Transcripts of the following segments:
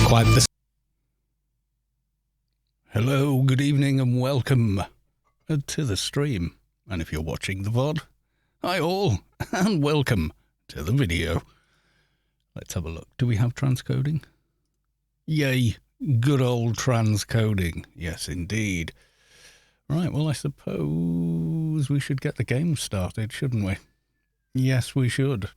quite the... Hello, good evening and welcome to the stream. And if you're watching the VOD, hi all, and welcome to the video. Let's have a look. Do we have transcoding? Yay, good old transcoding. Yes, indeed. Right, well, I suppose we should get the game started, shouldn't we? Yes, we should.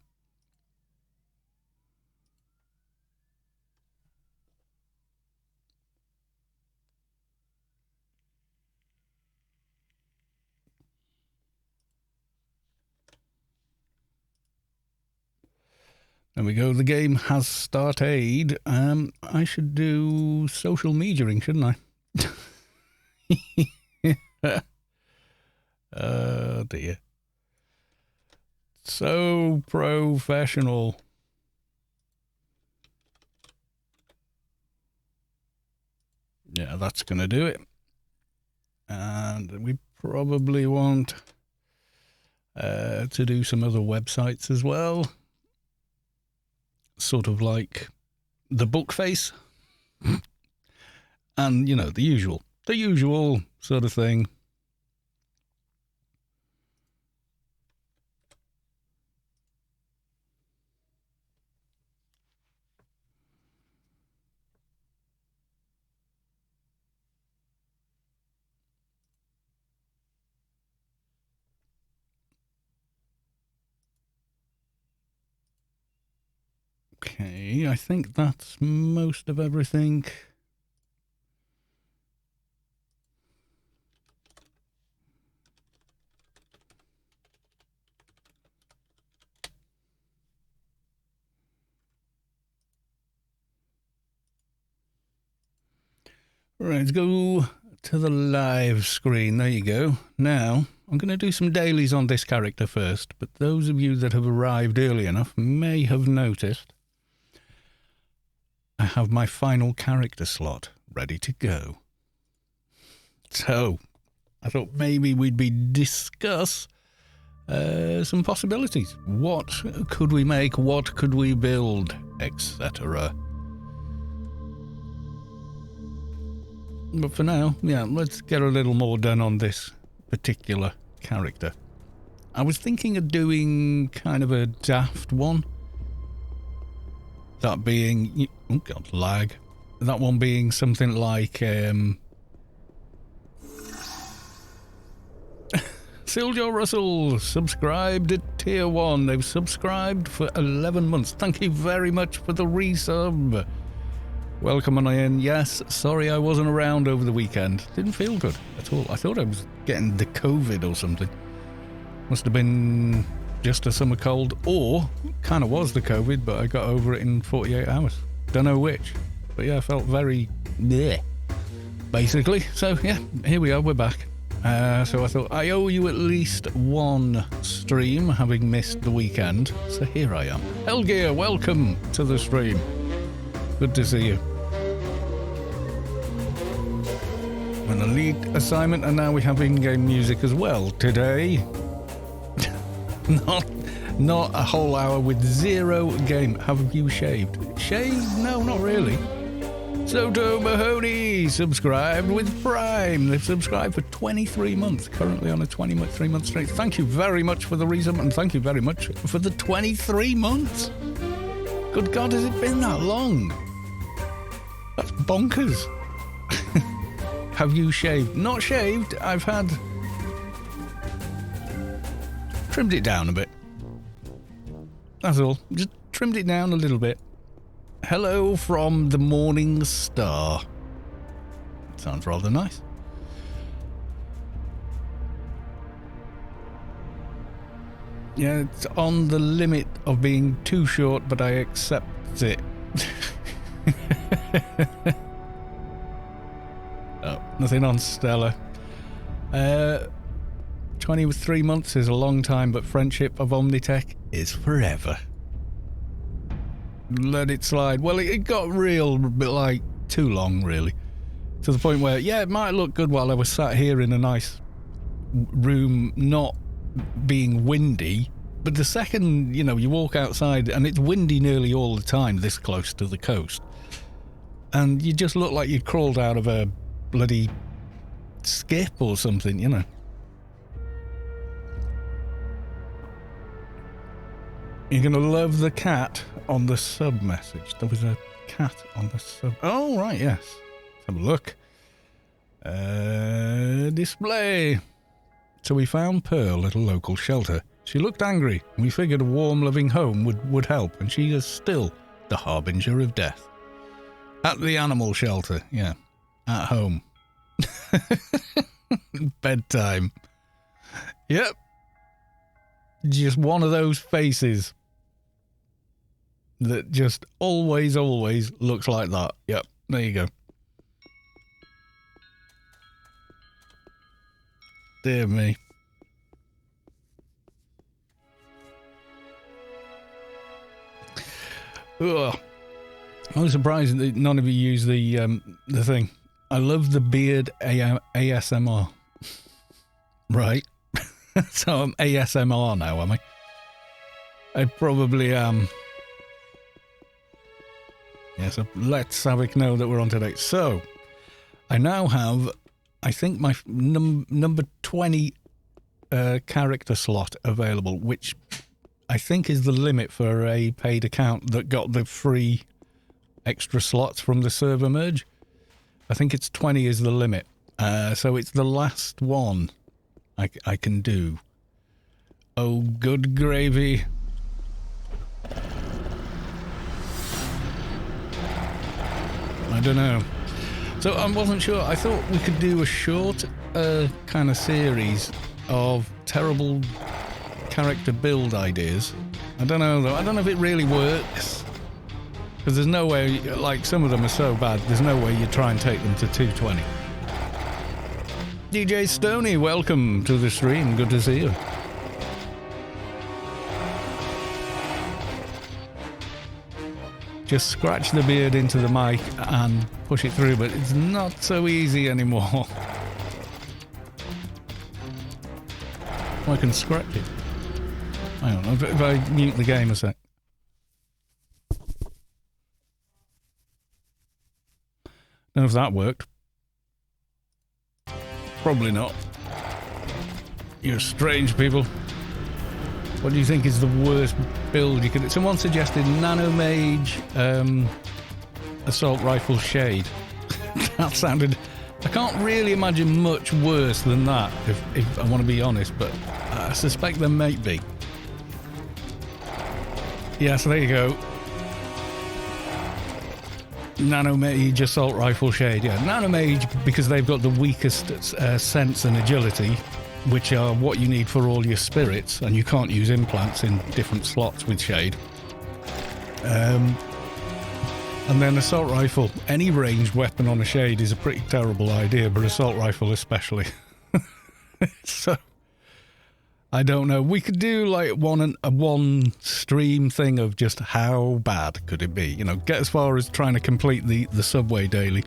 There we go, the game has started. I should do social mediaing, shouldn't I? Oh dear. So professional. Yeah, that's going to do it. And we probably want to do some other websites as well. Sort of like the book face. And, you know, the usual sort of thing. Okay, I think that's most of everything. Right, let's go to the live screen. There you go. Now, I'm going to do some dailies on this character first, but those of you that have arrived early enough may have noticed I have my final character slot ready to go. So, I thought maybe we'd discuss some possibilities. What could we make? What could we build? Etc. But for now, yeah, let's get a little more done on this particular character. I was thinking of doing kind of a daft one. That being, oh god, lag. That one being something like, Siljo Russell subscribed at tier 1. They've subscribed for 11 months. Thank you very much for the resub. Welcome on in. Yes, sorry I wasn't around over the weekend. Didn't feel good at all. I thought I was getting the COVID or something. Must have been just a summer cold, or kind of was the COVID, but I got over it in 48 hours. Don't know which. But yeah, I felt very bleh, basically. So yeah, here we are, we're back. So I thought I owe you at least one stream, having missed the weekend. So here I am. Hellgear, welcome to the stream. Good to see you. An elite assignment, and now we're having game music as well today. Not a whole hour with zero game. Have you shaved? Shaved? No, not really. Soto Mahoney subscribed with Prime. They've subscribed for 23 months. Currently on a 23-month streak. Thank you very much for the resub, and thank you very much for the 23 months. Good God, has it been that long? That's bonkers. Have you shaved? Not shaved. I've had... trimmed it down a bit. That's all. Just trimmed it down a little bit. Hello from the Morning Star. Sounds rather nice. Yeah, it's on the limit of being too short, but I accept it. Oh, nothing on Stella. 23 months is a long time, but friendship of Omnitech is forever. Let it slide. Well, it got real, but like too long, really. To the point where, yeah, it might look good while I was sat here in a nice room, not being windy, but the second, you know, you walk outside and it's windy nearly all the time this close to the coast, and you just look like you'd crawled out of a bloody skip or something, you know. You're gonna love the cat on the sub message. There was a cat on the sub. Oh, right, yes. Let's have a look. Display. So we found Pearl at a local shelter. She looked angry, and we figured a warm, loving home would help, and she is still the harbinger of death. At the animal shelter, yeah. At home. Bedtime. Yep. Just one of those faces that just always looks like that. Yep, there you go. Dear me. Ugh. I was surprised that none of you use the thing. I love the beard ASMR. Right. So I'm ASMR now, am I? I probably am. Yeah, so let's have it know that we're on today. So, I now have, I think, my number 20 character slot available, which I think is the limit for a paid account that got the free extra slots from the server merge. I think it's 20 is the limit. So it's the last one I can do. Oh, good gravy. I don't know. So I wasn't sure. I thought we could do a short kind of series of terrible character build ideas. I don't know though. I don't know if it really works. Because there's no way, like some of them are so bad, there's no way you try and take them to 220. DJ Stoney, welcome to the stream. Good to see you. Just scratch the beard into the mic and push it through, but it's not so easy anymore. I can scratch it. I don't know if I mute the game a sec. Don't know if that worked. Probably not. You're strange people. What do you think is the worst build you could... Someone suggested Nano Mage, Assault Rifle Shade. That sounded... I can't really imagine much worse than that, if I want to be honest, but I suspect there might be. Yeah, so there you go. Nano Mage, Assault Rifle Shade. Yeah, Nano Mage, because they've got the weakest sense and agility, which are what you need for all your spirits, and you can't use implants in different slots with Shade. And then Assault Rifle. Any ranged weapon on a Shade is a pretty terrible idea, but Assault Rifle especially. So, I don't know. We could do like one stream thing of just how bad could it be? You know, get as far as trying to complete the subway daily.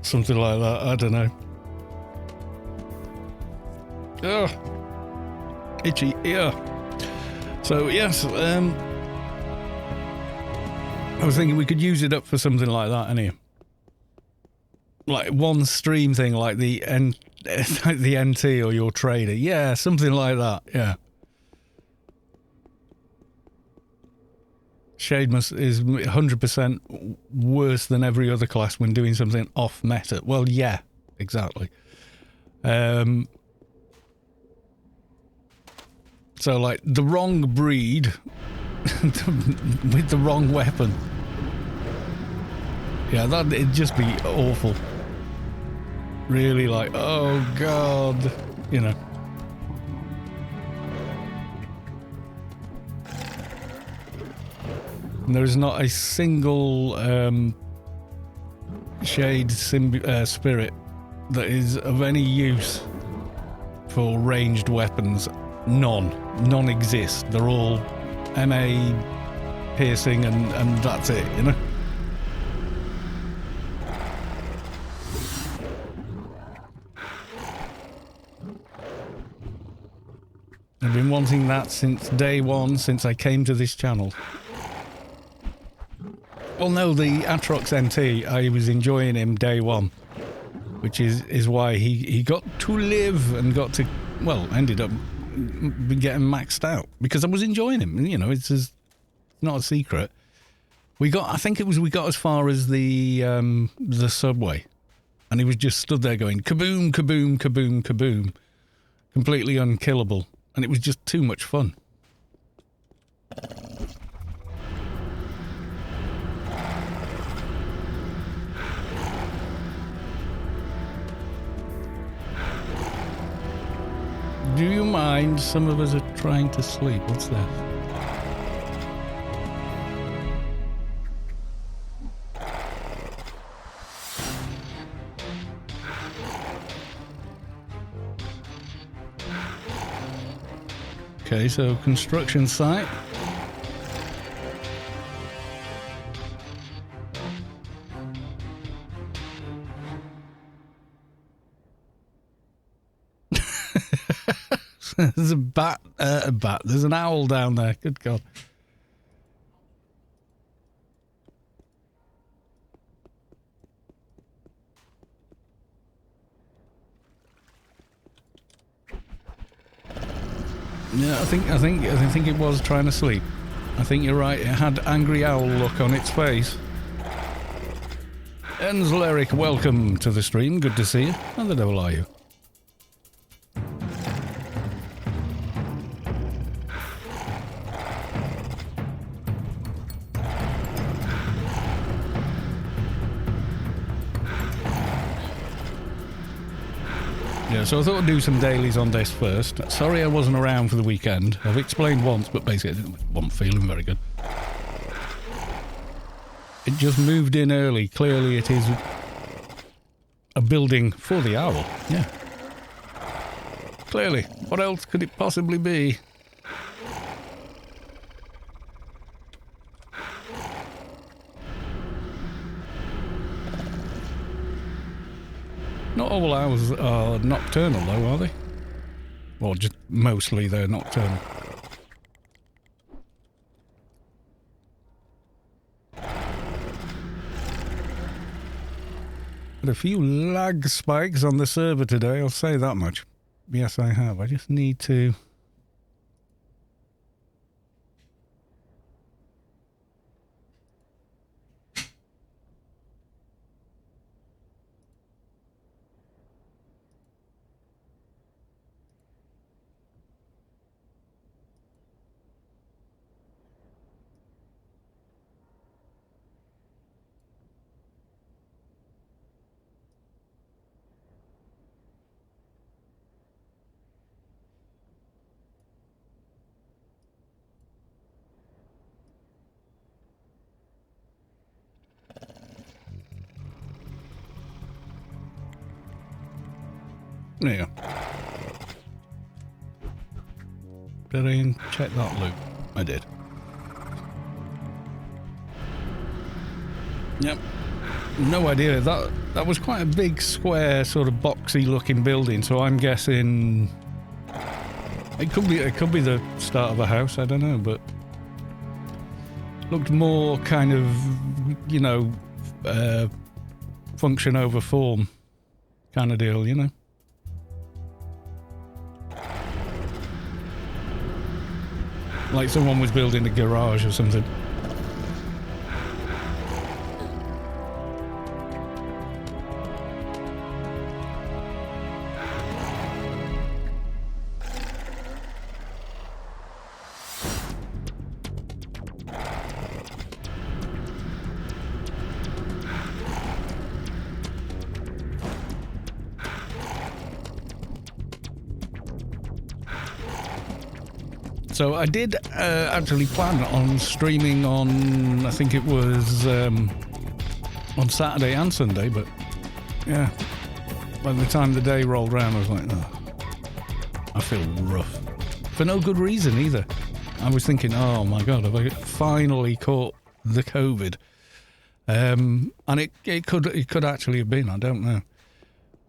Something like that. I don't know. Ugh. Itchy ear. So, yes, I was thinking we could use it up for something like that, anyway. Like one stream thing, like the NT or your trader. Yeah, something like that, yeah. Shade is 100% worse than every other class when doing something off meta. Well, yeah, exactly. So, like, the wrong breed with the wrong weapon. Yeah, it'd just be awful. Really, like, oh god, you know. And there is not a single Shade spirit that is of any use for ranged weapons. None exist. They're all MA piercing and that's it, you know. I've been wanting that since day one, since I came to this channel. Well, no, the Atrox NT, I was enjoying him day one, which is why he got to live and got to, well, ended up getting maxed out because I was enjoying him. You know, it's not a secret. We got as far as the subway, and he was just stood there going kaboom, kaboom, kaboom, kaboom, completely unkillable, and it was just too much fun. Do you mind? Some of us are trying to sleep. What's that? Okay, so construction site. There's a bat. There's an owl down there. Good God. Yeah, I think it was trying to sleep. I think you're right. It had angry owl look on its face. Enzleric, welcome to the stream. Good to see you. How the devil are you? Yeah, so I thought I'd do some dailies on this first. Sorry I wasn't around for the weekend. I've explained once, but basically I wasn't feeling very good. It just moved in early. Clearly it is a building for the owl. Yeah. Clearly. What else could it possibly be? Not all owls are nocturnal though, are they? Well, just mostly they're nocturnal. Had a few lag spikes on the server today, I'll say that much. Yes, I have. I just need to... Yeah. Did I check that loop? I did. Yep. No idea. That was quite a big square, sort of boxy looking building, so I'm guessing it could be the start of a house, I don't know, but looked more kind of, you know, function over form kind of deal, you know. Like someone was building a garage or something. So I did actually plan on streaming on, I think it was on Saturday and Sunday, but yeah, by the time the day rolled around I was like, oh, I feel rough. For no good reason either. I was thinking, oh my God, have I finally caught the COVID? And it could actually have been, I don't know.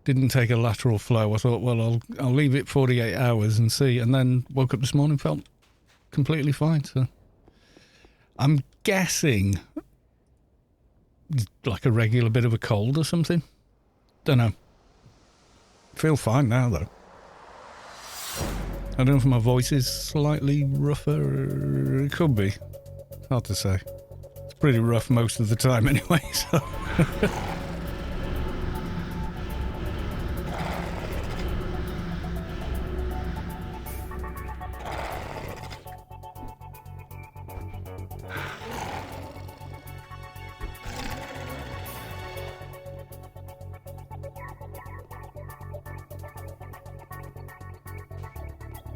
Didn't take a lateral flow. I thought, well, I'll leave it 48 hours and see, and then woke up this morning, felt completely fine. So I'm guessing like a regular bit of a cold or something. Don't know. Feel fine now though. I don't know if my voice is slightly rougher. It could be. Hard to say. It's pretty rough most of the time anyway, so.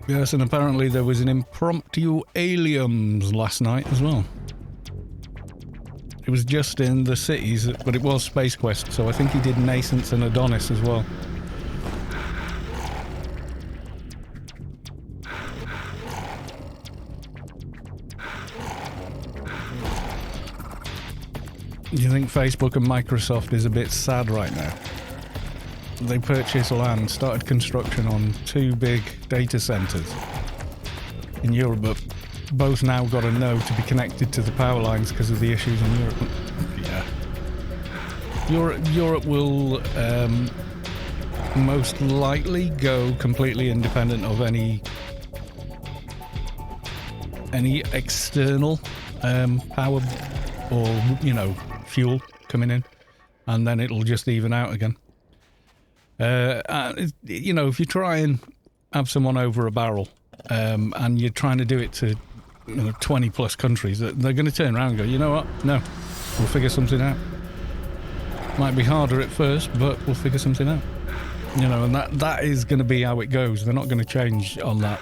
Yes, and apparently there was an impromptu aliens last night as well. It was just in the cities, but it was Space Quest, so I think he did Nascence and Adonis as well. Do you think Facebook and Microsoft is a bit sad right now? They purchased land, started construction on 2 big data centres in Europe, but both now got a no to be connected to the power lines because of the issues in Europe. Yeah. Europe will most likely go completely independent of any external power or, you know, fuel coming in, and then it'll just even out again. You know, if you try and have someone over a barrel, and you're trying to do it to, you know, 20 plus countries, they're going to turn around and go, you know what? No, we'll figure something out. Might be harder at first, but we'll figure something out. You know, and that is going to be how it goes. They're not going to change on that.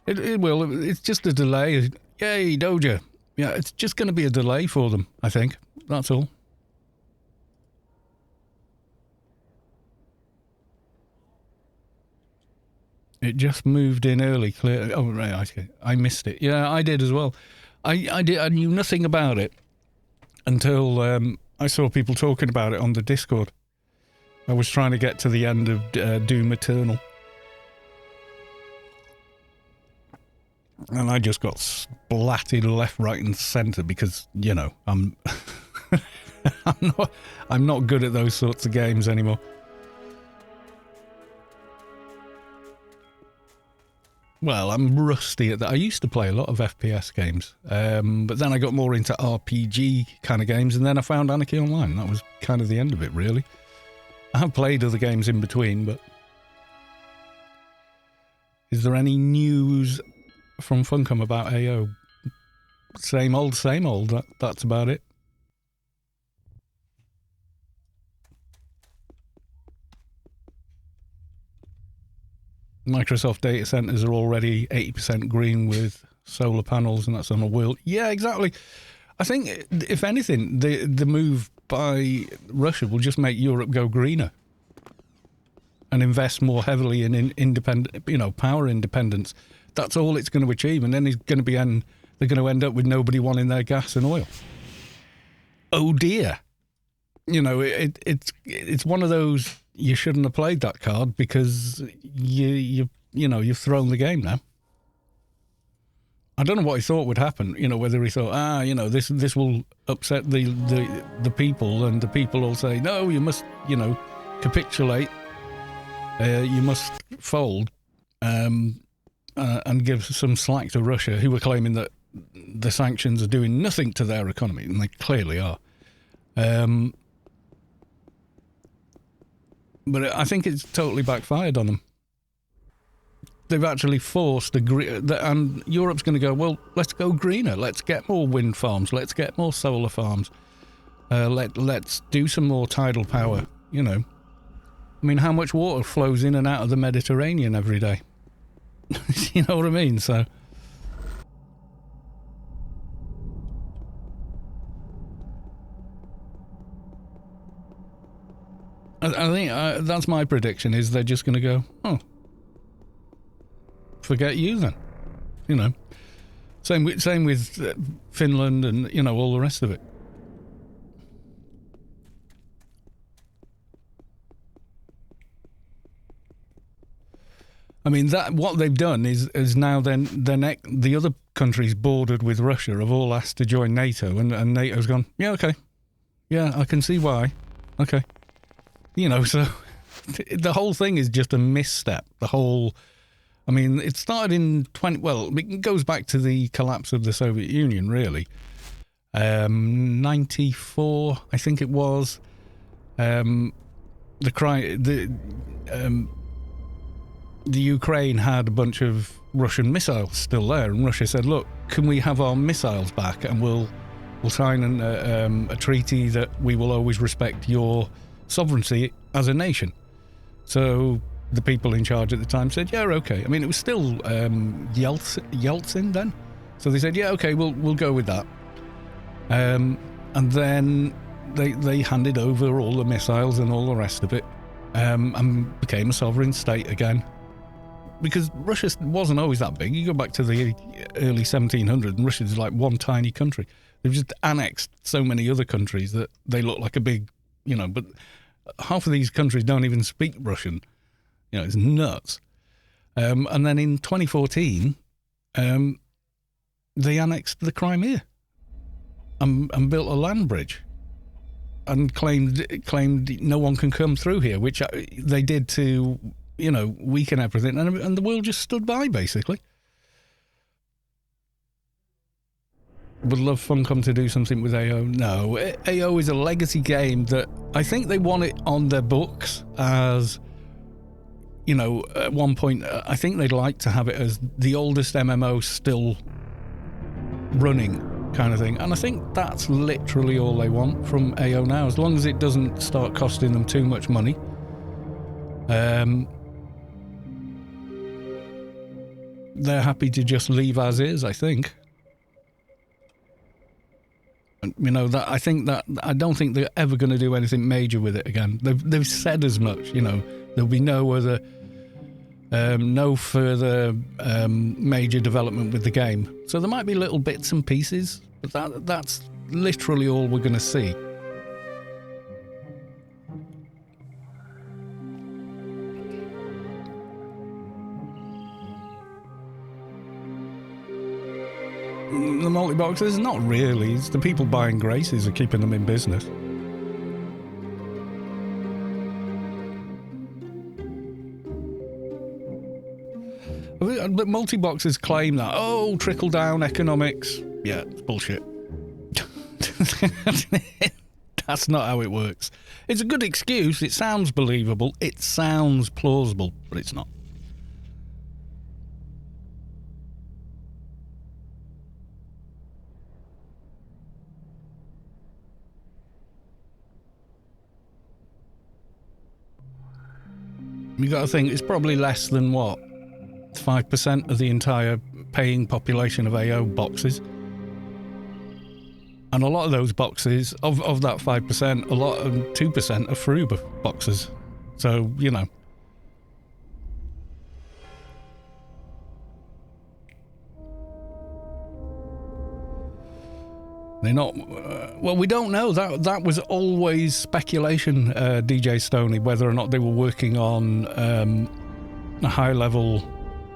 It will. It's just a delay. Yay, Doja. Yeah, it's just going to be a delay for them, I think. That's all. It just moved in early, clearly. Oh, right, I missed it. Yeah, I did as well. I knew nothing about it until I saw people talking about it on the Discord. I was trying to get to the end of Doom Eternal. And I just got splatted left, right, and centre because, you know, I'm not good at those sorts of games anymore. Well, I'm rusty at that. I used to play a lot of FPS games, but then I got more into RPG kind of games, and then I found Anarchy Online. That was kind of the end of it, really. I have played other games in between, but is there any news from Funcom about AO? Same old, same old. That's about it. Microsoft data centers are already 80% green with solar panels, and that's on a wheel. Yeah, exactly. I think, if anything, the move by Russia will just make Europe go greener and invest more heavily in independent, you know, power independence. That's all it's going to achieve, and then they're going to end up with nobody wanting their gas and oil. Oh dear. You know, it's one of those, you shouldn't have played that card because you've thrown the game now. I don't know what he thought would happen, you know, whether he thought, you know, this will upset the people, and the people will say, no, you must, you know, capitulate, you must fold, and give some slack to Russia, who were claiming that the sanctions are doing nothing to their economy, and they clearly are. But I think it's totally backfired on them. They've actually forced and Europe's going to go, well, let's go greener. Let's get more wind farms. Let's get more solar farms. Let's do some more tidal power, you know. I mean, how much water flows in and out of the Mediterranean every day? You know what I mean? So I think that's my prediction, is they're just going to go, oh, forget you then. You know, same with Finland and, you know, all the rest of it. I mean, that what they've done is now then the other countries bordered with Russia have all asked to join NATO, and NATO's gone, yeah, okay, yeah, I can see why, okay, you know. So the whole thing is just a misstep. I mean, it started in it goes back to the collapse of the Soviet Union, really. 94, I think it was. The Ukraine had a bunch of Russian missiles still there, and Russia said, look, can we have our missiles back, and we'll sign a treaty that we will always respect your sovereignty as a nation. So the people in charge at the time said, yeah, okay. I mean, it was still Yeltsin then. So they said, yeah, okay, we'll go with that. And then they handed over all the missiles and all the rest of it, and became a sovereign state again. Because Russia wasn't always that big. You go back to the early 1700s, and Russia's like one tiny country. They've just annexed so many other countries that they look like a big, you know, but half of these countries don't even speak Russian. You know, it's nuts. And then in 2014, they annexed the Crimea and built a land bridge and claimed no one can come through here, which they did to, you know, weaken everything, and the world just stood by, basically. Would love Funcom to do something with AO? No. AO is a legacy game that I think they want it on their books as, you know, at one point, I think they'd like to have it as the oldest MMO still running kind of thing. And I think that's literally all they want from AO now, as long as it doesn't start costing them too much money. They're happy to just leave as is, I think. You know, that I don't think they're ever going to do anything major with it again. They've said as much. You know, there'll be no further major development with the game. So there might be little bits and pieces, but that's literally all we're going to see. The multi-boxes, not really. It's the people buying Graces are keeping them in business. But multi-boxes claim that, oh, trickle-down economics. Yeah, it's bullshit. That's not how it works. It's a good excuse. It sounds believable. It sounds plausible, but it's not. You got to think, it's probably less than, what, 5% of the entire paying population of AO boxes. And a lot of those boxes, of that 5%, a lot of 2% are Fruba boxes. So, you know. They're not... well, we don't know. That was always speculation, DJ Stoney, whether or not they were working on a high-level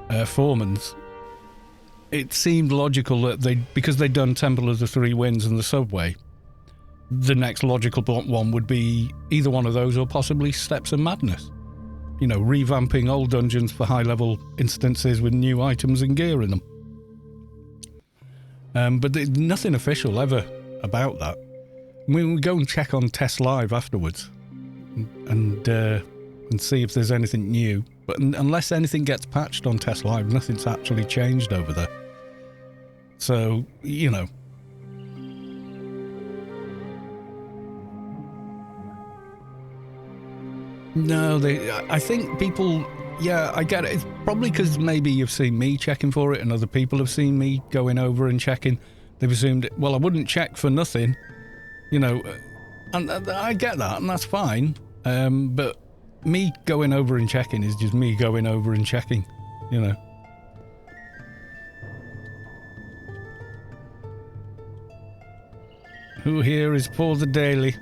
foremans. It seemed logical that because they'd done Temple of the Three Winds and the Subway, the next logical one would be either one of those or possibly Steps of Madness. You know, revamping old dungeons for high-level instances with new items and gear in them. But there's nothing official ever about that. I mean, we go and check on Test Live afterwards and see if there's anything new. But unless anything gets patched on Test Live, nothing's actually changed over there. So, you know. No, I think people... Yeah, I get it. It's probably because maybe you've seen me checking for it and other people have seen me going over and checking. They've assumed, well, I wouldn't check for nothing, you know, and I get that, and that's fine. But me going over and checking is just me going over and checking, you know. Who here is for the daily?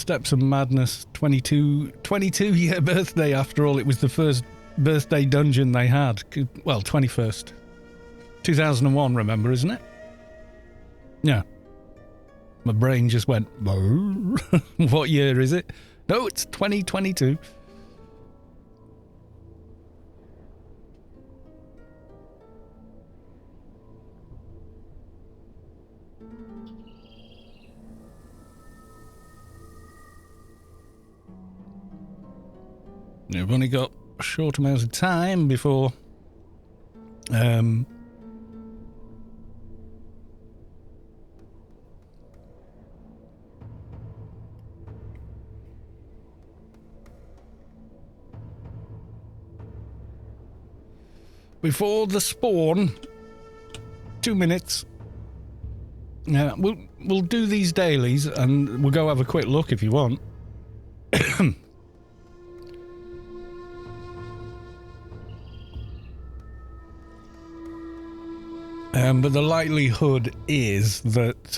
Steps of Madness, 22-year birthday after all. It was the first birthday dungeon they had. Well, 21st. 2001, remember, isn't it? Yeah. My brain just went, what year is it? No, it's 2022. We've only got a short amount of time before before the spawn. 2 minutes. Yeah, we'll do these dailies and we'll go have a quick look if you want. But the likelihood is that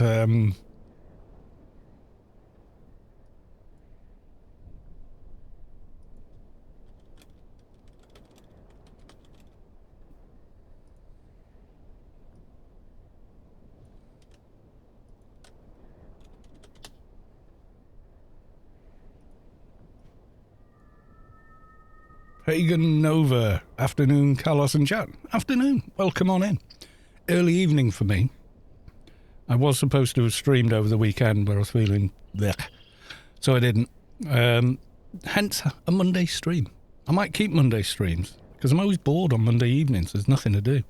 Pagan Nova, afternoon, Carlos and chat. Afternoon, welcome on in. Early evening for me. I was supposed to have streamed over the weekend, but I was feeling blech, so I didn't. Hence a Monday stream. I might keep Monday streams because I'm always bored on Monday evenings. There's nothing to do.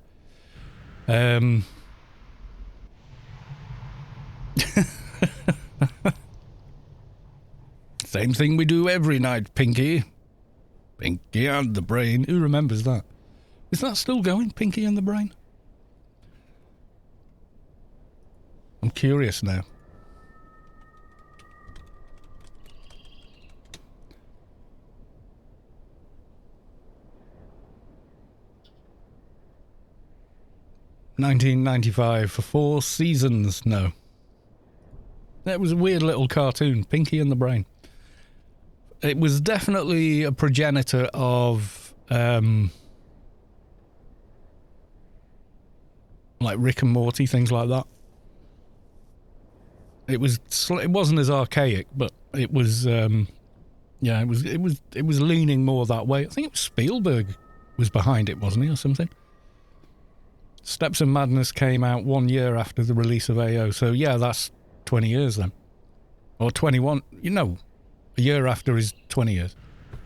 Same thing we do every night, Pinky. Pinky and the Brain. Who remembers that? Is that still going, Pinky and the Brain? I'm curious now. $19.95 for 4 seasons. No. That was a weird little cartoon, Pinky and the Brain. It was definitely a progenitor of like Rick and Morty, things like that. It wasn't as archaic, but it was yeah, it was leaning more that way. I think it was Spielberg was behind it, wasn't he, or something? Steps of Madness came out 1 year after the release of AO, so yeah, that's 20 years then. Or 21, a year after is 20 years.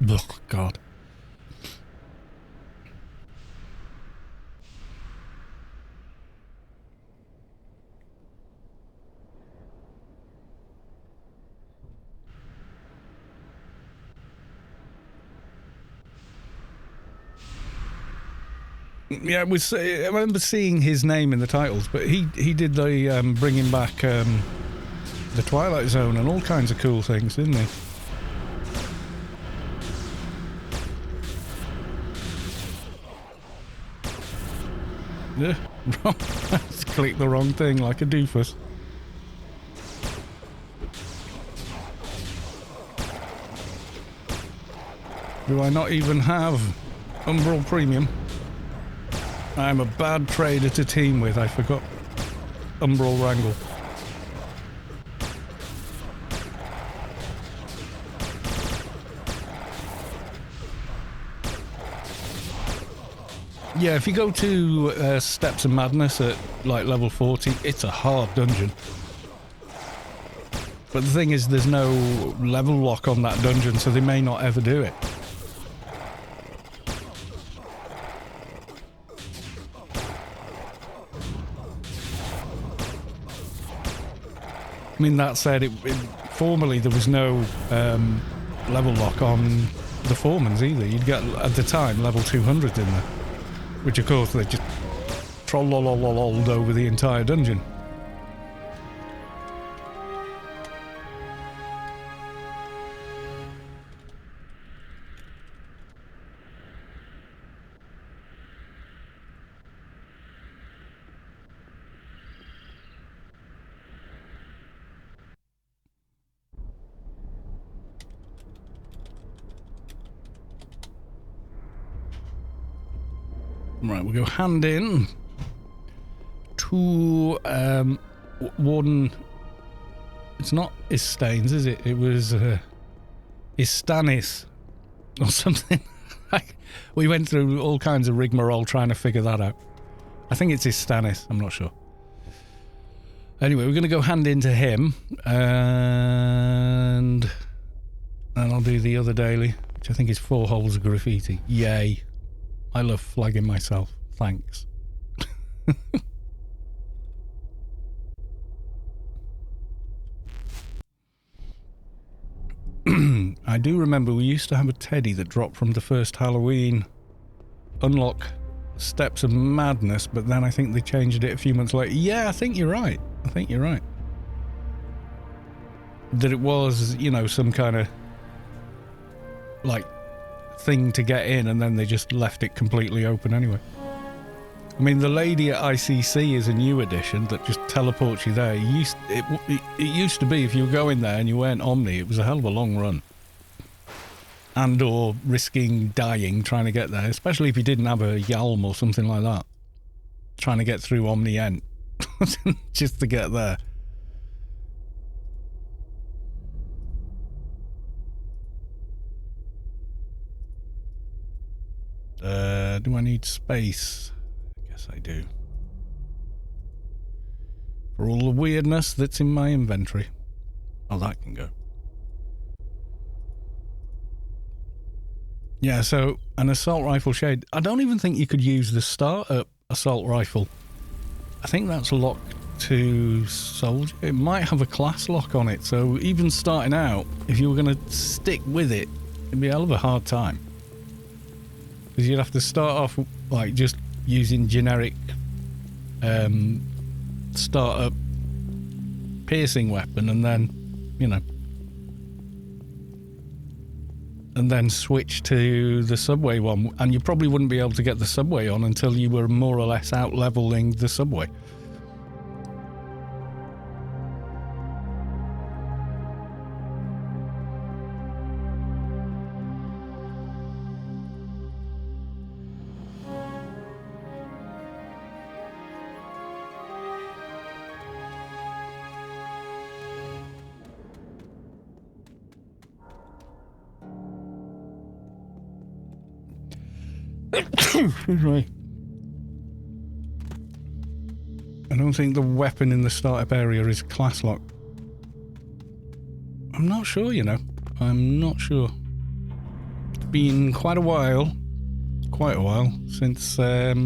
Oh, God. Yeah, I remember seeing his name in the titles, but he did the bringing back the Twilight Zone and all kinds of cool things, didn't he? Yeah, just clicked the wrong thing like a doofus. Do I not even have Umbral Premium? I'm a bad trader to team with, I forgot. Umbral Wrangle. Yeah, if you go to Steps of Madness at like level 40, it's a hard dungeon. But the thing is, there's no level lock on that dungeon, so they may not ever do it. I mean, that said, formerly there was no level lock on the Foremans either. You'd get, at the time, level 200 in there. Which, of course, they just troll-lol-lol-lol-lol'd over the entire dungeon. Right, we'll go hand in to Warden. It's not Istains, is it? It was Istanis or something. We went through all kinds of rigmarole trying to figure that out. I think it's Istanis, I'm not sure. Anyway, we're going to go hand into him, and then I'll do the other daily, which I think is 4 holes of graffiti. Yay. I love flagging myself. Thanks. I do remember we used to have a teddy that dropped from the first Halloween unlock Steps of Madness, but then I think they changed it a few months later. Yeah, I think you're right. I think you're right. That it was, you know, some kind of like thing to get in, and then they just left it completely open anyway. I mean, the lady at ICC is a new addition that just teleports you there. It used to be if you were going there and you weren't Omni, it was a hell of a long run. And or risking dying trying to get there, especially if you didn't have a Yalm or something like that. Trying to get through Omni Ent just to get there. Do I need space? I guess I do. For all the weirdness that's in my inventory. Oh, that can go. Yeah, so an assault rifle shade. I don't even think you could use the startup assault rifle. I think that's locked to soldier. It might have a class lock on it, so even starting out, if you were going to stick with it, it'd be a hell of a hard time. Because you'd have to start off like just using generic startup piercing weapon, and then, you know, and then switch to the subway one, and you probably wouldn't be able to get the subway on until you were more or less out leveling the subway. Right. I don't think the weapon in the startup area is class lock. I'm not sure, you know. I'm not sure. It's been quite a while since I've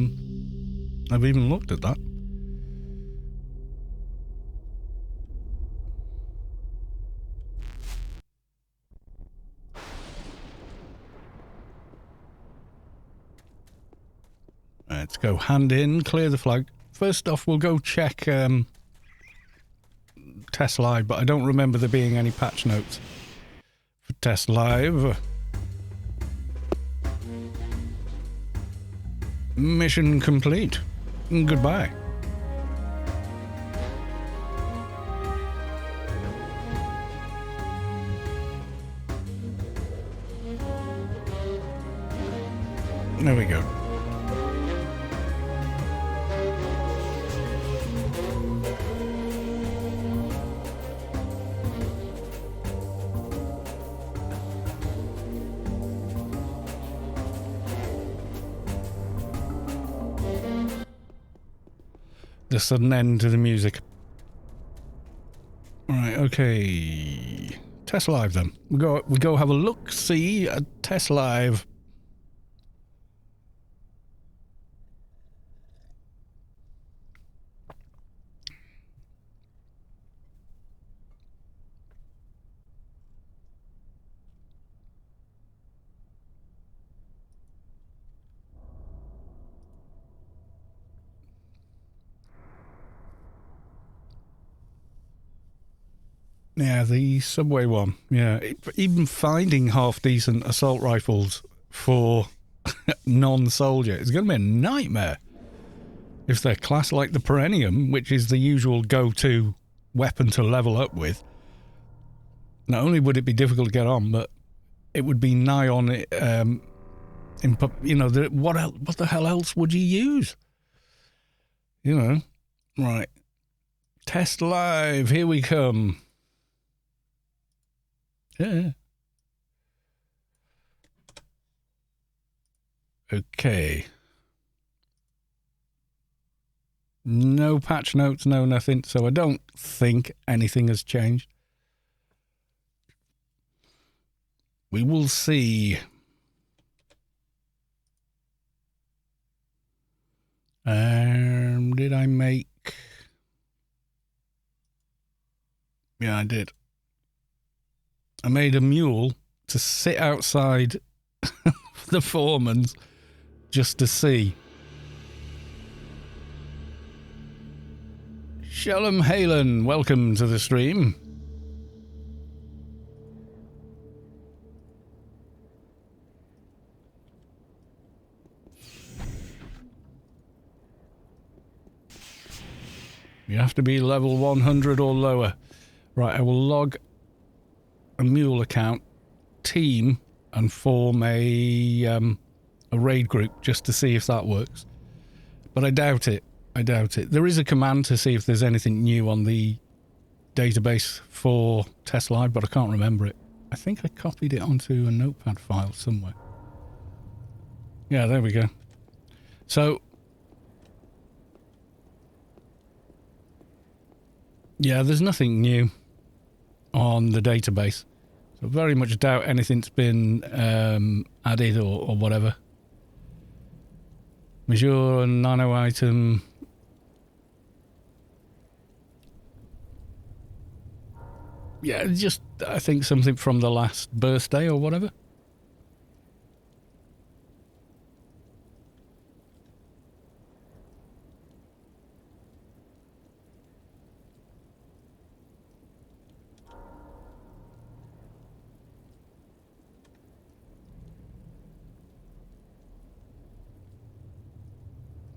even looked at that. Let's go hand in, clear the flag. First off, we'll go check Test Live, but I don't remember there being any patch notes for Test Live. Mission complete. Goodbye. There we go. The sudden end to the music. Right, okay. Test Live then. We go have a look, see at Test Live. Yeah, the subway one. Yeah, even finding half-decent assault rifles for non-soldier is going to be a nightmare. If they're classed like the Perennium, which is the usual go-to weapon to level up with, not only would it be difficult to get on, but it would be nigh on You know, what the hell else would you use? You know, right. Test live, here we come. Yeah. Okay. No patch notes, no nothing, so I don't think anything has changed. We will see. Did I make... Yeah, I did. I made a mule to sit outside the foreman's just to see. Shalom Halen, welcome to the stream. You have to be level 100 or lower. Right, I will log a mule account, team, and form a raid group just to see if that works. But I doubt it. I doubt it. There is a command to see if there's anything new on the database for Test Live, but I can't remember it. I think I copied it onto a notepad file somewhere. Yeah, there we go. So, yeah, there's nothing new on the database. So very much doubt anything's been added or whatever. Measure nano item. Yeah, just, I think something from the last birthday or whatever.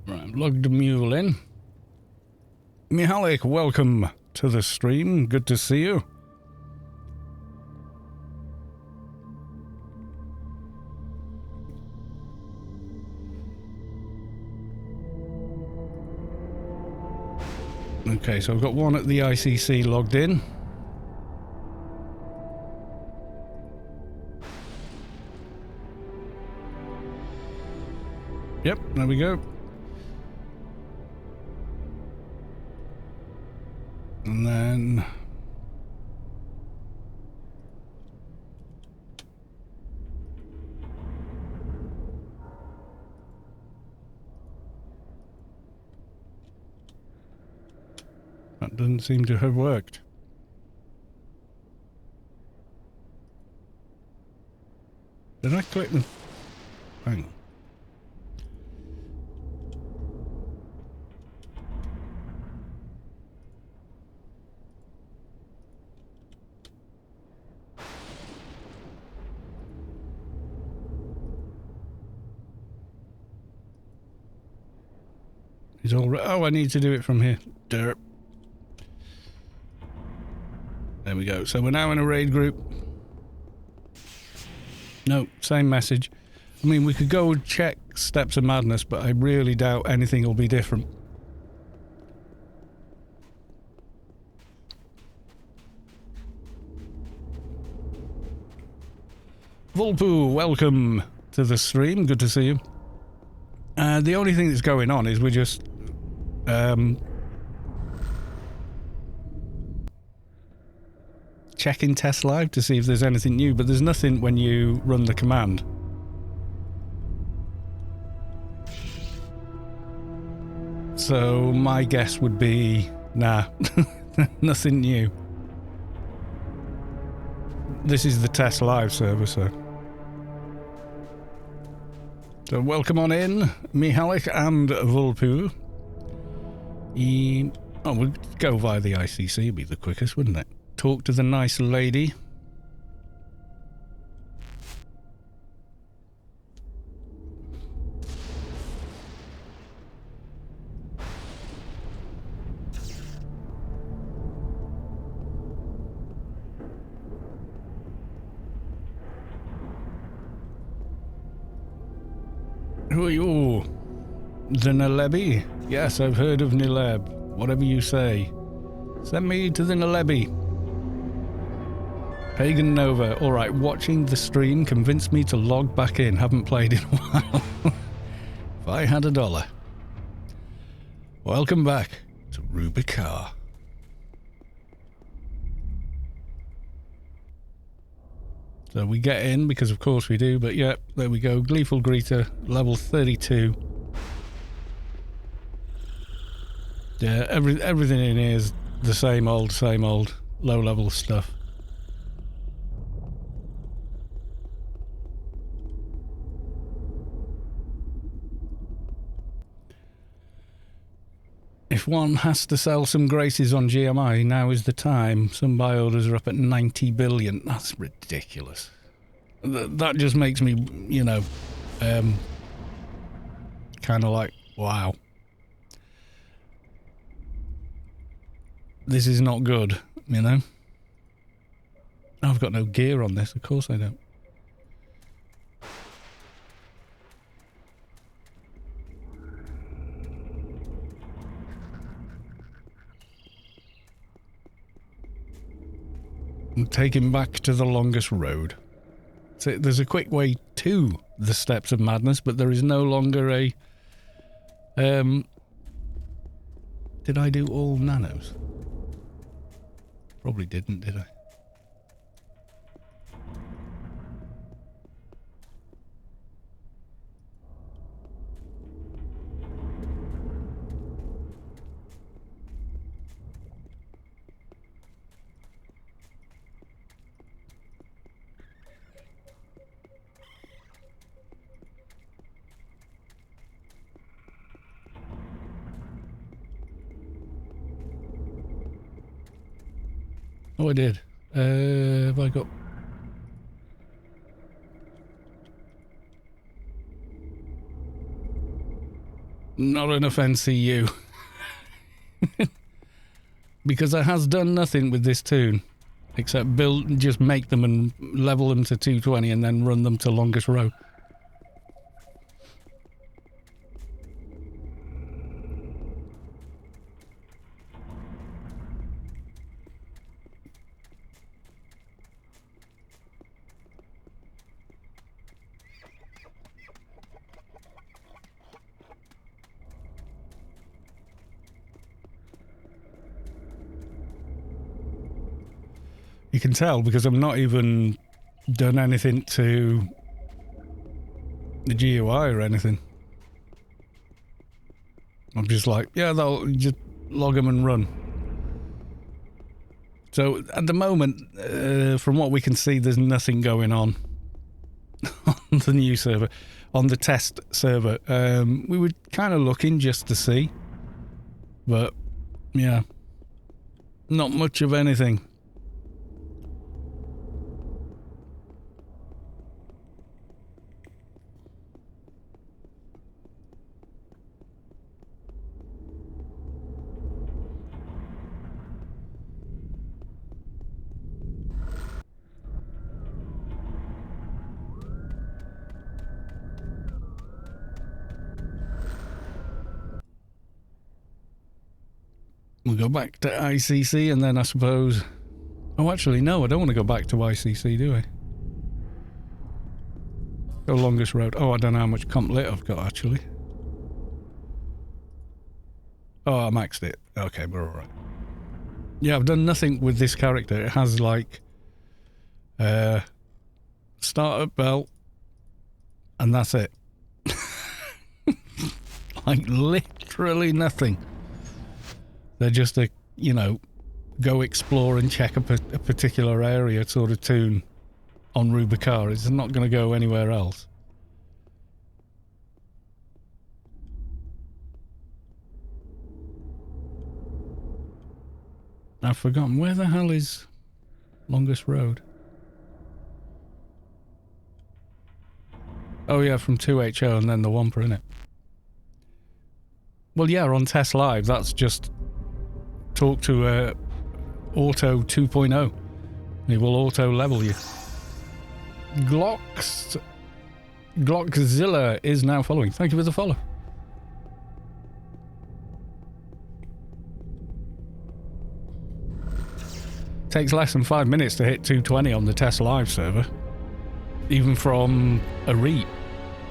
Right, I've logged the mule in. Mihalik, welcome to the stream. Good to see you. Okay, so I've got one at the ICC logged in. Yep, there we go. And then... that doesn't seem to have worked. Did I click the... Hang on. He's all right. Oh, I need to do it from here. Derp. There we go. So we're now in a raid group. No, same message. I mean, we could go and check Steps of Madness, but I really doubt anything will be different. Vulpu, welcome to the stream. Good to see you. The only thing that's going on is we're just... checking Test Live to see if there's anything new, but there's nothing when you run the command. So my guess would be, nah, nothing new. This is the Test Live server, so welcome on in, Mihalik and Vulpu. Oh, we'll go via the ICC, it'd be the quickest, wouldn't it? Talk to the nice lady. Who are you? The Nalebi? Yes, I've heard of Nileb. Whatever you say. Send me to the Nalebi. Pagan Nova. Alright, watching the stream convinced me to log back in. Haven't played in a while. If I had $1. Welcome back to Rubikar. So we get in, because of course we do, but yeah, there we go. Gleeful Greeter, level 32. Yeah, everything in here is the same old, low-level stuff. If one has to sell some graces on GMI, now is the time. Some buy orders are up at 90 billion. That's ridiculous. That just makes me, you know, kind of like, wow. This is not good, you know? I've got no gear on this, of course I don't. And take him back to the longest road. So there's a quick way to the Steps of Madness, but there is no longer a... Did I do all nanos? Probably didn't, did I? Oh, I did. Have I got... Not enough NCU. Because it has done nothing with this tune. Except just make them and level them to 220 and then run them to longest row. You can tell because I've not even done anything to the GUI or anything. I'm just like, yeah, they'll just log them and run. So at the moment, from what we can see, there's nothing going on on the new server, on the test server. We were kind of looking just to see, but yeah, not much of anything. We'll go back to ICC and then I suppose... Oh, actually, no, I don't want to go back to ICC, do I? Go longest road. Oh, I don't know how much comp lit I've got, actually. Oh, I maxed it. Okay, we're alright. Yeah, I've done nothing with this character. It has, like... startup belt. And that's it. Like, literally nothing. They're just a, you know, go explore and check a particular area sort of tune on Rubikar. It's not going to go anywhere else. I've forgotten. Where the hell is longest road? Oh yeah, from 2HO and then the Wampa, innit? Well, yeah, on Test Live, that's just... Talk to Auto 2.0. He will auto level you. Glocks Glockzilla is now following. Thank you for the follow. Takes less than 5 minutes to hit 220 on the test live server. Even from a REIT.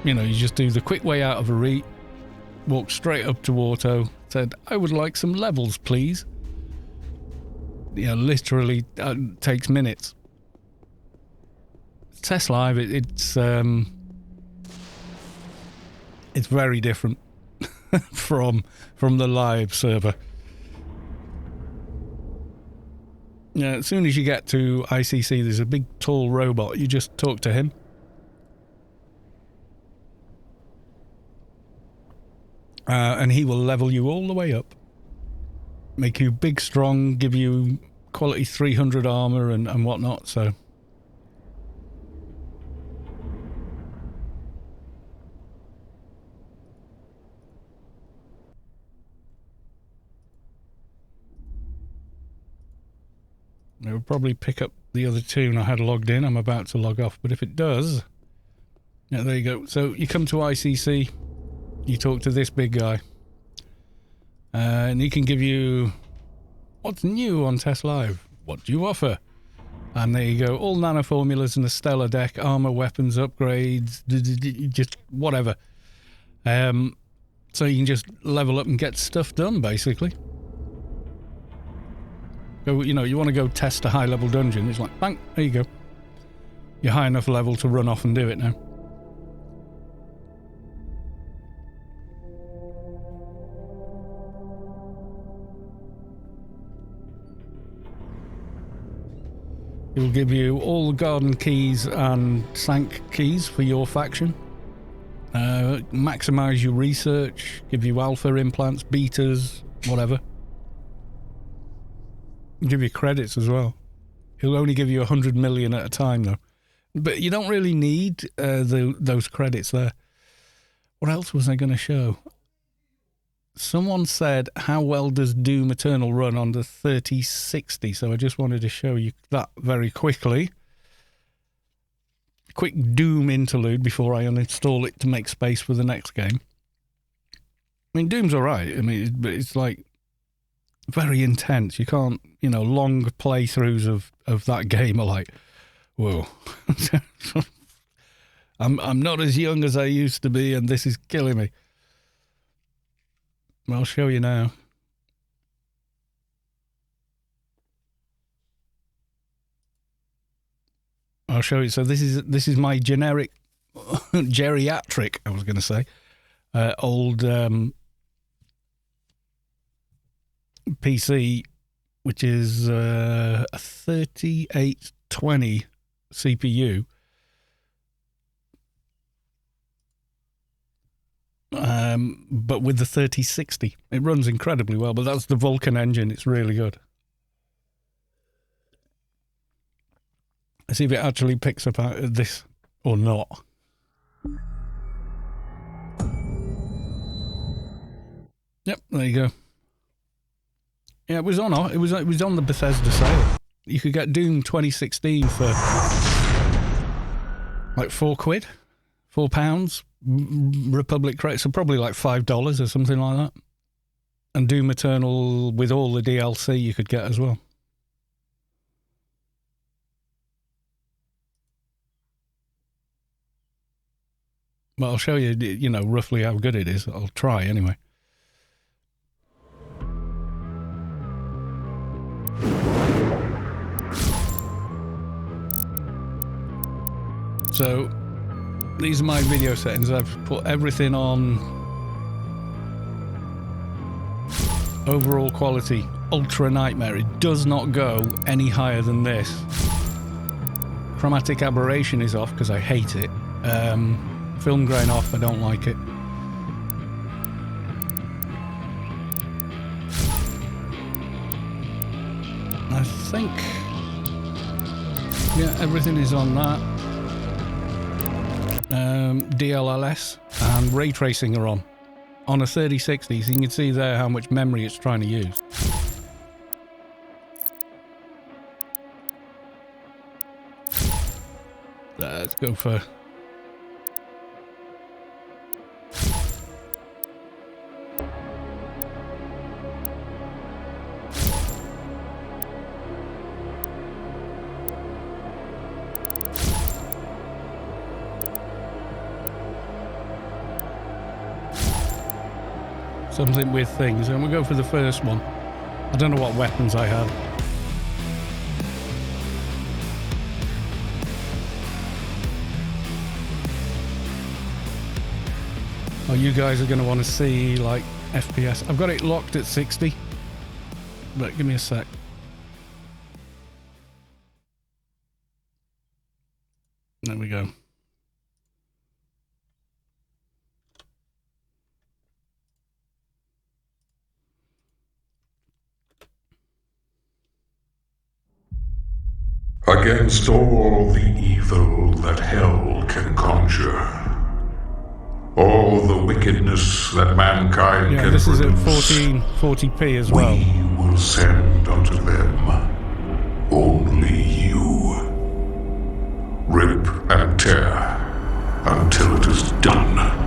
You know, you just do the quick way out of a REIT, walk straight up to auto, said, I would like some levels, please. Yeah, literally takes minutes. Test live, it's very different from the live server. Yeah, as soon as you get to ICC, there's a big tall robot. You just talk to him. And he will level you all the way up. Make you big, strong, give you quality 300 armor and whatnot, so... It will probably pick up the other tune I had logged in. I'm about to log off, but if it does... Yeah, there you go. So you come to ICC, you talk to this big guy, and he can give you what's new on Test Live. What do you offer? And there you go. All nano formulas in the stellar deck, armor, weapons, upgrades, just whatever. So you can just level up and get stuff done, basically. Go, you know, you want to go test a high-level dungeon. It's like, bang, there you go. You're high enough level to run off and do it now. It will give you all the garden keys and sank keys for your faction. Maximize your research, give you alpha implants, betas, whatever. Give you credits as well. He'll only give you 100 million at a time though. But you don't really need those credits there. What else was I going to show? Someone said, how well does Doom Eternal run on the 3060? So I just wanted to show you that very quickly. Quick Doom interlude before I uninstall it to make space for the next game. I mean, Doom's alright. I mean, but it's like very intense. You can't, you know, long playthroughs of that game are like, whoa. I'm not as young as I used to be, and this is killing me. I'll show you now. I'll show you. So this is my generic geriatric, I was going to say, old PC, which is a 3820 CPU. But with the 3060, it runs incredibly well. But that's the Vulkan engine; it's really good. Let's see if it actually picks up out of this or not. Yep, there you go. Yeah, it was on the Bethesda sale. You could get Doom 2016 for like £4, £4. Republic credits, so probably like $5 or something like that. And Doom Eternal with all the DLC you could get as well. Well, I'll show you, you know, roughly how good it is. I'll try anyway. So these are my video settings. I've put everything on overall quality, ultra nightmare. It does not go any higher than this. Chromatic aberration is off because I hate it. Film grain off, I don't like it. I think, yeah, everything is on that. DLLS and ray tracing are on a 3060, so you can see there how much memory it's trying to use. Let's go for something with things, and we'll go for the first one. I don't know what weapons I have. Oh, you guys are going to want to see, like, FPS. I've got it locked at 60. But give me a sec. There we go. Against all the evil that hell can conjure, all the wickedness that mankind can this produce, is at 1440p as well. we will send unto them only you. Rip and tear until it is done.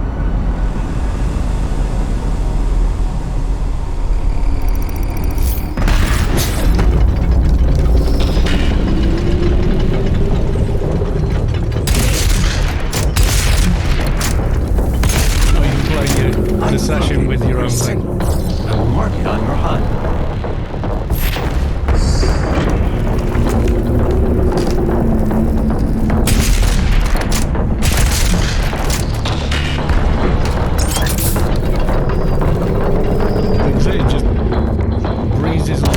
The session with your own thing. I will mark it on your HUD. It just breezes on.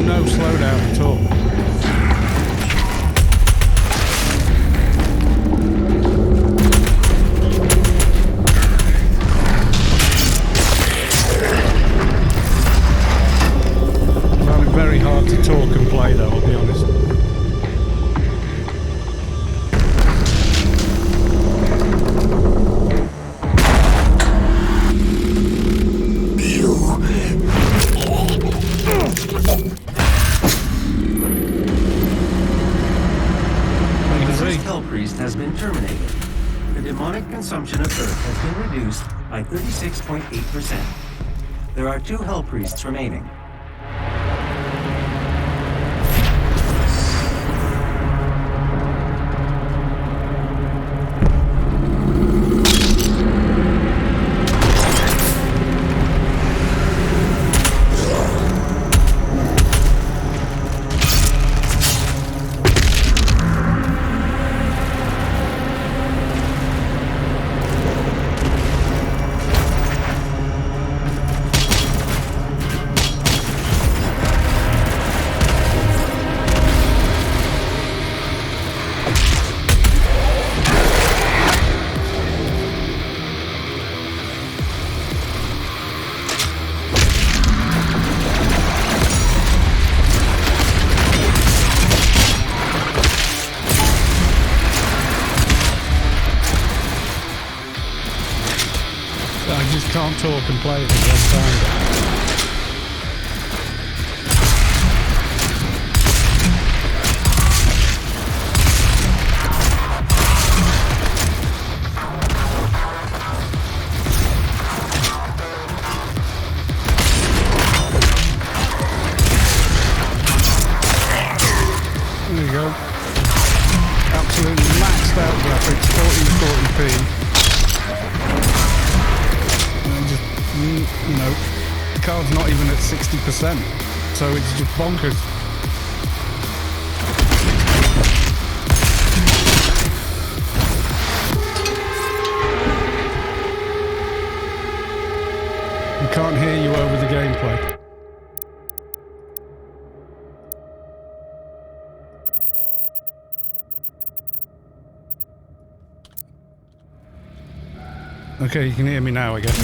No slowdown at all. I find it very hard to talk and play though, I'll be honest. Has been terminated. The demonic consumption of Earth has been reduced by 36.8%. There are 2 Hell Priests remaining. Can't talk and play at the same time. There you go. Absolutely maxed out graphics, 1440p. You know, the card's not even at 60%, so it's just bonkers. We can't hear you over the gameplay. Okay, you can hear me now, I guess.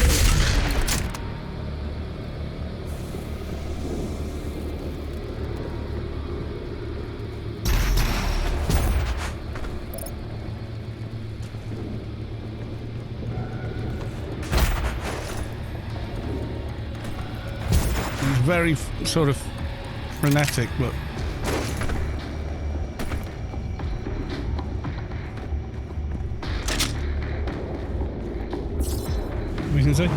It's very sort of frenetic, but you can see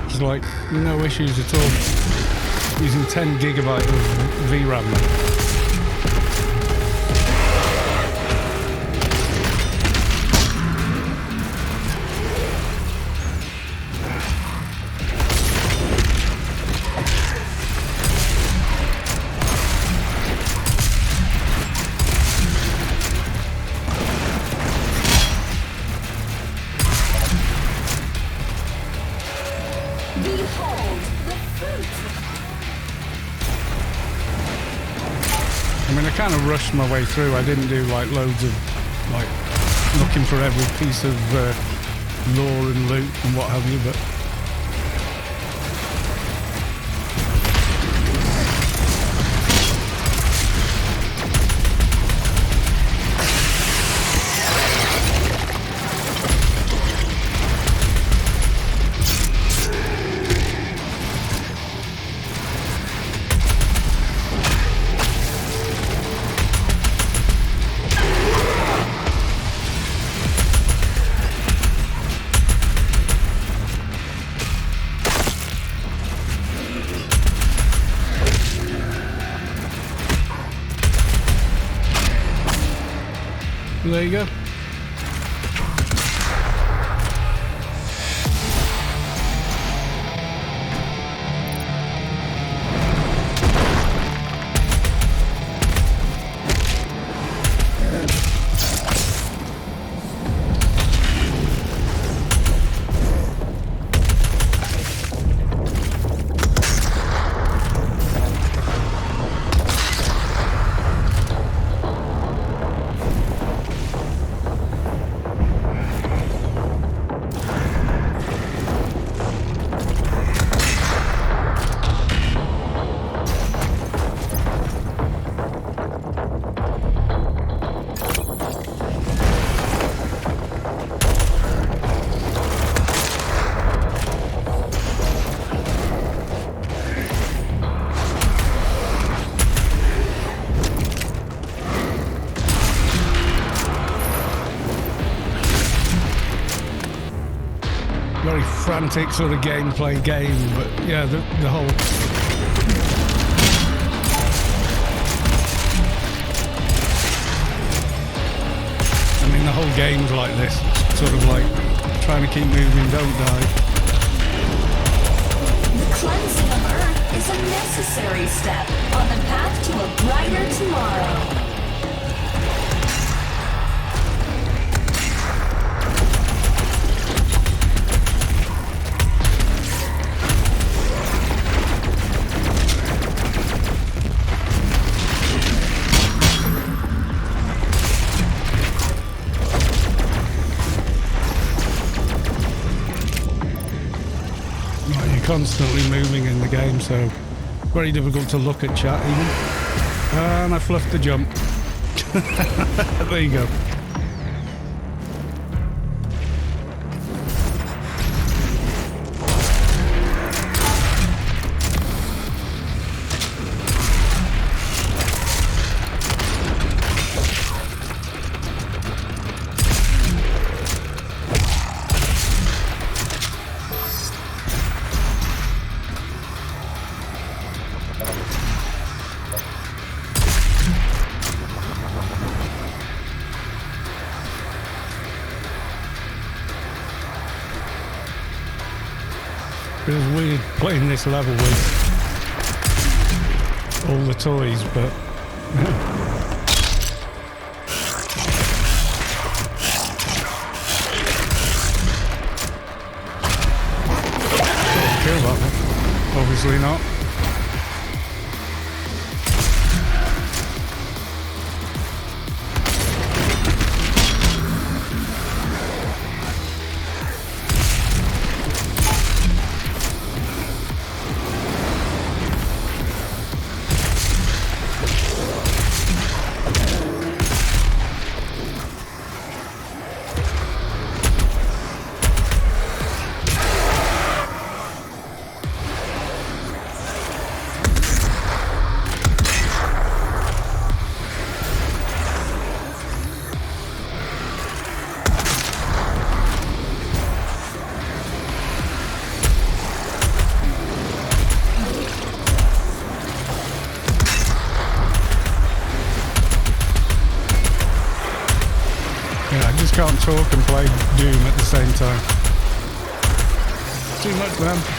it's like no issues at all. Using 10 gigabyte of VRAM now. I mean, I kind of rushed my way through. I didn't do like loads of like looking for every piece of lore and loot and what have you, but there you go. Very frantic sort of gameplay game, but yeah, the whole I mean the whole game's like this, sort of like trying to keep moving, don't die. The cleansing of Earth is a necessary step on the path to a brighter tomorrow. Constantly moving in the game, so very difficult to look at chat even. And I fluffed the jump. There you go. It was weird playing this level with all the toys, but kill that one. Obviously not. can't talk and play Doom at the same time. Too much, man.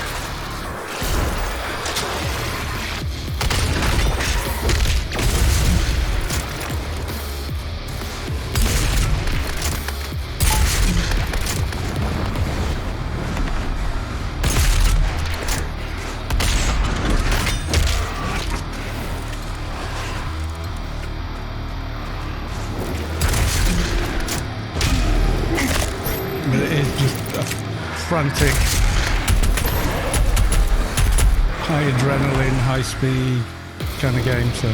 Frantic, high adrenaline, high speed kind of game, so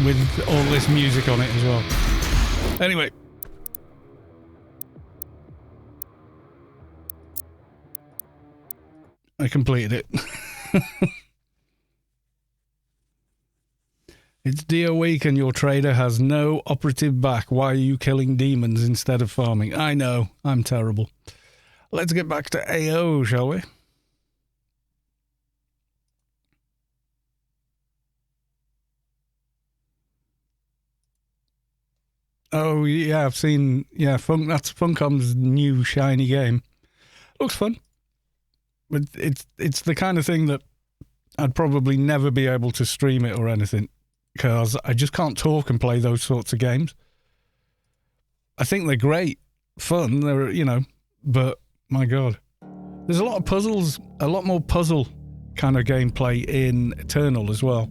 with all this music on it as well. Anyway, I completed it. It's DIO week and your trader has no operative back. Why are you killing demons instead of farming? I know, I'm terrible. Let's get back to AO, shall we? Oh yeah, I've seen, yeah, that's Funcom's new shiny game. Looks fun. But it's the kind of thing that I'd probably never be able to stream it or anything, because I just can't talk and play those sorts of games. I think they're great fun, they're, you know, but my God. There's a lot of puzzles, a lot more puzzle kind of gameplay in Eternal as well.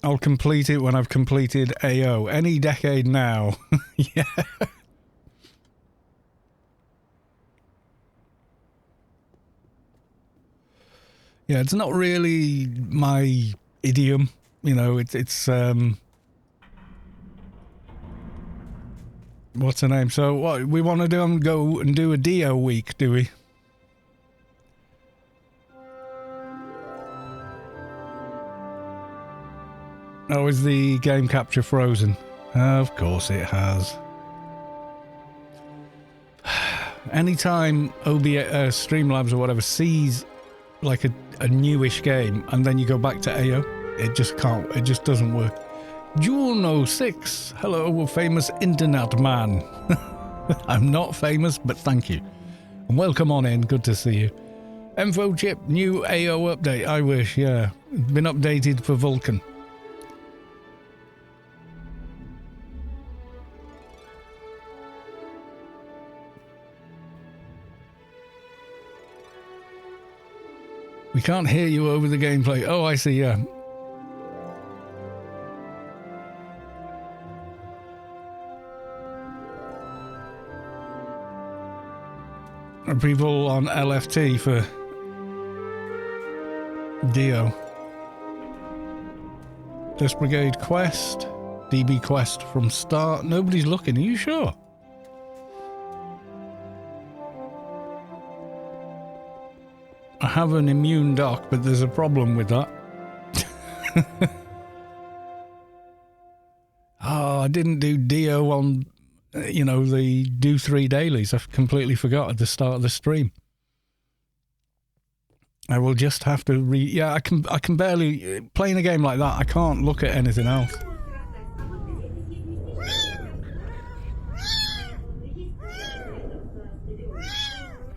I'll complete it when I've completed AO. Any decade now. Yeah. Yeah, it's not really my idiom, you know, it's what's her name? So what we want to do, go and do a DIO week, do we? Oh, is the game capture frozen? Of course it has. Anytime Streamlabs or whatever sees like a newish game and then you go back to AO, it just can't, it just doesn't work. Juno6, hello famous internet man. I'm not famous, but thank you. And welcome on in, good to see you. Info chip, new AO update, I wish, yeah. Been updated for Vulcan. We can't hear you over the gameplay. Oh, I see, yeah. People on LFT for DIO. Death Brigade quest. DB quest from start. Nobody's looking. Are you sure? I have an immune dock, but there's a problem with that. Oh, I didn't do DIO on, you know, the do 3 dailies. I completely forgot at the start of the stream. I will just have to yeah, I can barely, playing a game like that, I can't look at anything else.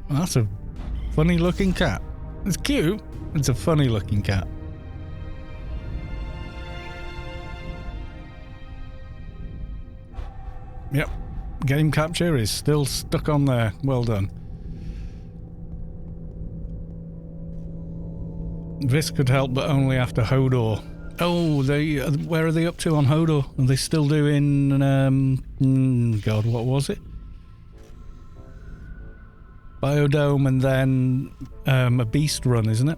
That's a funny looking cat. It's cute. It's a funny looking cat. Yep. Game capture is still stuck on there. Well done. This could help, but only after Hodor. Oh, where are they up to on Hodor? Are they still doing, God, what was it? Biodome and then a beast run, isn't it?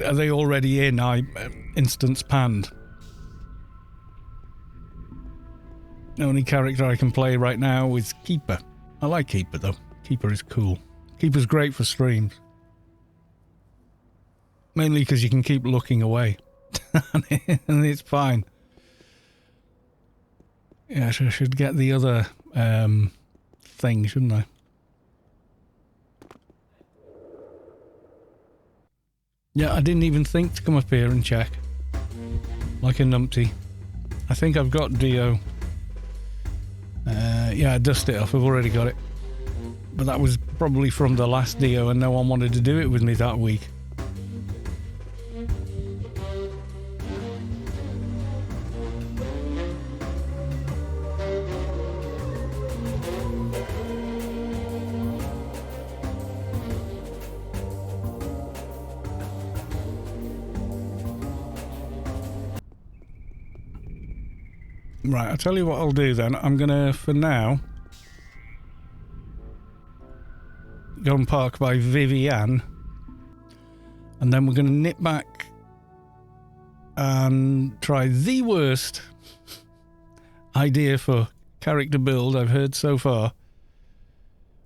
Are they already in? Instance panned. The only character I can play right now is Keeper. I like Keeper though. Keeper is cool. Keeper's great for streams. Mainly because you can keep looking away. And it's fine. Yeah, I should get the other thing, shouldn't I? Yeah, I didn't even think to come up here and check. Like a numpty. I think I've got DIO. Yeah, dust it off. I've already got it. But that was probably from the last DIO and no one wanted to do it with me that week. Right, I'll tell you what I'll do then. I'm gonna, for now, go and park by Vivian, and then we're gonna nip back and try the worst idea for character build I've heard so far,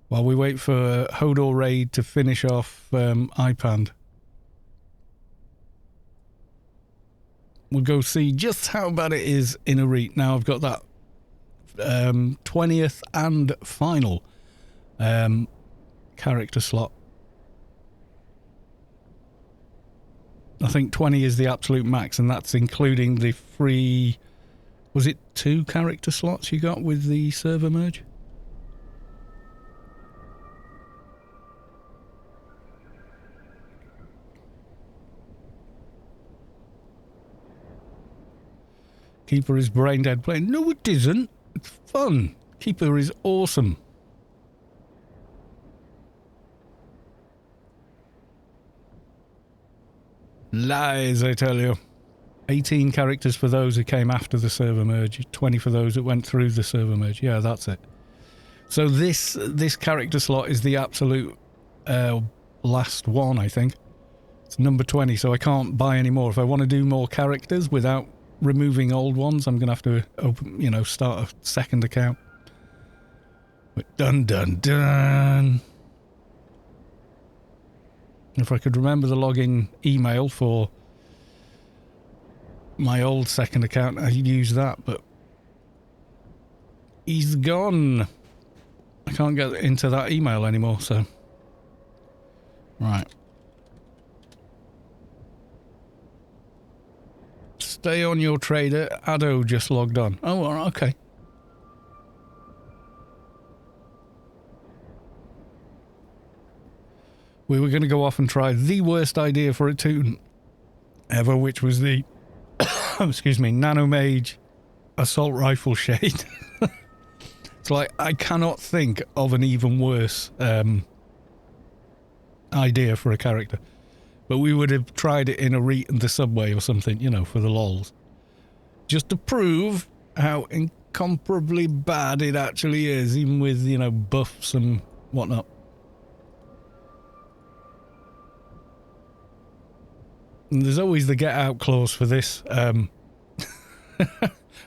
while we wait for Hodor Raid to finish off iPand. We'll go see just how bad it is in a read. Now I've got that 20th and final character slot. I think 20 is the absolute max, and that's including the free... Was it 2 character slots you got with the server merge? Keeper is brain dead playing. No, it isn't. It's fun. Keeper is awesome. Lies, I tell you. 18 characters for those who came after the server merge. 20 for those that went through the server merge. Yeah, that's it. So this character slot is the absolute last one, I think. It's number 20, so I can't buy any more. If I want to do more characters without removing old ones, I'm gonna have to open, start a second account. But dun dun dun. If I could remember the login email for my old second account, I'd use that, but he's gone. I can't get into that email anymore, so right. Stay on your trader. Addo just logged on. Oh, okay. We were going to go off and try the worst idea for a tune ever, which was the, excuse me, Nanomage assault rifle shade. It's like, I cannot think of an even worse idea for a character. But we would have tried it in a read in the subway or something, for the lols. Just to prove how incomparably bad it actually is, even with, buffs and whatnot. And there's always the get out clause for this,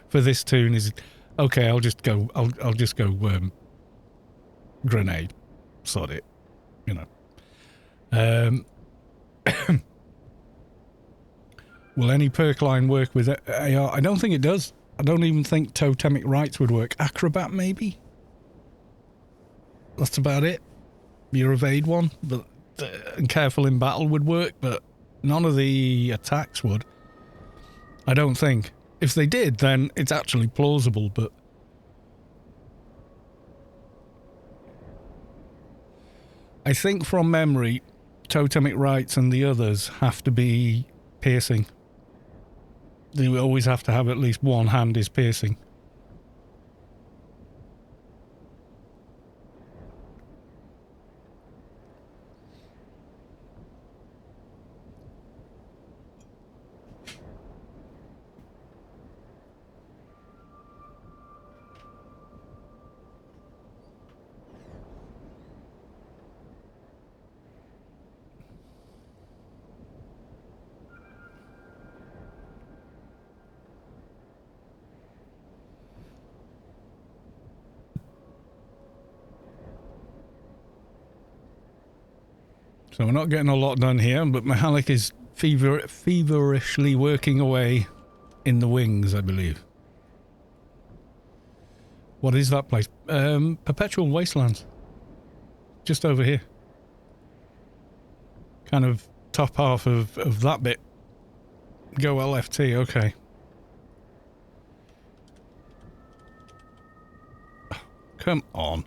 for this tune is, okay, I'll just go grenade. Sod it, Will any perk line work with AR? I don't think it does. I don't even think totemic rights would work. Acrobat, maybe? That's about it. Your evade one, but and careful in battle would work, but none of the attacks would. I don't think. If they did, then it's actually plausible, but I think from memory, totemic rights and the others have to be piercing. They always have to have at least one hand is piercing. So we're not getting a lot done here, but Mahalik is feverishly working away in the wings, I believe. What is that place? Perpetual Wastelands. Just over here. Kind of top half of that bit. Go LFT, okay. Come on.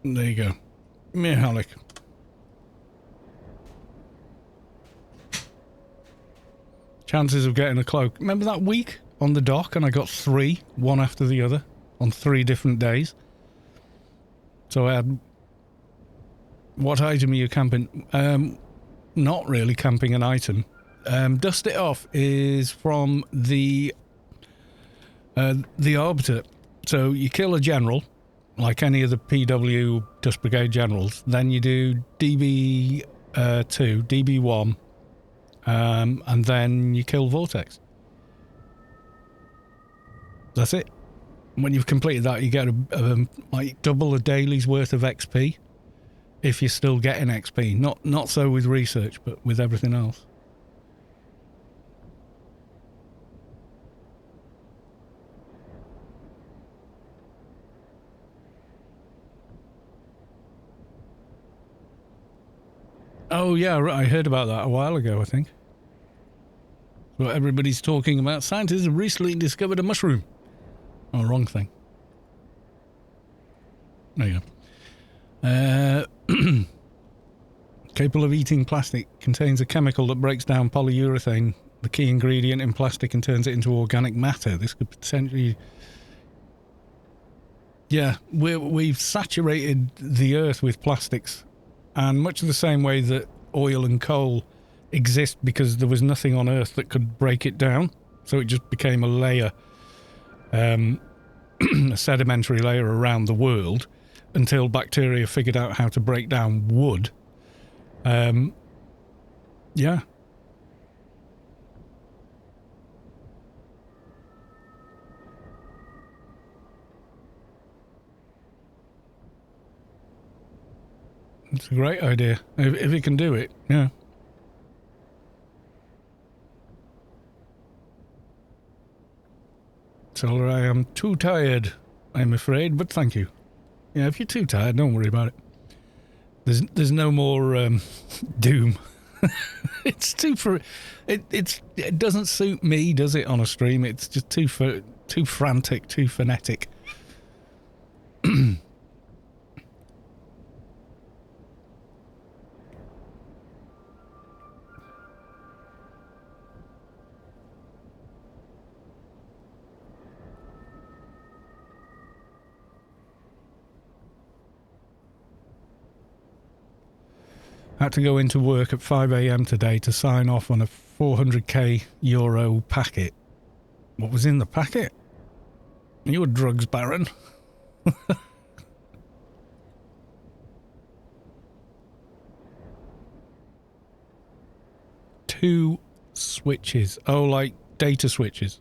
There you go. Mihalik. Chances of getting a cloak. Remember that week on the dock and I got 3, one after the other, on 3 different days? So I had... What item are you camping? Not really camping an item. Dust It Off is from the Arbiter. So you kill a general, like any of the PW Dust Brigade generals. Then you do DB2, DB1, and then you kill Vortex. That's it. When you've completed that, you get like double a daily's worth of XP. If you're still getting XP. Not so with research, but with everything else. Oh yeah, I heard about that a while ago, I think. What everybody's talking about. Scientists have recently discovered a mushroom. Oh, wrong thing. There you go. Capable of eating plastic, contains a chemical that breaks down polyurethane, the key ingredient in plastic, and turns it into organic matter. This could potentially... Yeah, we've saturated the earth with plastics, and much the same way that oil and coal exist because there was nothing on earth that could break it down, so it just became a layer, a sedimentary layer around the world, until bacteria figured out how to break down wood. Yeah. It's a great idea. If it can do it, yeah. Tell her I am too tired, I'm afraid, but thank you. Yeah, if you're too tired, don't worry about it. There's no more doom. It's too it doesn't suit me, does it, on a stream? It's just too frantic, too frenetic. Had to go into work at 5 a.m. today to sign off on a 400k euro packet. What was in the packet? You a drugs baron? 2 switches. Oh, like data switches.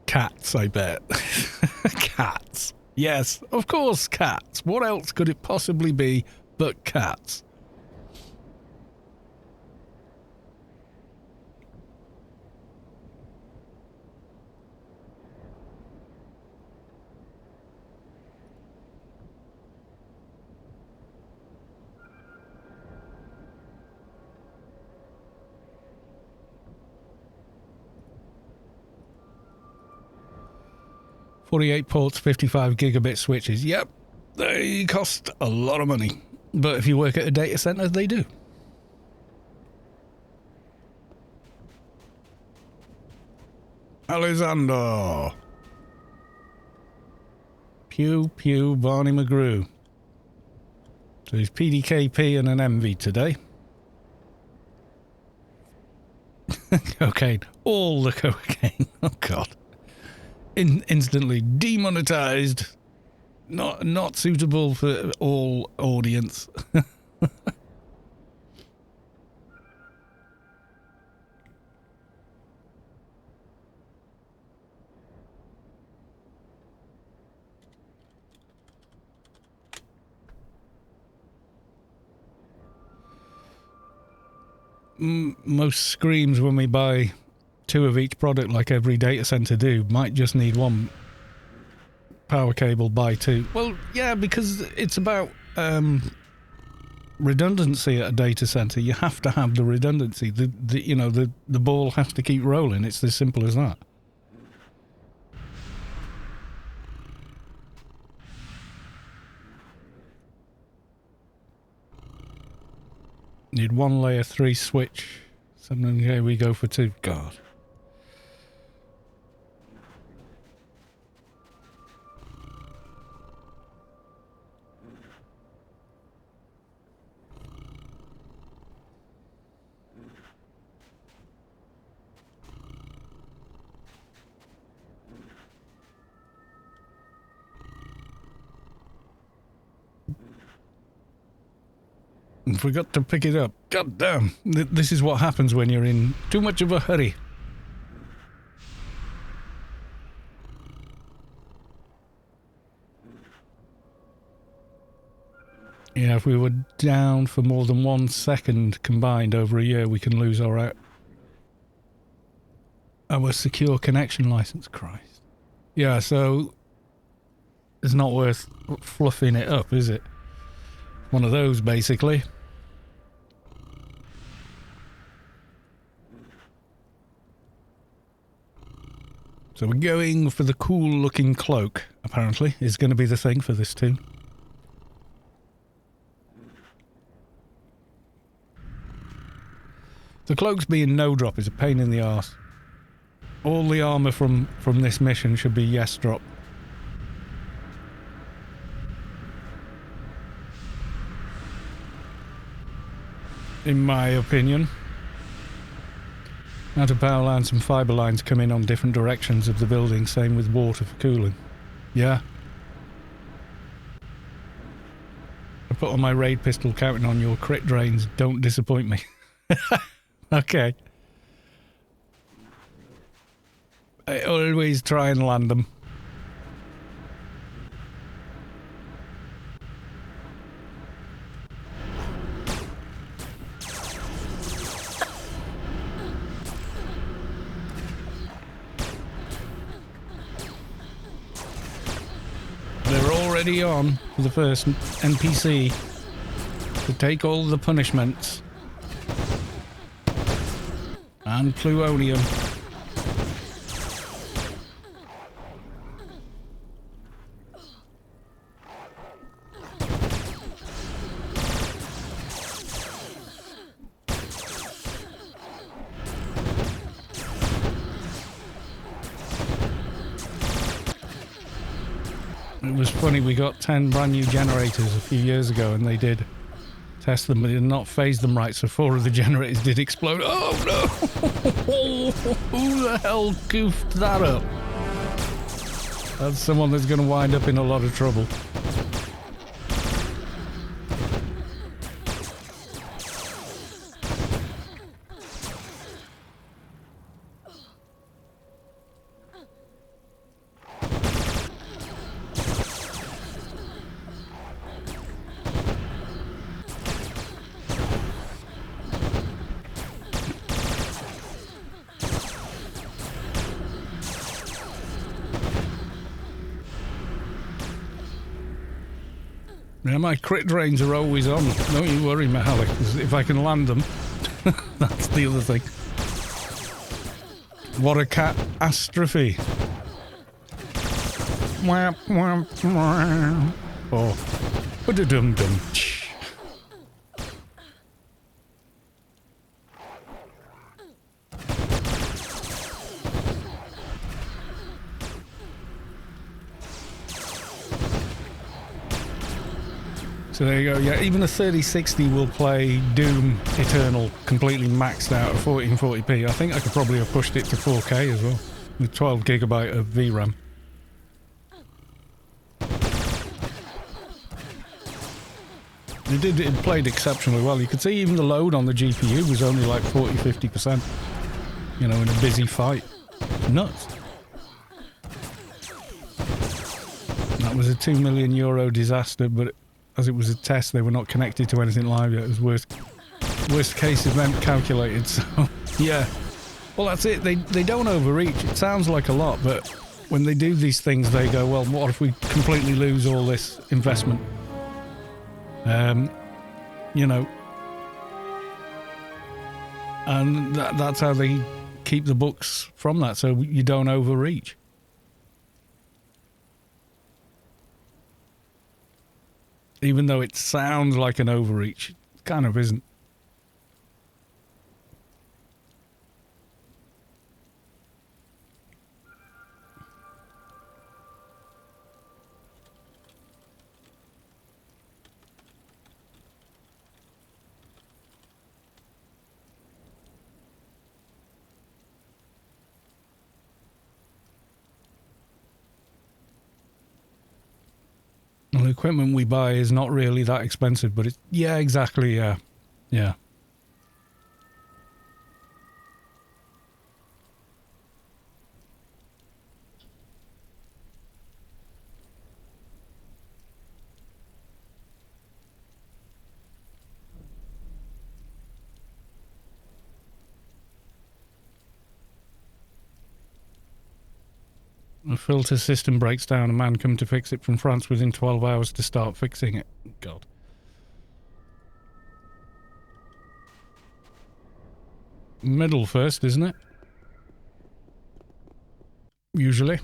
Cats, I bet. Cats. Yes, of course, cats. What else could it possibly be but cats? .48 ports, 55 gigabit switches. Yep, they cost a lot of money. But if you work at a data center, they do. Alexander. Pew, pew, Barney McGrew. So he's PDKP and an MV today. Cocaine. All the cocaine. Oh, God. Instantly demonetized. Not suitable for all audience. most screams when we buy 2 of each product like every data center do might just need 1 power cable by 2. Well, yeah, because it's about redundancy at a data center. You have to have the redundancy. The ball has to keep rolling. It's as simple as that. Need 1 layer 3 switch. Something, here we go for 2. God. Forgot to pick it up. God damn. This is what happens when you're in too much of a hurry. Yeah, if we were down for more than 1 second combined over a year, we can lose our secure connection license. Christ. Yeah, so it's not worth fluffing it up, is it? One of those, basically. So we're going for the cool-looking cloak, apparently, is going to be the thing for this tune. The cloaks being no drop is a pain in the arse. All the armour from this mission should be yes drop. In my opinion. Out of power lines and fibre lines come in on different directions of the building, same with water for cooling. Yeah. I put on my raid pistol counting on your crit drains. Don't disappoint me. Okay. I always try and land them. On for the first NPC to take all the punishments and plutonium. It was funny, we got 10 brand new generators a few years ago and they did test them, but did not phase them right, so 4 of the generators did explode. Oh no! Who the hell goofed that up? That's someone that's going to wind up in a lot of trouble. Yeah, my crit drains are always on. Don't you worry, Mahalik. If I can land them, that's the other thing. What a catastrophe. Oh, ba-da-dum-dum. So there you go. Yeah, even a 3060 will play Doom Eternal completely maxed out at 1440p. I think I could probably have pushed it to 4K as well, with 12 gigabyte of VRAM. It played exceptionally well. You could see even the load on the GPU was only like 40-50%. You know, in a busy fight. Nuts. That was a €2 million disaster, but as it was a test, they were not connected to anything live yet. It was worth worst case event calculated, so yeah. Well, that's it. They don't overreach. It sounds like a lot, but when they do these things, they go, well, what if we completely lose all this investment? You know, and that's how they keep the books from that, so you don't overreach. Even though it sounds like an overreach, it kind of isn't. Well, the equipment we buy is not really that expensive, but it's... Yeah, exactly, yeah. Yeah. The filter system breaks down. A man come to fix it from France within 12 hours to start fixing it. God. Middle first, isn't it? Usually.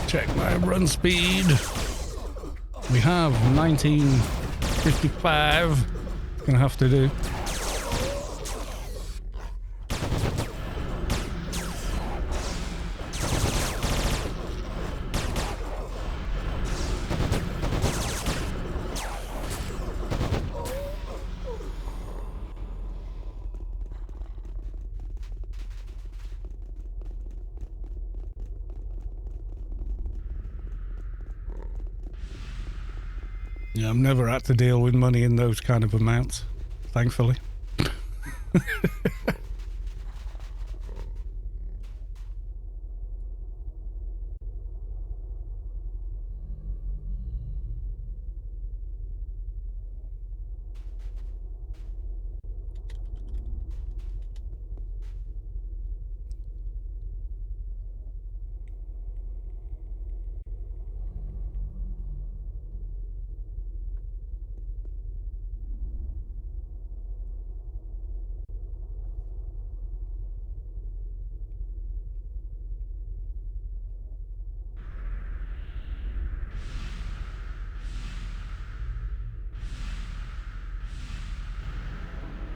Check my run speed. We have 1955. Gonna have to do. Yeah, I've never had to deal with money in those kind of amounts, thankfully.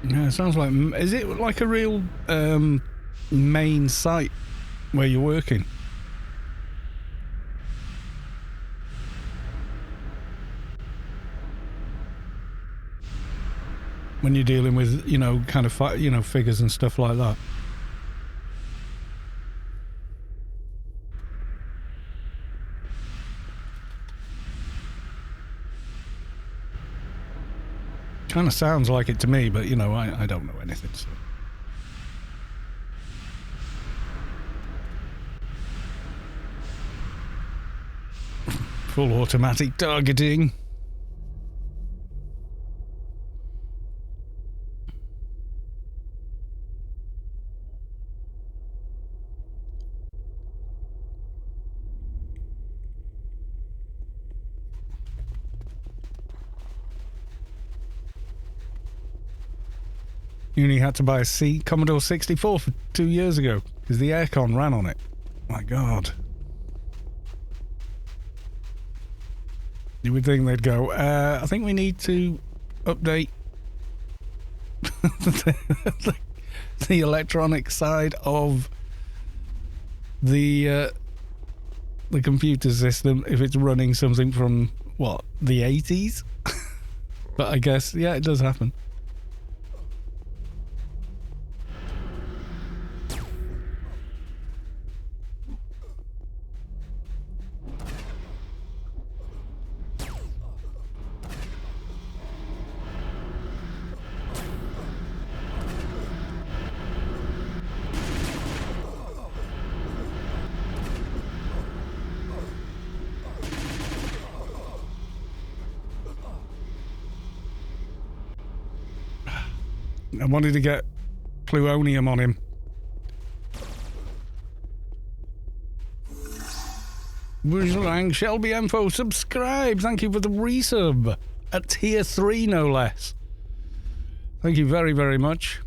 Yeah, it sounds like... Is it like a real main site where you're working? When you're dealing with, you know, kind of, you know, figures and stuff like that. Kind of sounds like it to me, but, you know, I don't know anything, so... Full automatic targeting. You only had to buy a Commodore 64 for 2 years ago because the aircon ran on it. My God. You would think they'd go, I think we need to update the electronic side of the computer system if it's running something from what, the 80s? But I guess, yeah, it does happen. I wanted to get plutonium on him. Lang Shelby Info, subscribe. Thank you for the resub. At tier 3, no less. Thank you very, very much.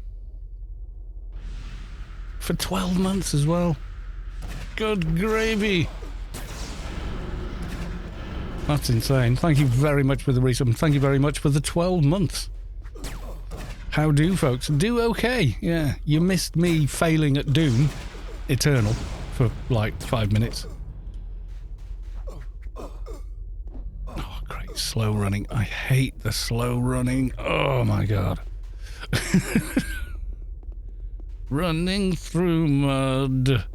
For 12 months as well. Good gravy. That's insane. Thank you very much for the resub. Thank you very much for the 12 months. How do, folks? Do okay. Yeah, you missed me failing at Doom Eternal for like 5 minutes. Oh, great. Slow running. I hate the slow running. Oh my god. Running through mud.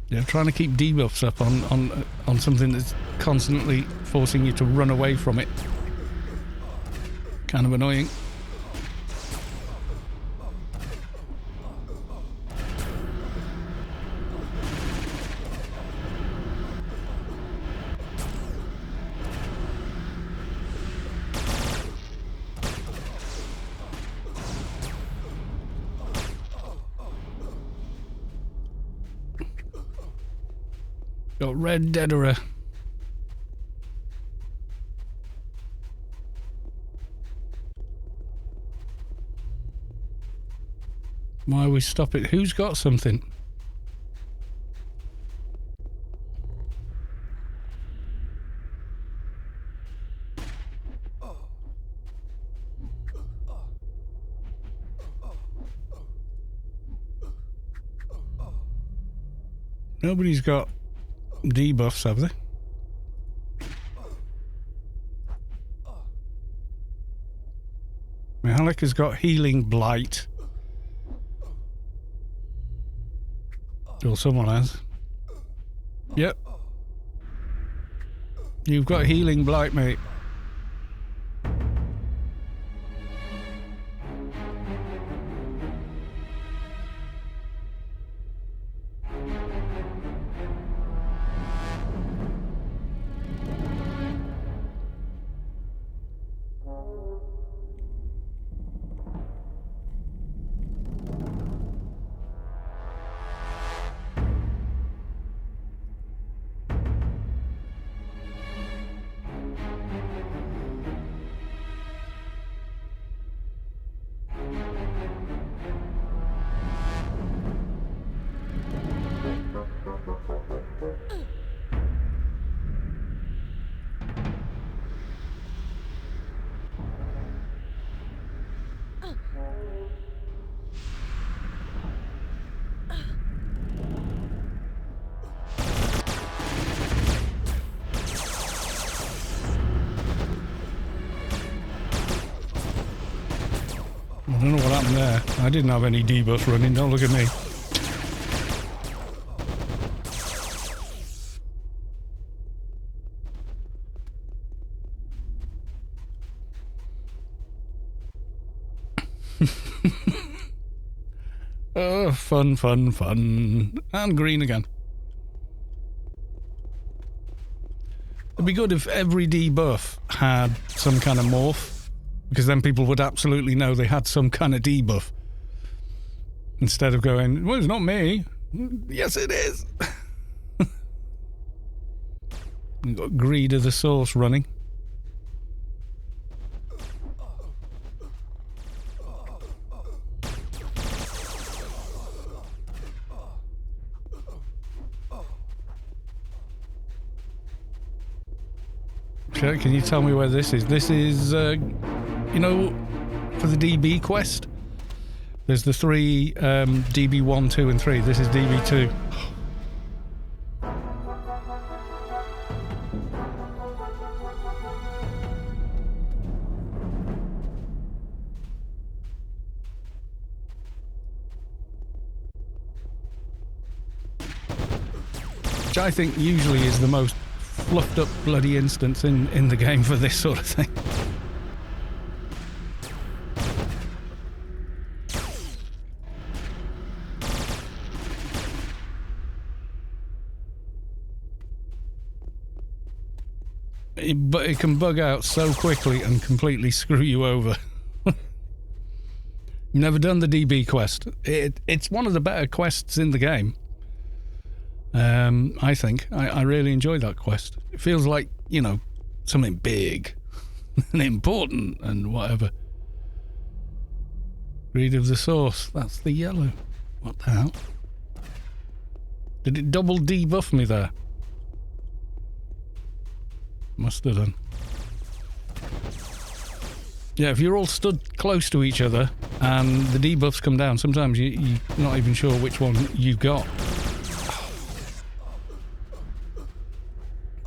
Yeah, trying to keep debuffs up on something that's constantly forcing you to run away from it. Kind of annoying. Got Red Deaderer. Why we stop it? Who's got something? Nobody's got debuffs, have they? Mihalik has got Healing Blight. Well, someone has. Yep. You've got Healing Blight, mate. I don't know what happened there. I didn't have any debuff running, don't look at me. Oh, fun, fun, fun. And green again. It'd be good if every debuff had some kind of morph, because then people would absolutely know they had some kind of debuff. Instead of going, well, it's not me. Yes, it is. We've got Greed of the Source running. Can you tell me where this is? This is, you know, for the DB quest. There's the three DB 1, 2 and 3. This is DB 2. which I think usually is the most fluffed up bloody instance in the game for this sort of thing. But it can bug out so quickly and completely screw you over. Never done the DB quest. It's one of the better quests in the game. I think. I really enjoy that quest. It feels like, you know, something big and important and whatever. Greed of the source. That's the yellow. What the hell? Did it double debuff me there? Must have done. Yeah, if you're all stood close to each other and the debuffs come down, sometimes you're not even sure which one you got.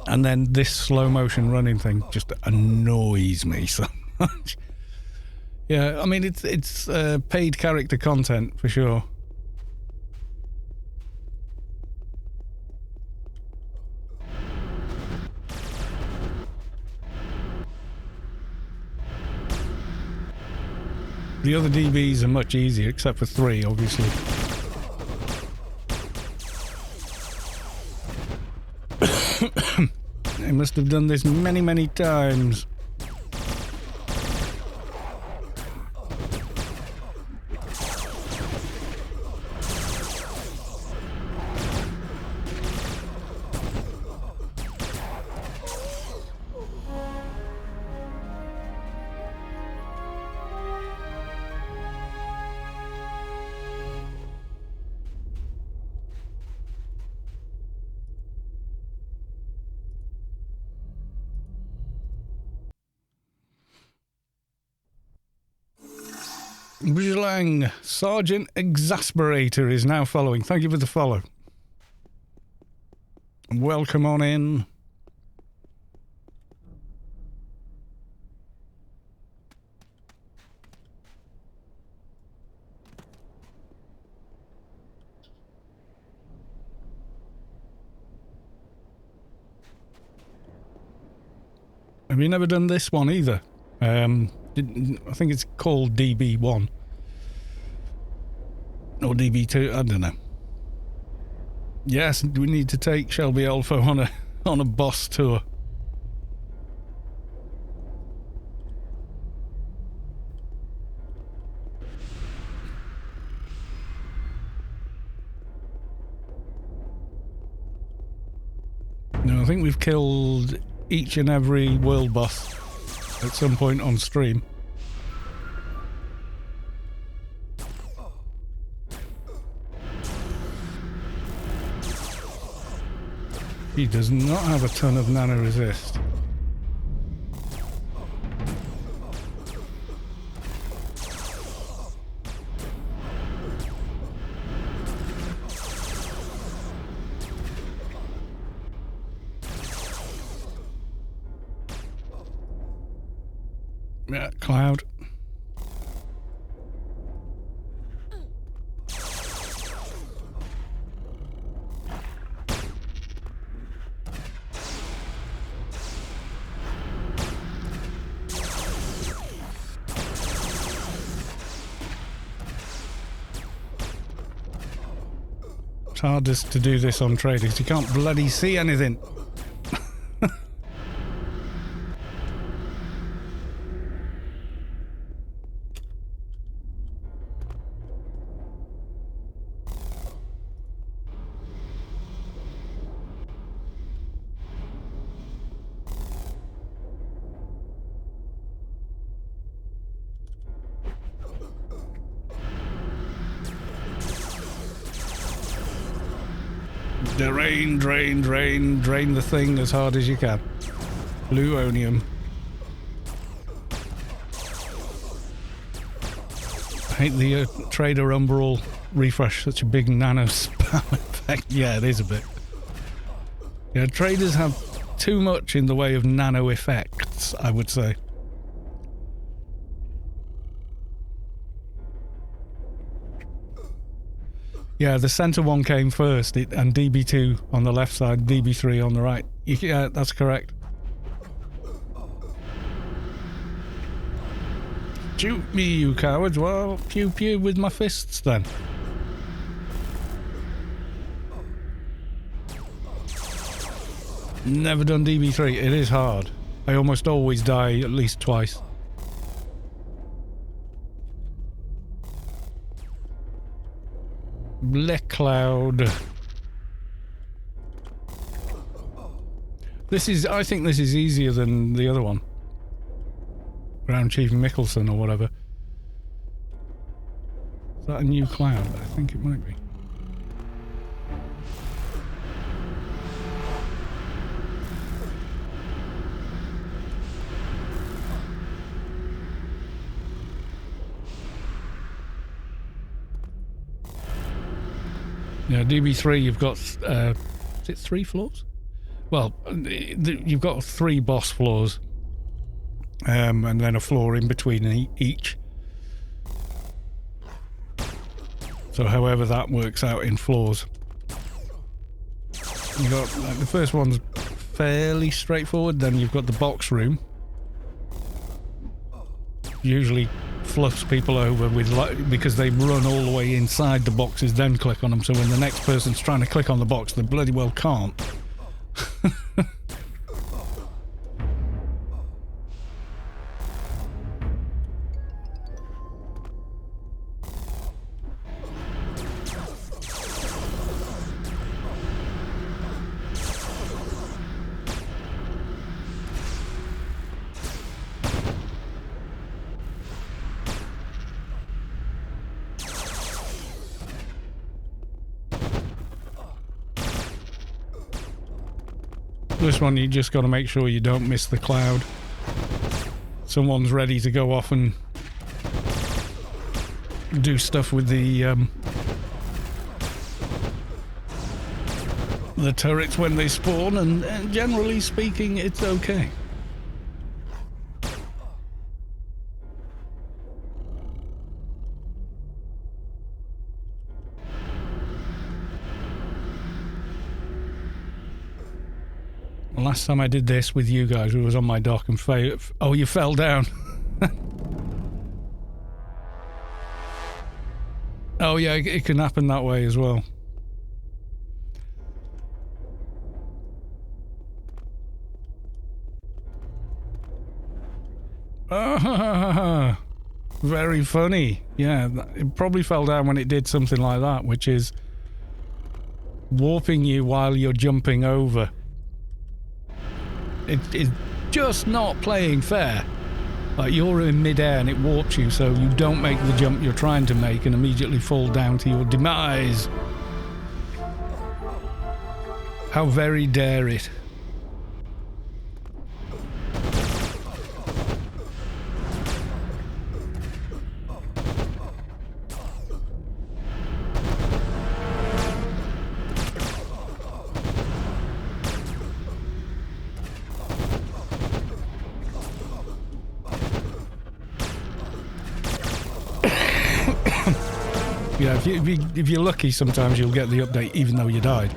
And then this slow motion running thing just annoys me so much. Yeah, I mean, it's paid character content for sure. The other DBs are much easier, except for 3, obviously. I must have done this many, many times. Brijlang, Sergeant Exasperator is now following. Thank you for the follow. Welcome on in. Have you never done this one either? I think it's called DB1 or DB2. I don't know. Yes, we need to take Shelby Elfo on a boss tour. No, I think we've killed each and every world boss at some point on stream. He does not have a ton of nano resist. Yeah, Cloud. It's hardest to do this on traders. You can't bloody see anything. Drain the thing as hard as you can. Bluonium. I hate the Trader Umbral refresh, such a big nano spam effect. Yeah, it is a bit. Yeah, traders have too much in the way of nano effects, I would say. Yeah, the centre one came first, and DB2 on the left side, DB3 on the right. Yeah, that's correct. Shoot me, you cowards. Well, pew pew with my fists then. Never done DB3. It is hard. I almost always die at least twice. Black cloud. I think this is easier than the other one. Ground Chief Mickelson or whatever. Is that a new cloud? I think it might be. Yeah, DB3, you've got, is it 3 floors? Well, you've got 3 boss floors, and then a floor in between each. So however that works out in floors. You've got, like, the first one's fairly straightforward, then you've got the box room. Usually fluffs people over with because they run all the way inside the boxes, then click on them, so when the next person's trying to click on the box, they bloody well can't. This one, you just got to make sure you don't miss the cloud. Someone's ready to go off and do stuff with the turrets when they spawn, and generally speaking, it's okay. Last time I did this with you guys, it was on my dock and oh, you fell down. Oh yeah, it can happen that way as well. Ah, very funny. Yeah, it probably fell down when it did something like that, which is warping you while you're jumping over. It's just not playing fair. Like, you're in midair and it warps you, so you don't make the jump you're trying to make and immediately fall down to your demise. How very dare it. Yeah, if you're lucky, sometimes you'll get the update even though you died.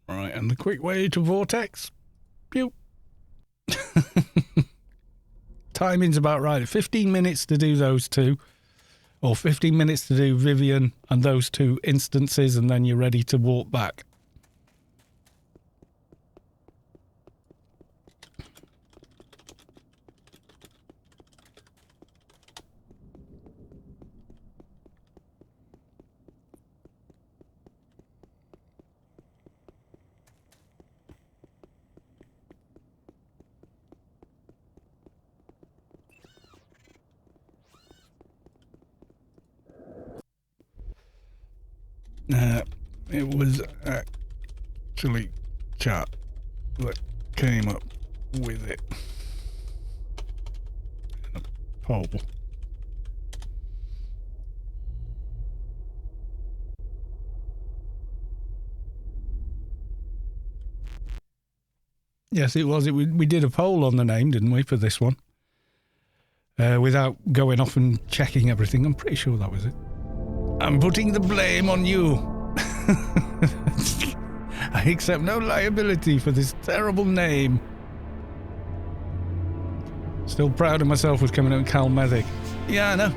Right, and the quick way to Vortex. Pew. Timing's about right. 15 minutes to do those two. Or 15 minutes to do Vivian and those 2 instances, and then you're ready to walk back. It was actually chat that came up with it. A poll. Yes, it was. We did a poll on the name, didn't we, for this one? Without going off and checking everything. I'm pretty sure that was it. I'm putting the blame on you. I accept no liability for this terrible name. Still proud of myself with coming out with Cal Medic. Yeah, I know.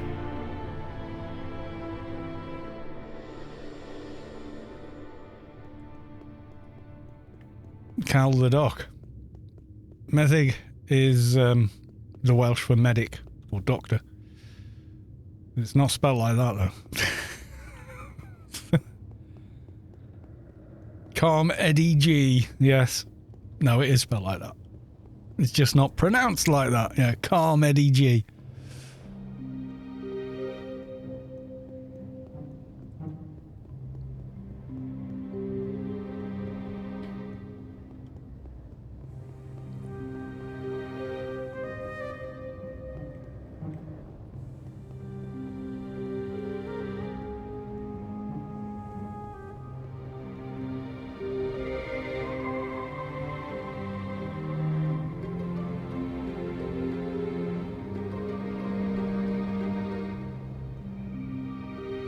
Cal the Doc. Medic is the Welsh for medic or doctor. It's not spelled like that though. Calm Eddie G. Yes. No, it is spelled like that. It's just not pronounced like that. Yeah, Calm Eddie G.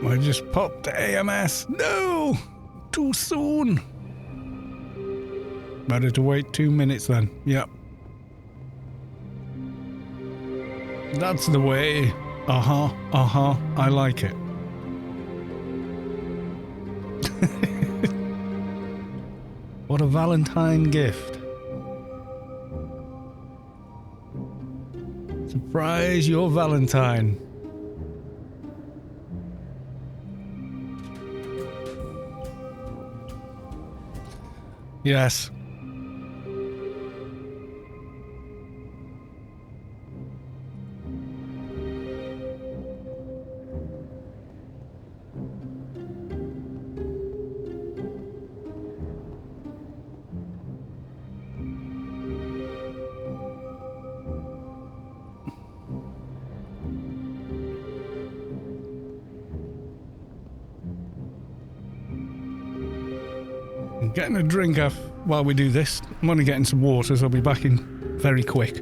I just popped AMS. No! Too soon. Better to wait 2 minutes then. Yep. That's the way. I like it. What a Valentine gift. Surprise your Valentine. Yes. I'm getting a drink off while we do this. I'm only getting some water, so I'll be back in very quick.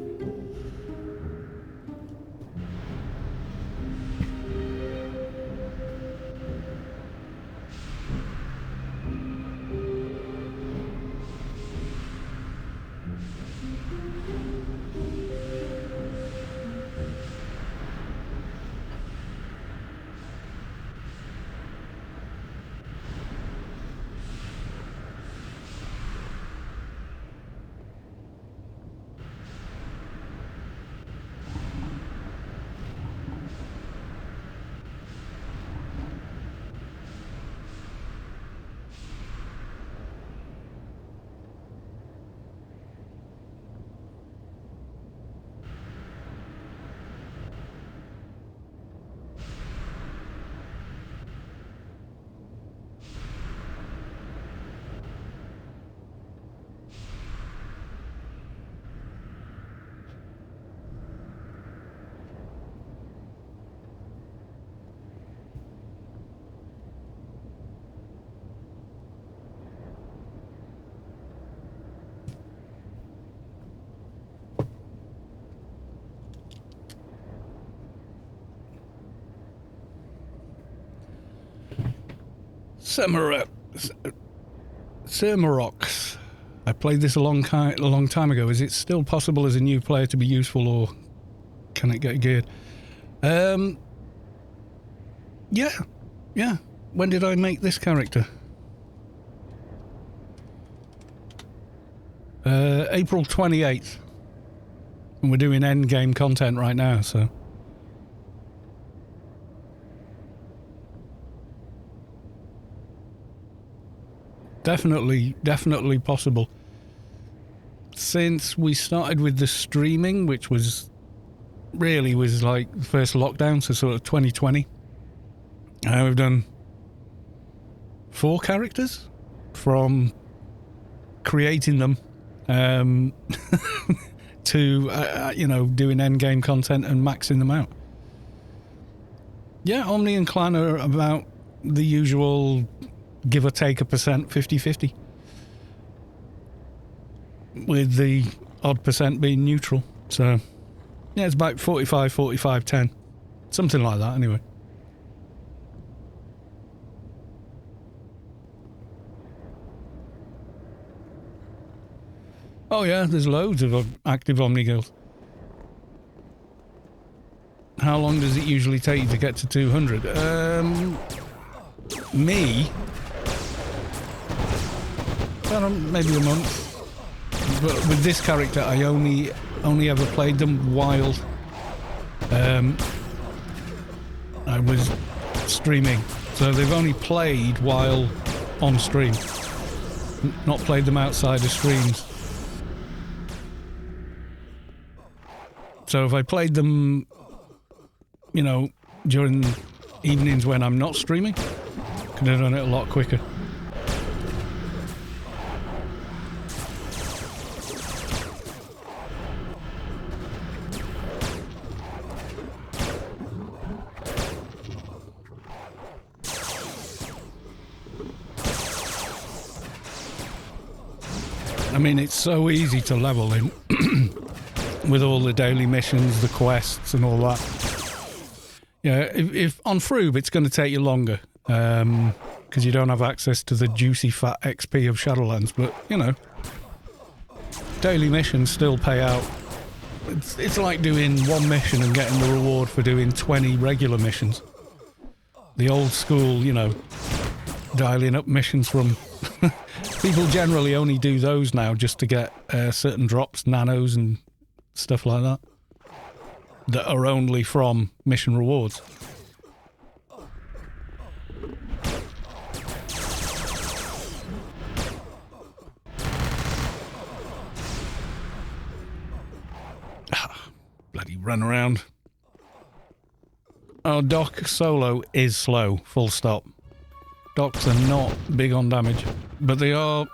Sermarox. I played this a long time ago. Is it still possible as a new player to be useful, or can it get geared? Yeah. When did I make this character? April 28th. And we're doing end game content right now, so. Definitely possible. Since we started with the streaming, which was like the first lockdown, so sort of 2020, we've done 4 characters from creating them to, doing endgame content and maxing them out. Yeah, Omni and Clan are about the usual give or take a percent, 50-50. With the odd percent being neutral. So, yeah, it's about 45, 10. Something like that, anyway. Oh, yeah, there's loads of active Omni guilds. How long does it usually take you to get to 200? Me? Maybe a month. But with this character, I only ever played them while I was streaming. So they've only played while on stream. Not played them outside of streams. So if I played them, during evenings when I'm not streaming, could have done it a lot quicker. I mean, it's so easy to level in with all the daily missions, the quests and all that. Yeah, if on Froob it's going to take you longer because you don't have access to the juicy fat XP of Shadowlands, but, daily missions still pay out. It's like doing one mission and getting the reward for doing 20 regular missions. The old school, dialing up missions from... People generally only do those now just to get certain drops, nanos and stuff like that are only from mission rewards. Bloody run around. Oh, Doc solo is slow, full stop. Docs are not big on damage, but they are,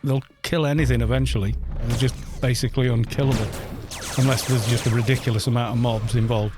they'll kill anything eventually. They're just basically unkillable, unless there's just a ridiculous amount of mobs involved.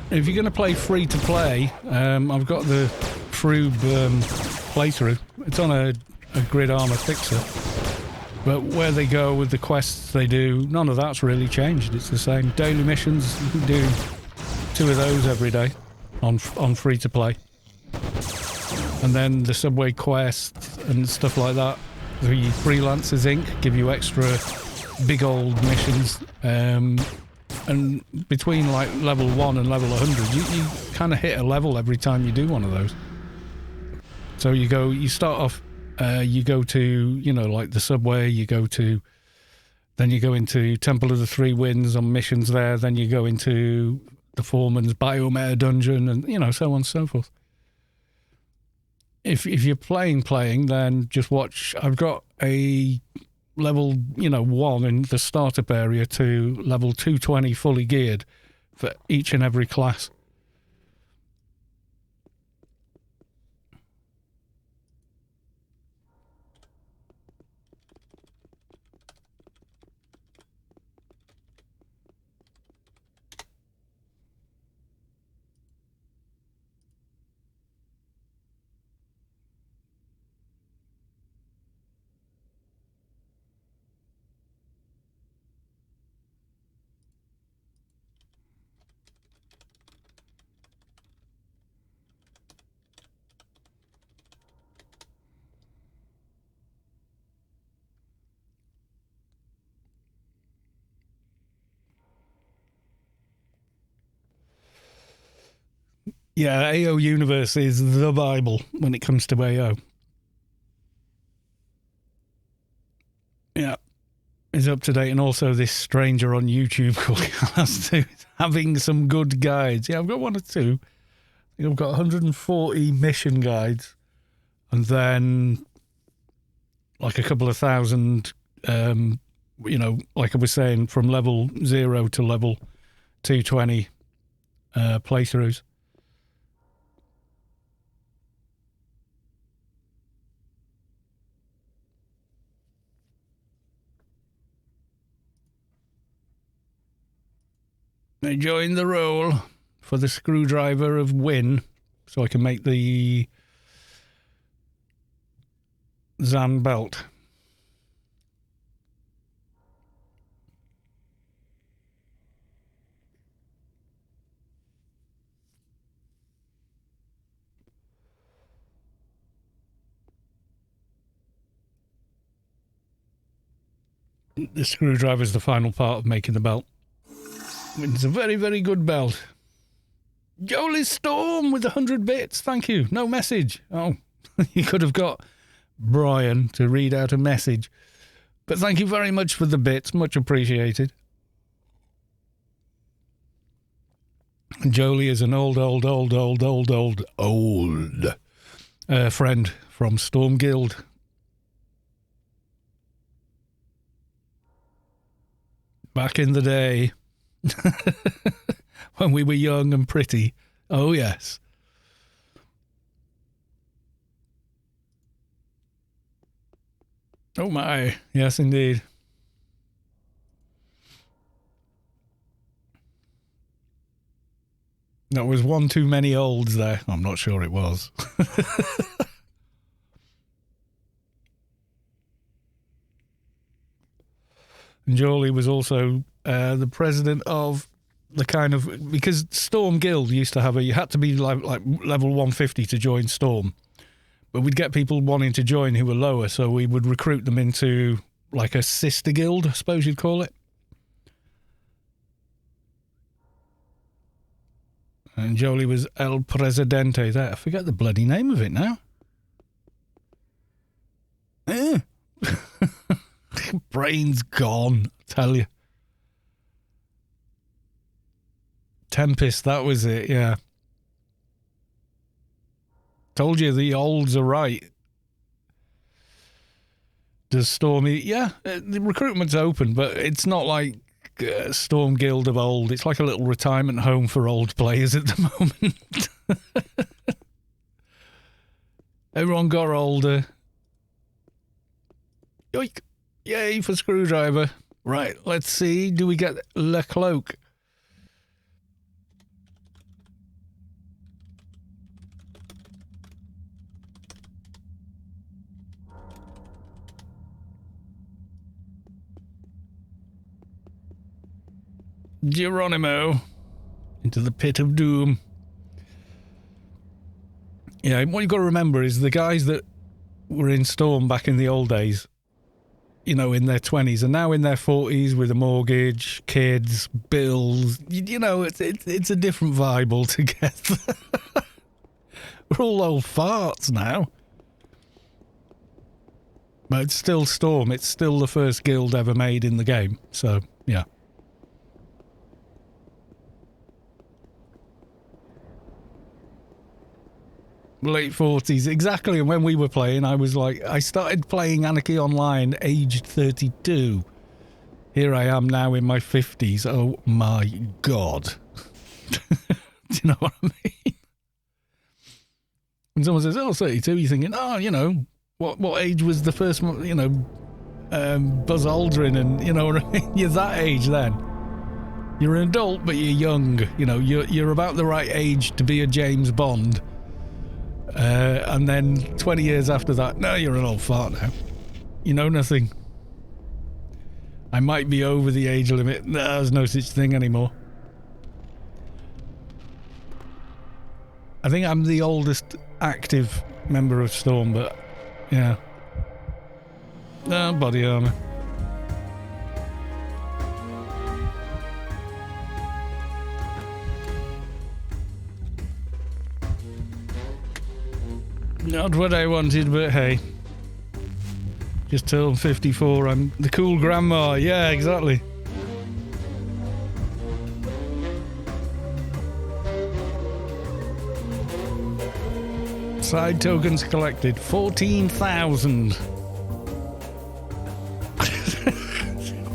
If you're going to play free to play, I've got the Froob playthrough. It's on a grid armor fixer, but where they go with the quests they do, none of that's really changed. It's the same. Daily missions, you can do 2 of those every day on free to play, and then the subway quests and stuff like that. The Freelancers Inc. give you extra big old missions. And between level 1 and level 100, you kind of hit a level every time you do one of those. So you start off, you go to, the subway, then you go into Temple of the Three Winds on missions there, then you go into the Foreman's Biometa dungeon, and, so on and so forth. If you're playing, then just watch. I've got a level 1 in the startup area to level 220 fully geared for each and every class. Yeah, AO Universe is the Bible when it comes to AO. Yeah. is up to date, and also this stranger on YouTube called Callus is having some good guides. Yeah, I've got one or two. I think I've got 140 mission guides, and then like a couple of thousand, you know, like I was saying, from level 0 to level 220 playthroughs. Enjoying the roll for the screwdriver of Win, so I can make the Zan belt. The screwdriver is the final part of making the belt. It's a very, very good belt. Jolie Storm with 100 bits. Thank you. No message. Oh, you could have got Brian to read out a message. But thank you very much for the bits. Much appreciated. Jolie is an old friend from Storm Guild. Back in the day. When we were young and pretty. Oh, yes. Oh, my. Yes, indeed. That was one too many olds there. I'm not sure it was. And Jolie was also the president of the kind of, because Storm Guild used to have you had to be like level 150 to join Storm, but we'd get people wanting to join who were lower, so we would recruit them into like a sister guild, I suppose you'd call it. And Jolie was El Presidente there. I forget the bloody name of it now. Brain's gone, I tell you. Tempest, that was it, yeah. Told you the olds are right. Does Stormy... Yeah, the recruitment's open, but it's not like Storm Guild of old. It's like a little retirement home for old players at the moment. Everyone got older. Yoink. Yay for screwdriver. Right, let's see. Do we get Le Cloak? Geronimo into the pit of doom. Yeah, what you've got to remember is the guys that were in Storm back in the old days, you know, in their 20s, are now in their 40s with a mortgage, kids, bills. You know, it's a different vibe altogether. We're all old farts now. But it's still Storm. It's still the first guild ever made in the game. So, yeah. Late 40s, exactly. And when we were playing, I was like, I started playing Anarchy Online aged 32. Here I am now in my 50s. Oh my God. Do you know what I mean? When someone says, oh, 32, you're thinking, oh, you know, what age was the first, you know, Buzz Aldrin, and you know what I mean? You're that age then. You're an adult, but you're young. You know, you're about the right age to be a James Bond. And then 20 years after that, no, you're an old fart now. You know nothing. I might be over the age limit. There's no such thing anymore. I think I'm the oldest active member of Storm, but yeah. No, body armor. Not what I wanted, but hey. Just turned 54. I'm the cool grandma. Yeah, exactly. Side tokens collected 14,000.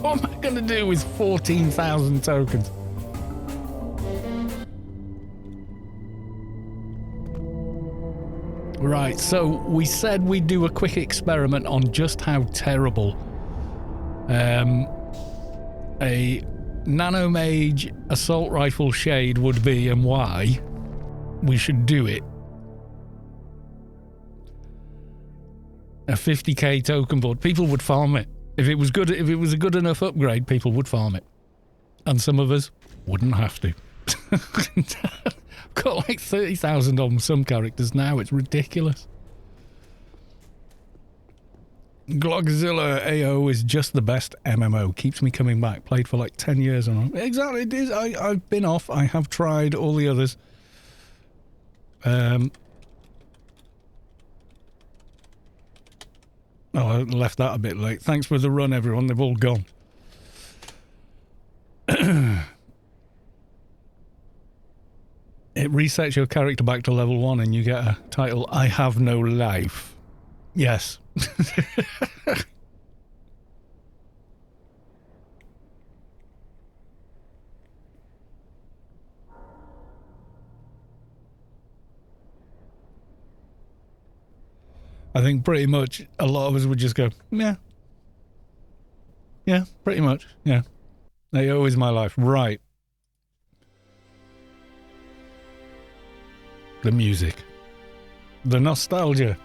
What am I going to do with 14,000 tokens? Right, so we said we'd do a quick experiment on just how terrible a nanomage assault rifle shade would be and why we should do it. A 50k token board, people would farm it. If it was good, if it was a good enough upgrade, people would farm it. And some of us wouldn't have to. I've got like 30,000 on some characters now, it's ridiculous. Glogzilla AO is just the best MMO. Keeps me coming back. Played for like 10 years. And exactly, it is. I've been off. I have tried all the others. Oh, I left that a bit late. Thanks for the run, everyone. They've all gone. It resets your character back to level 1 and you get a title, I have no life. Yes. I think pretty much a lot of us would just go, yeah. Yeah, pretty much, yeah. AO is my life. Right. The music. The nostalgia.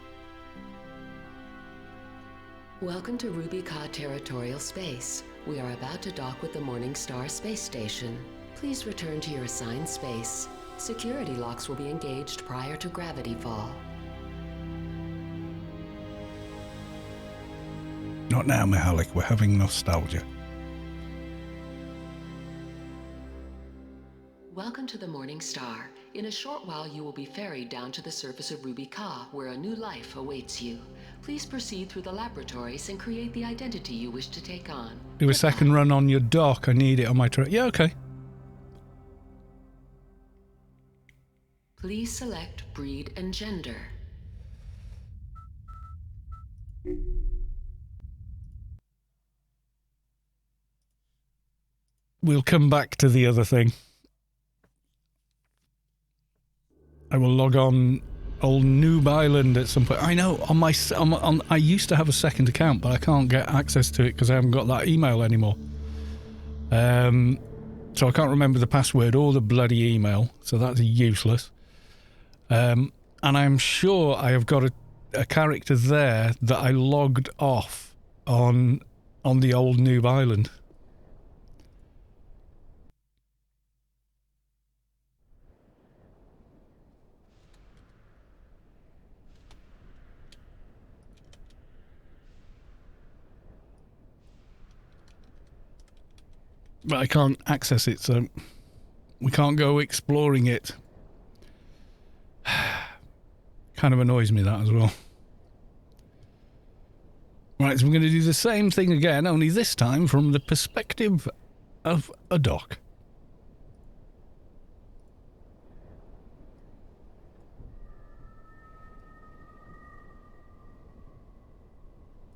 Welcome to Ruby Ka Territorial Space. We are about to dock with the Morningstar Space Station. Please return to your assigned space. Security locks will be engaged prior to gravity fall. Not now, Mihalik. We're having nostalgia. Welcome to the Morningstar. In a short while, you will be ferried down to the surface of Ruby Ka, where a new life awaits you. Please proceed through the laboratories and create the identity you wish to take on. Do a second run on your dock. I need it on my truck. Yeah, okay. Please select breed and gender. We'll come back to the other thing. I will log on old Noob Island at some point. I know, on my I used to have a second account, but I can't get access to it because I haven't got that email anymore. So I can't remember the password or the bloody email, so that's useless. And I'm sure I have got a character there that I logged off on the old Noob Island. But I can't access it, so we can't go exploring it. Kind of annoys me, that as well. Right, so we're going to do the same thing again, only this time from the perspective of a dock.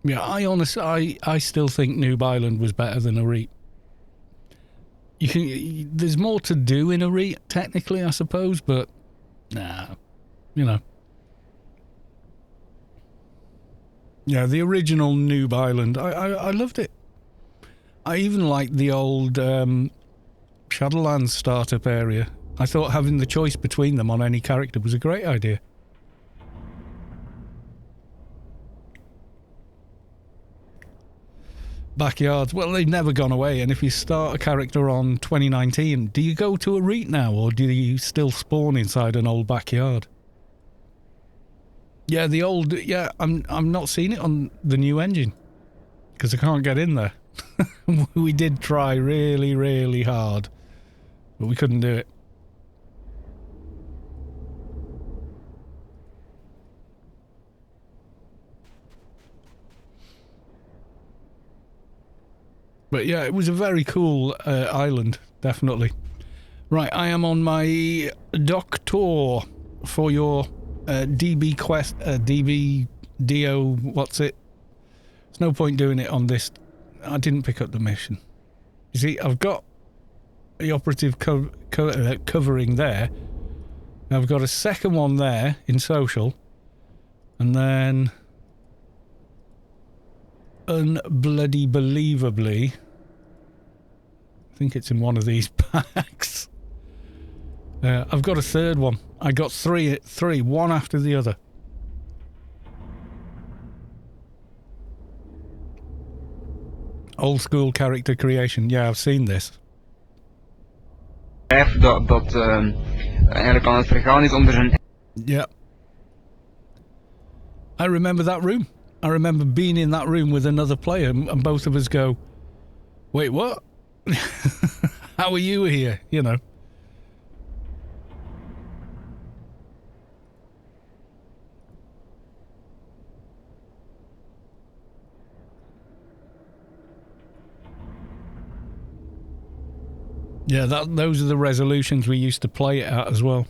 Yeah, I honestly, I still think Noob Island was better than Areat. There's more to do in Areat, technically, I suppose, but nah, you know. Yeah, the original Noob Island, I loved it. I even liked the old Shadowlands startup area. I thought having the choice between them on any character was a great idea. Backyards, well, they've never gone away, and if you start a character on 2019, do you go to Areat now, or do you still spawn inside an old backyard? Yeah, the old, yeah, I'm not seeing it on the new engine, because I can't get in there. We did try really, really hard, but we couldn't do it. But yeah, it was a very cool island, definitely. Right, I am on my dock tour for your DB quest, DB DIO, what's it? There's no point doing it on this. I didn't pick up the mission. You see, I've got the operative covering there. I've got a second one there in social. And then... unbloody believably... I think it's in one of these packs. I've got a third one. I got three, one after the other. Old school character creation. Yeah, I've seen this. Dat eigenlijk aan het vergaan is onder zijn... Yeah. I remember that room. I remember being in that room with another player and both of us go, wait, what? How are you here? You know. Yeah, those are the resolutions we used to play it at as well.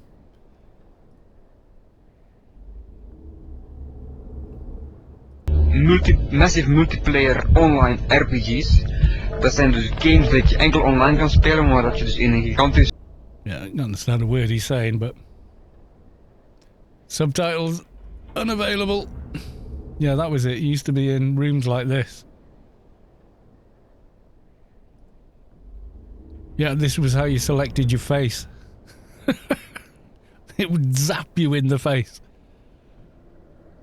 Massive multiplayer online RPG's. Dat zijn dus games dat je enkel online kan spelen, maar dat je dus in een gigantisch... Yeah, I don't understand a word he's saying, but... subtitles unavailable. Yeah, that was it. It used to be in rooms like this. Yeah, this was how you selected your face. It would zap you in the face.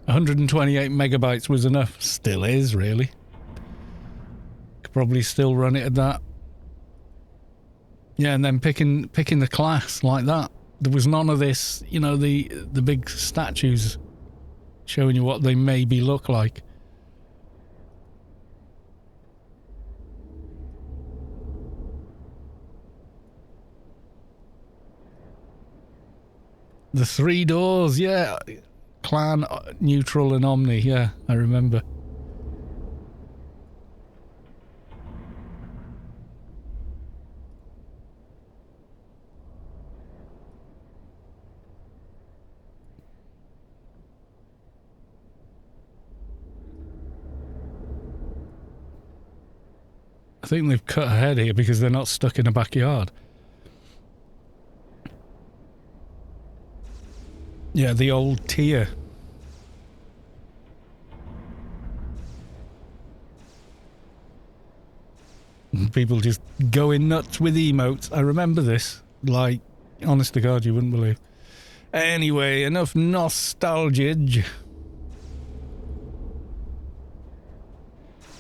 128 megabytes was enough. Still is, really. Could probably still run it at that. Yeah, and then picking the class like that. There was none of this, you know, the big statues showing you what they maybe look like. The 3 doors, yeah. Clan, neutral and omni, yeah, I remember. I think they've cut ahead here because they're not stuck in a backyard. Yeah, the old tier. People just going nuts with emotes. I remember this. Like, honest to God, you wouldn't believe. Anyway, enough nostalgia.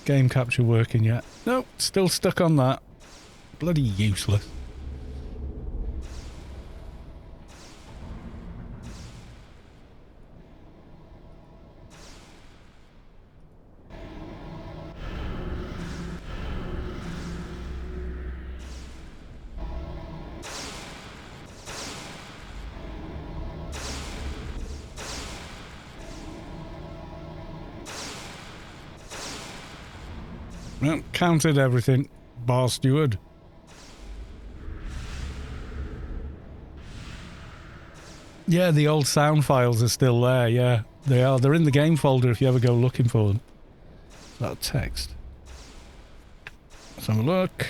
Game capture working yet? Nope, still stuck on that. Bloody useless. Well, counted everything, bar steward. Yeah, the old sound files are still there, yeah. They are. They're in the game folder if you ever go looking for them. That text. Let's have a look.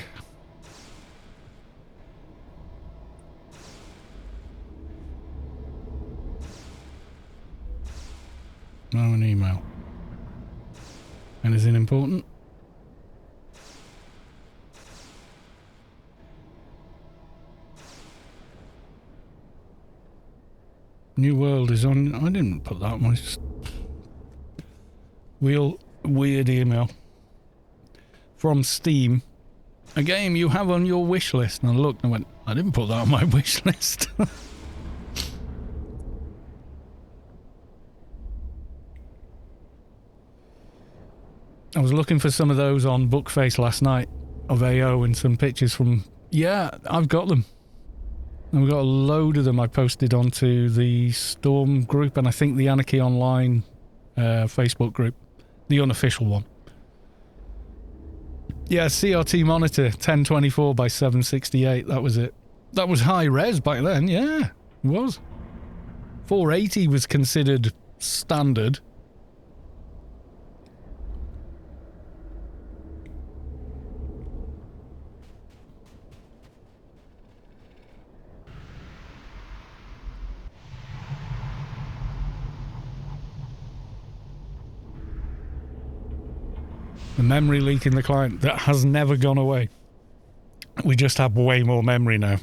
Now an email. Anything important? New World is on. I didn't put that one. It's weird email from Steam. A game you have on your wish list. And I looked and I went, I didn't put that on my wish list. I was looking for some of those on Bookface last night of AO and some pictures from. Yeah, I've got them. And we've got a load of them I posted onto the Storm group and I think the Anarchy Online Facebook group. The unofficial one. Yeah, CRT monitor, 1024 by 768, that was it. That was high res back then, yeah, it was. 480 was considered standard. The memory leak in the client, that has never gone away. We just have way more memory now.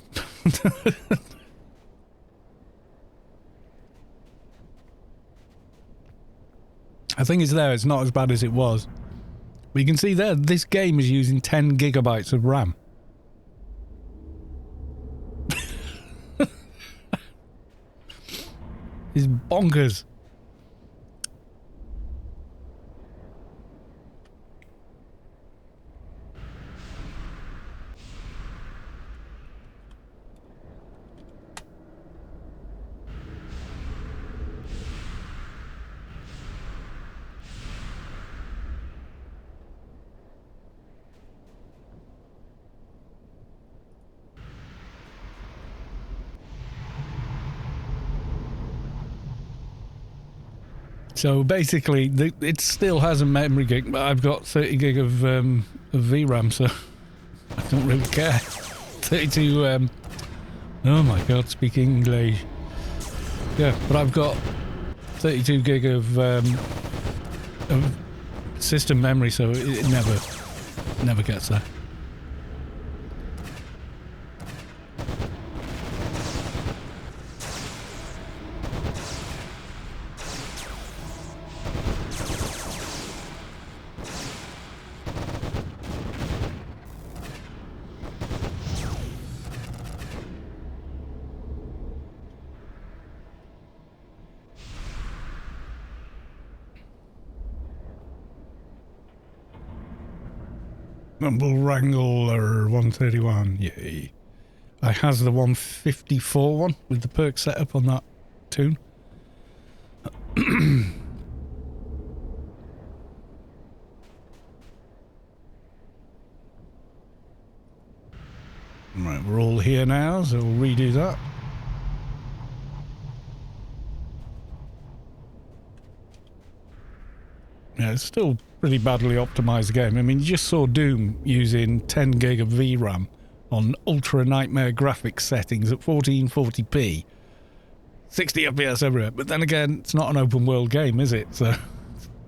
I think it's there, it's not as bad as it was. But you can see there, this game is using 10 gigabytes of RAM. It's bonkers. So basically, it still has a memory gig, but I've got 30 gig of VRAM, so I don't really care. 32, oh my god, speak English. Yeah, but I've got 32 gig of system memory, so it never gets there. Rumble Wrangler 131, yay. I has the 154 one with the perk setup on that tune. Right, we're all here now, so we'll redo that. Yeah, it's still pretty badly optimized game. I mean, you just saw Doom using 10 gig of VRAM on ultra nightmare graphics settings at 1440p, 60 FPS everywhere. But then again, it's not an open world game, is it? So,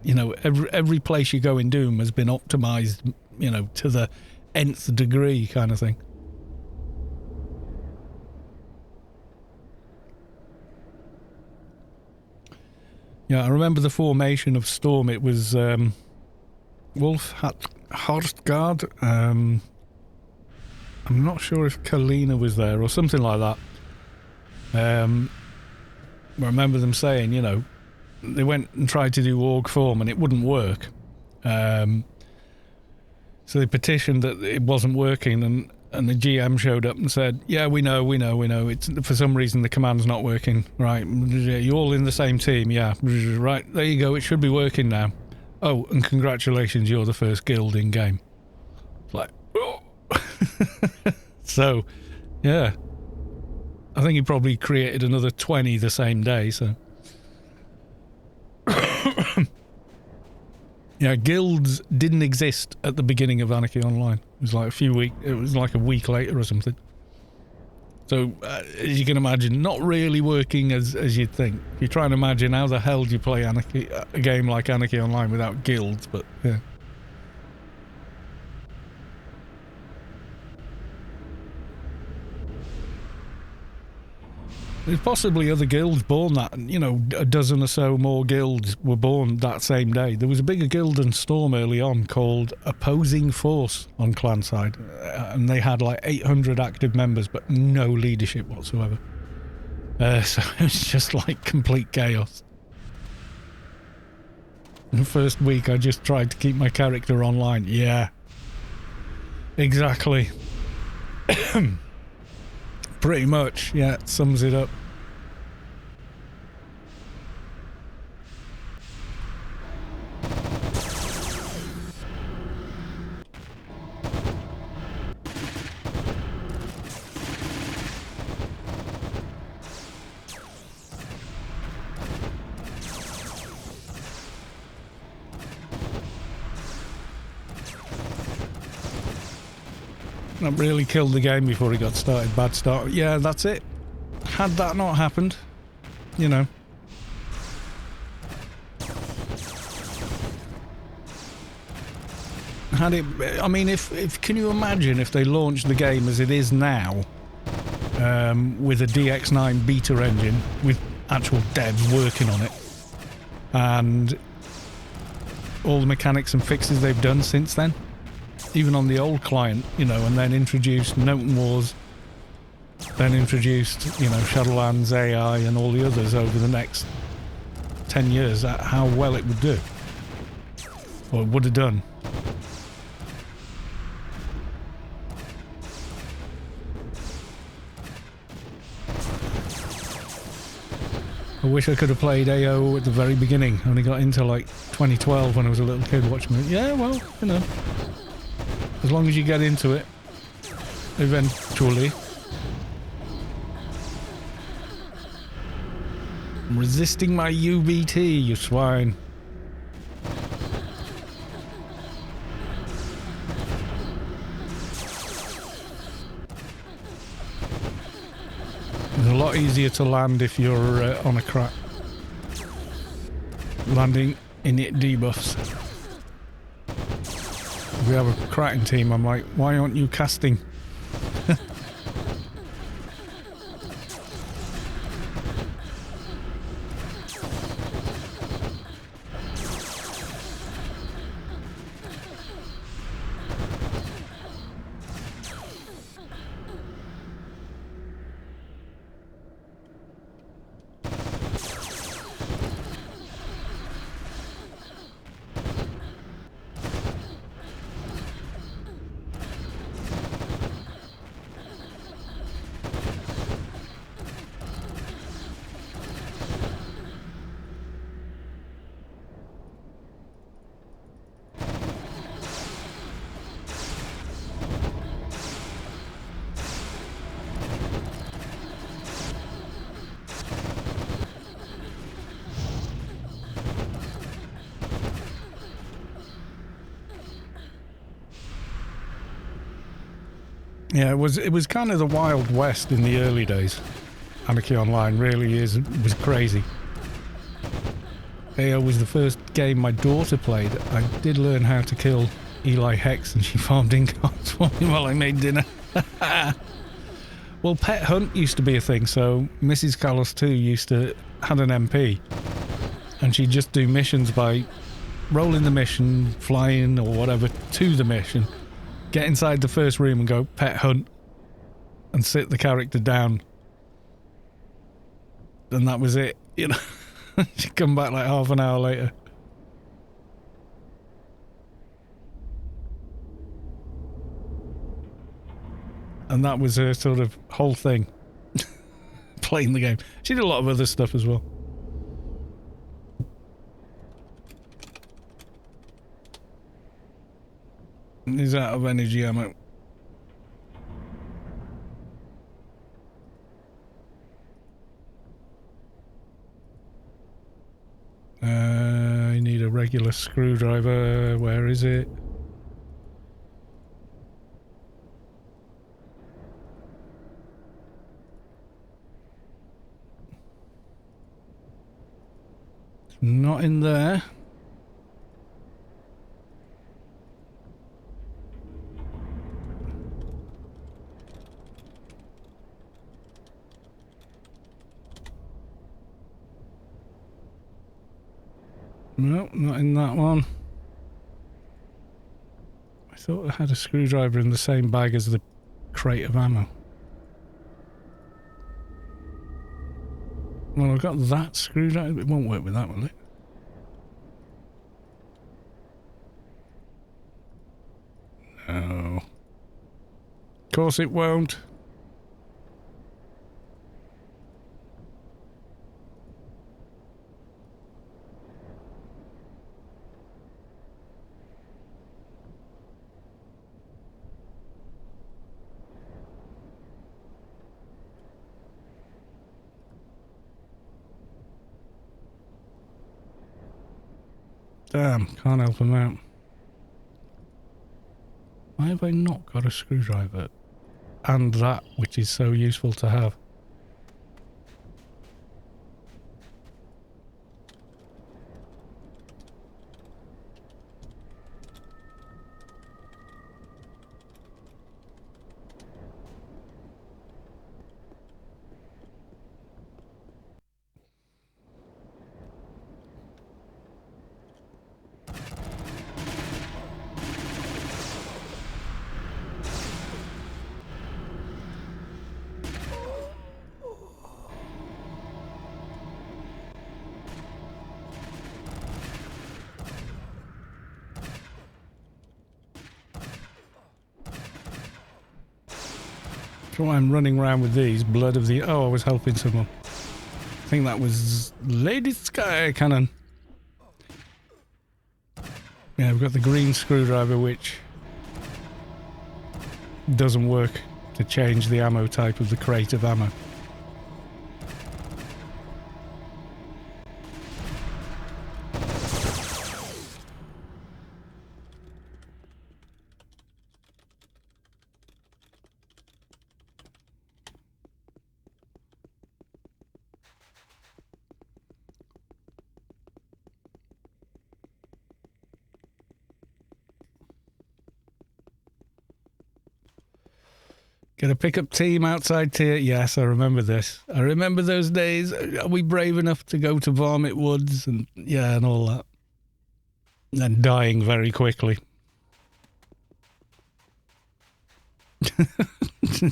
you know, every place you go in Doom has been optimized, you know, to the nth degree kind of thing. Yeah, I remember the formation of Storm. It was Wolf Hartgard. I'm not sure if Kalina was there or something like that. I remember them saying, you know, they went and tried to do org form and it wouldn't work. So they petitioned that it wasn't working, and the GM showed up and said, yeah, we know. It's for some reason the command's not working. Right, you're all in the same team, yeah. Right, there you go, it should be working now. Oh, and congratulations, you're the first guild in game. It's like, oh. So, yeah. I think he probably created another 20 the same day, so. Yeah, guilds didn't exist at the beginning of Anarchy Online. It was like a week later or something. So, as you can imagine, not really working as you'd think. If you try and imagine how the hell do you play Anarchy, a game like Anarchy Online without guilds, but yeah. There's possibly other guilds born that, you know, a dozen or so more guilds were born that same day. There was a bigger guild than Storm early on called Opposing Force on clan side, and they had like 800 active members but no leadership whatsoever. So it was just like complete chaos. The first week I just tried to keep my character online. Yeah, exactly. Pretty much, yeah, it sums it up. That really killed the game before it got started. Bad start. Yeah, that's it. Had that not happened, you know. Had it... I mean, if can you imagine if they launched the game as it is now, with a DX9 beta engine, with actual devs working on it, and all the mechanics and fixes they've done since then, even on the old client, you know, and then introduced Noten Wars, then introduced, you know, Shadowlands, AI, and all the others over the next 10 years, how well it would do, or it would have done. I wish I could have played AO at the very beginning. I only got into like 2012 when I was a little kid watching it. Yeah, well, you know, as long as you get into it, eventually. I'm resisting my UBT, you swine. It's a lot easier to land if you're on a crack. Landing in it debuffs. If we have a cracking team, I'm like, why aren't you casting? Yeah, it was kind of the Wild West in the early days. Anarchy Online really was crazy. AO was the first game my daughter played. I did learn how to kill Eli Hex, and she farmed ingots for me while I made dinner. Well, Pet Hunt used to be a thing, so Mrs. Carlos 2 had an MP, and she'd just do missions by rolling the mission, flying or whatever to the mission, get inside the first room and go Pet Hunt, and sit the character down. And that was it, you know. She'd come back like half an hour later. And that was her sort of whole thing. Playing the game. She did a lot of other stuff as well. He's out of energy ammo. I need a regular screwdriver. Where is it? It's not in there. No, not in that one. I thought I had a screwdriver in the same bag as the crate of ammo. Well, I've got that screwdriver. It won't work with that, will it? No. Of course it won't. Damn, can't help him out. Why have I not got a screwdriver? And that, which is so useful to have. That's why I'm running around with these. Blood of the... Oh, I was helping someone. I think that was Lady Sky Cannon. Yeah, we've got the green screwdriver, which doesn't work to change the ammo type of the crate of ammo. Get a pickup team outside tier. Yes, I remember this. I remember those days. Are we brave enough to go to Varmint Woods and yeah, and all that? And dying very quickly.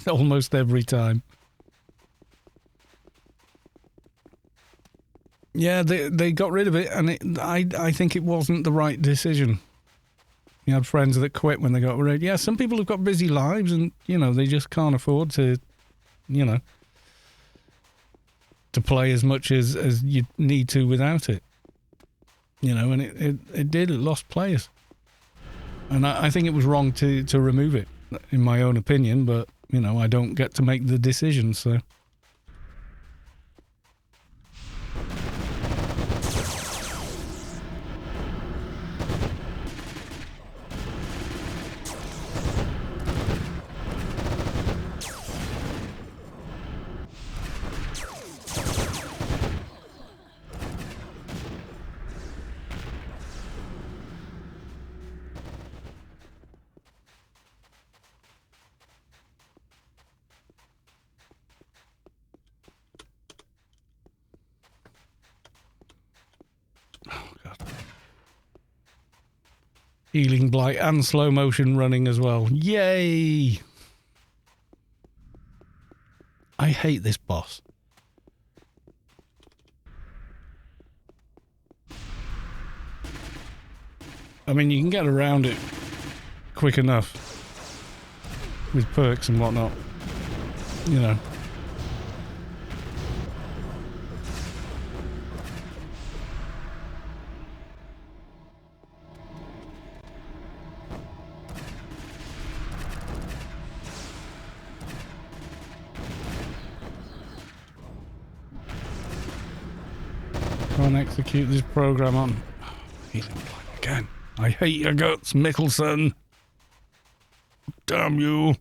Almost every time. Yeah, they got rid of it, and I think it wasn't the right decision. You had friends that quit when they got rid. Yeah, some people have got busy lives and, you know, they just can't afford to, you know, to play as much as you need to without it. You know, and it lost players. And I think it was wrong to remove it, in my own opinion, but, you know, I don't get to make the decision, so... Healing Blight and slow motion running as well. Yay! I hate this boss. I mean, you can get around it quick enough with perks and whatnot. You know. Can't execute this program on. Healing Blight again. I hate your guts, Mickelson. Damn you.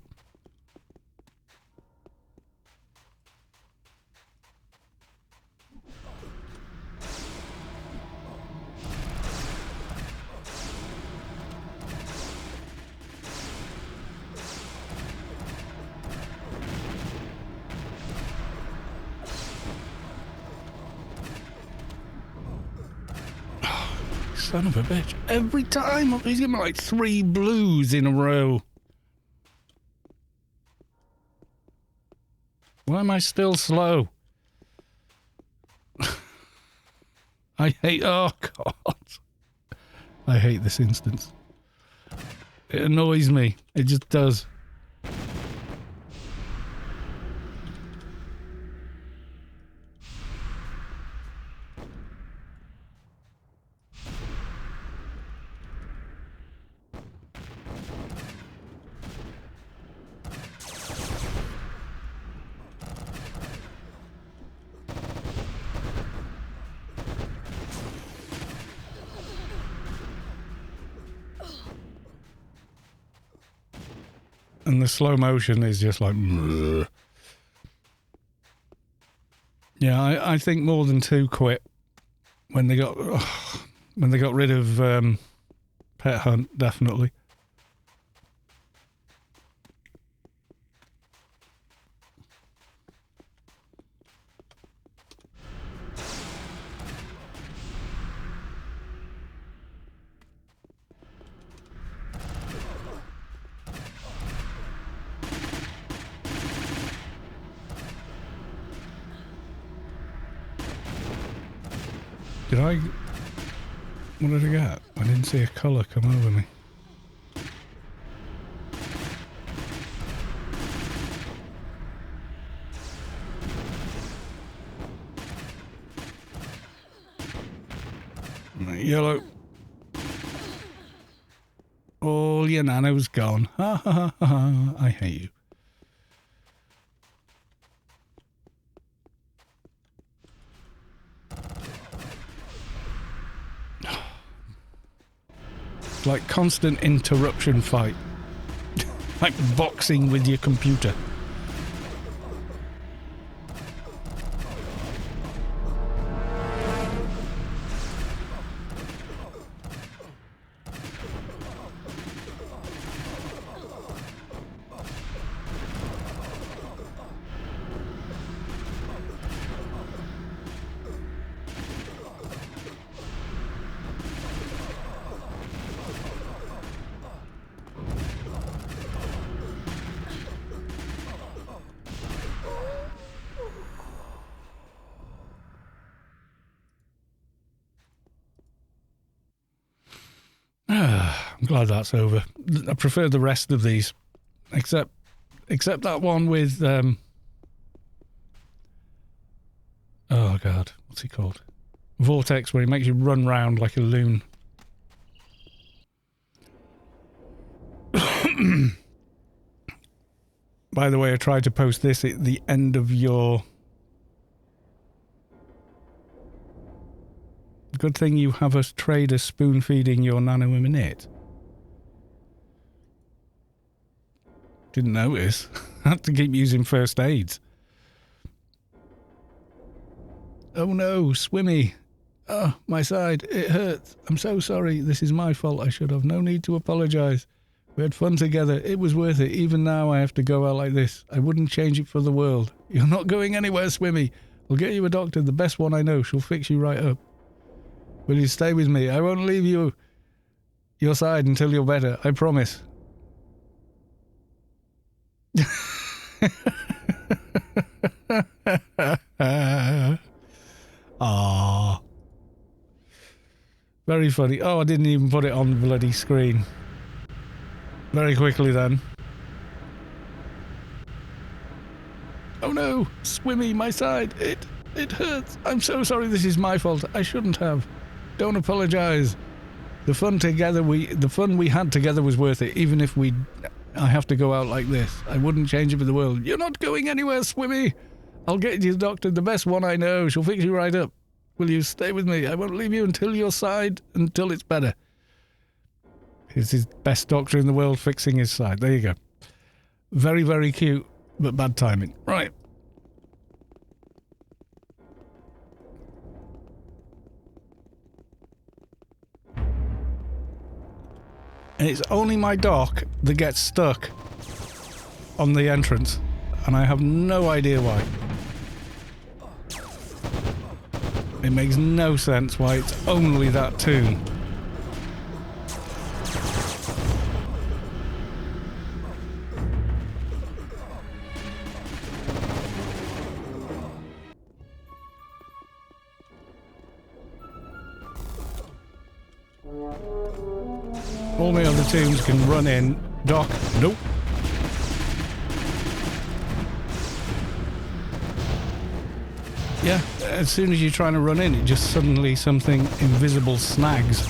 Son of a bitch. Every time he's giving me like 3 blues in a row. Why am I still slow? I hate... Oh, God. I hate this instance. It annoys me. It just does. and the slow motion is just like... Bleh. Yeah, I think more than 2 quit when they got rid of Pet Hunt, definitely. What did I get? I didn't see a colour come over me. Yellow. All your nano's gone. Ha ha ha ha. I hate you. Like constant interruption fight. Like boxing with your computer. I'm glad that's over. I prefer the rest of these, except that one with oh god, what's he called? Vortex, where he makes you run round like a loon. By the way, I tried to post this at the end of your... Good thing you have a trader spoon-feeding your nano-women it. Didn't notice. Had to keep using first aids. Oh no, Swimmy. Oh, my side, it hurts. I'm so sorry. This is my fault. I should have. No need to apologise. We had fun together. It was worth it. Even now I have to go out like this. I wouldn't change it for the world. You're not going anywhere, Swimmy. I'll get you a doctor, the best one I know. She'll fix you right up. Will you stay with me? I won't leave your side until you're better. I promise. Ah, very funny. Oh, I didn't even put it on the bloody screen. Very quickly then. Oh no, Swimmy, my side. It hurts. I'm so sorry. This is my fault. I shouldn't have. Don't apologise. The fun we had together was worth it, even if I have to go out like this. I wouldn't change it for the world. You're not going anywhere, Swimmy. I'll get you a doctor, the best one I know. She'll fix you right up. Will you stay with me? I won't leave you until your side, until it's better. He's his best doctor in the world fixing his side. There you go. Very, very cute, but bad timing. Right. And it's only my dock that gets stuck on the entrance, and I have no idea why. It makes no sense why it's only that tune. All my other tunes can run in. Dock, nope. Yeah, as soon as you're trying to run in, it just suddenly something invisible snags.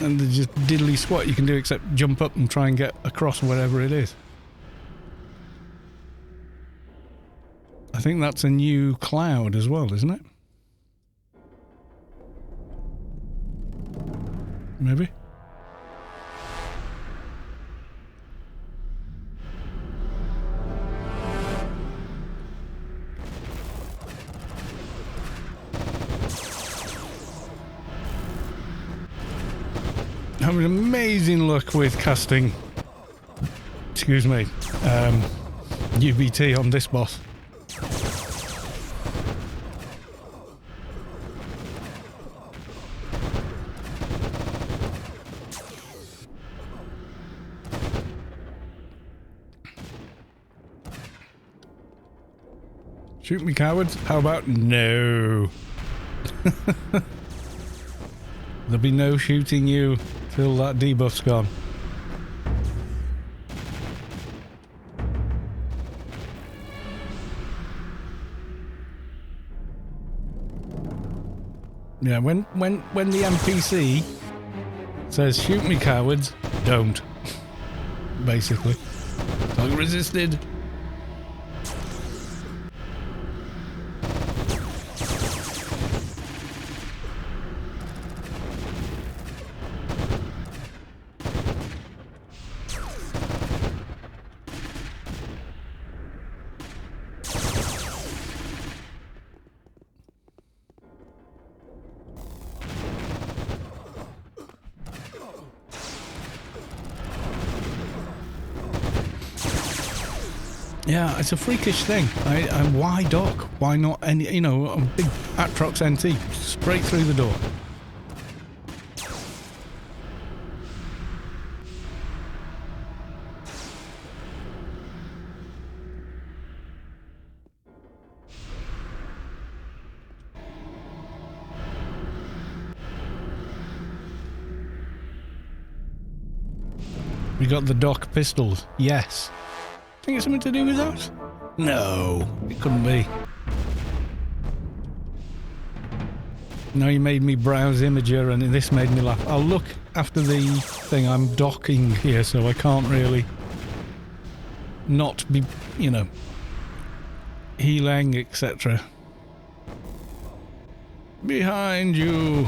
And there's just diddly squat you can do except jump up and try and get across whatever it is. I think that's a new cloud as well, isn't it? Maybe? having amazing luck with casting, excuse me, UBT on this boss. Shoot me, cowards. How about no? There'll be no shooting you till that debuff's gone. Yeah, when the NPC says shoot me, cowards, don't. Basically. Target resisted. Yeah, it's a freakish thing. Why dock? Why not any, you know, a big Atrox NT straight through the door? We got the dock pistols. Yes. Think it's something to do with that? No, it couldn't be. Now you made me browse Imager and this made me laugh. I'll look after the thing. I'm docking here, so I can't really not be, you know, healing, etc. Behind you.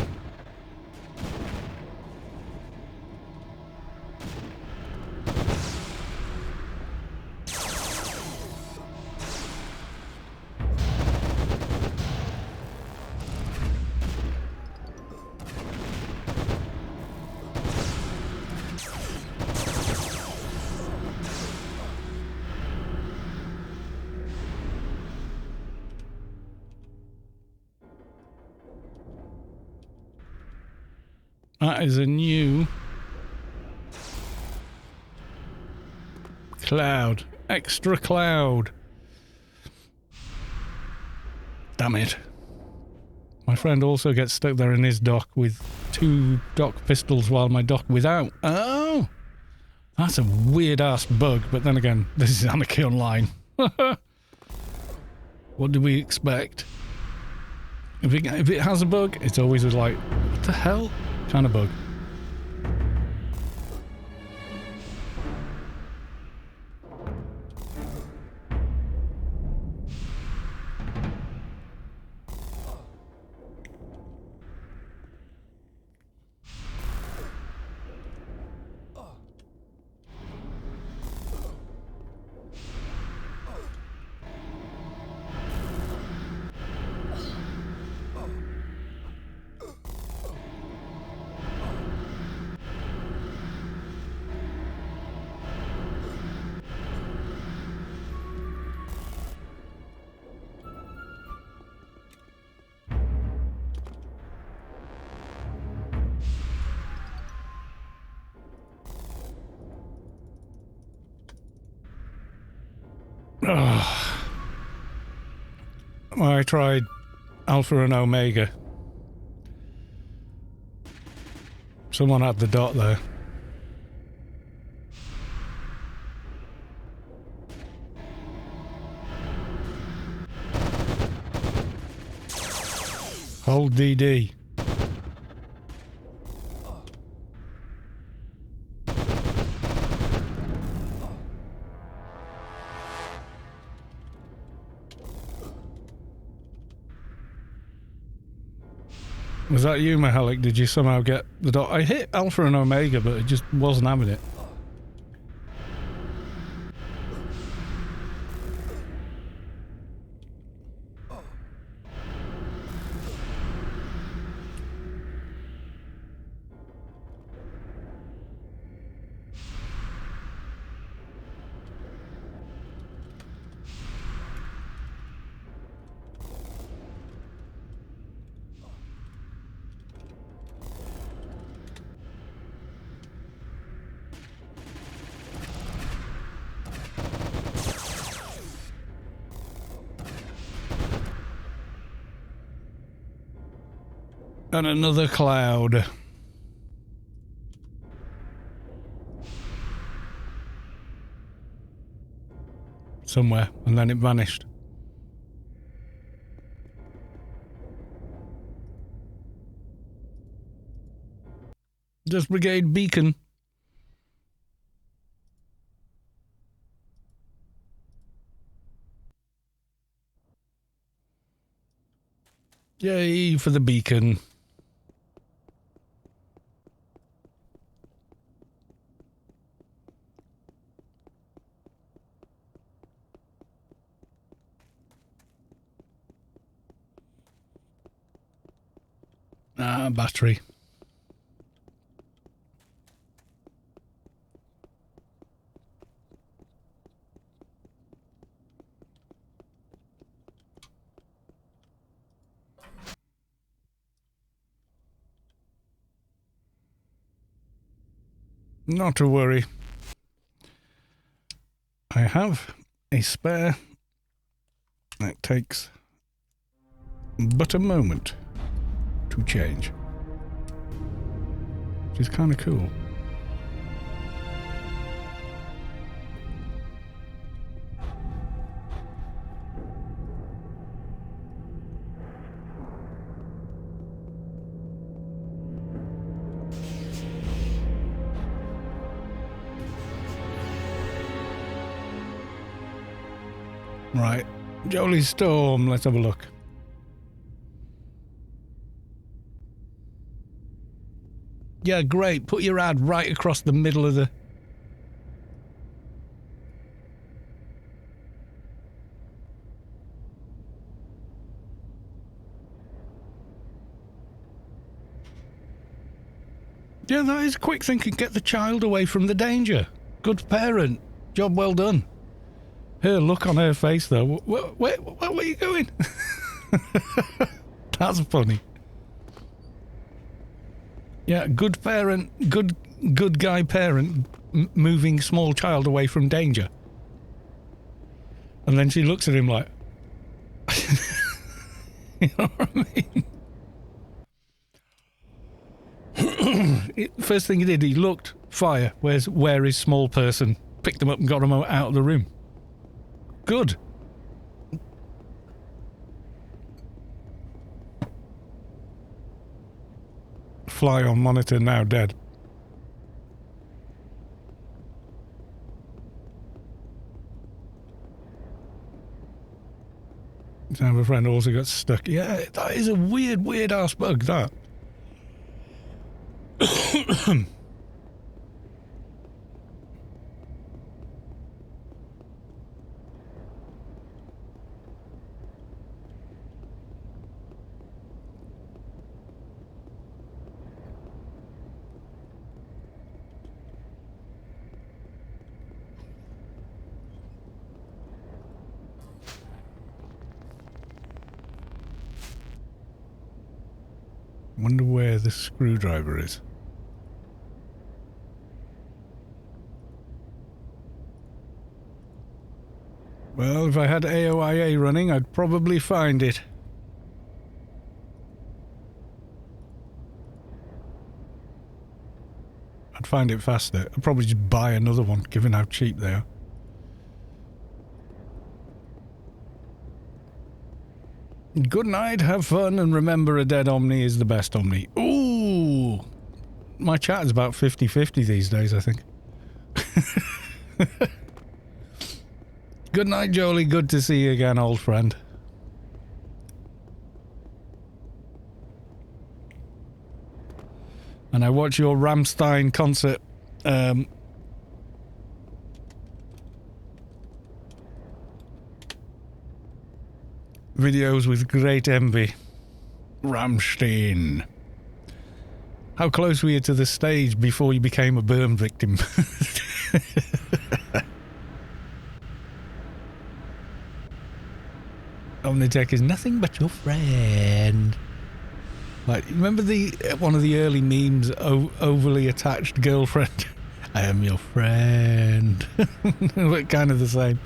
That is a new cloud. Extra cloud. Damn it. My friend also gets stuck there in his dock with 2 dock pistols while my dock without. Oh! That's a weird-ass bug, but then again, this is Anarchy Online. What do we expect? If it has a bug, it's always like, what the hell? Kind of bug. I tried Alpha and Omega. Someone had the dot there. Hold DD. Was that you, Mahalik? Did you somehow get the dot? I hit Alpha and Omega, but it just wasn't having it. And another cloud. Somewhere, and then it vanished. Just Brigade Beacon. Yay for the beacon. Ah, battery. Not to worry. I have a spare. It takes but a moment to change, which is kind of cool. Right, Jolly Storm, let's have a look. Yeah, great. Put your ad right across the middle of the... Yeah, that is quick thinking. Get the child away from the danger. Good parent. Job well done. Her look on her face, though. Where are you going? That's funny. Yeah, good parent, good guy parent, moving small child away from danger. And then she looks at him like... You know what I mean? First thing he did, he looked, fire, where is small person? Picked him up and got him out of the room. Good. Fly on monitor now dead. Sound of a friend also got stuck. Yeah, that is a weird ass bug, that. Wonder where the screwdriver is. Well, if I had AOIA running, I'd probably find it. I'd find it faster. I'd probably just buy another one, given how cheap they are. Good night, have fun, and remember a dead Omni is the best Omni. Ooh! My chat is about 50-50 these days, I think. Good night, Jolie. Good to see you again, old friend. And I watch your Rammstein concert videos with great envy. Rammstein. How close were you to the stage before you became a burn victim? Omnitech is nothing but your friend. Like, remember one of the early memes, overly attached girlfriend? I am your friend. We're kind of the same.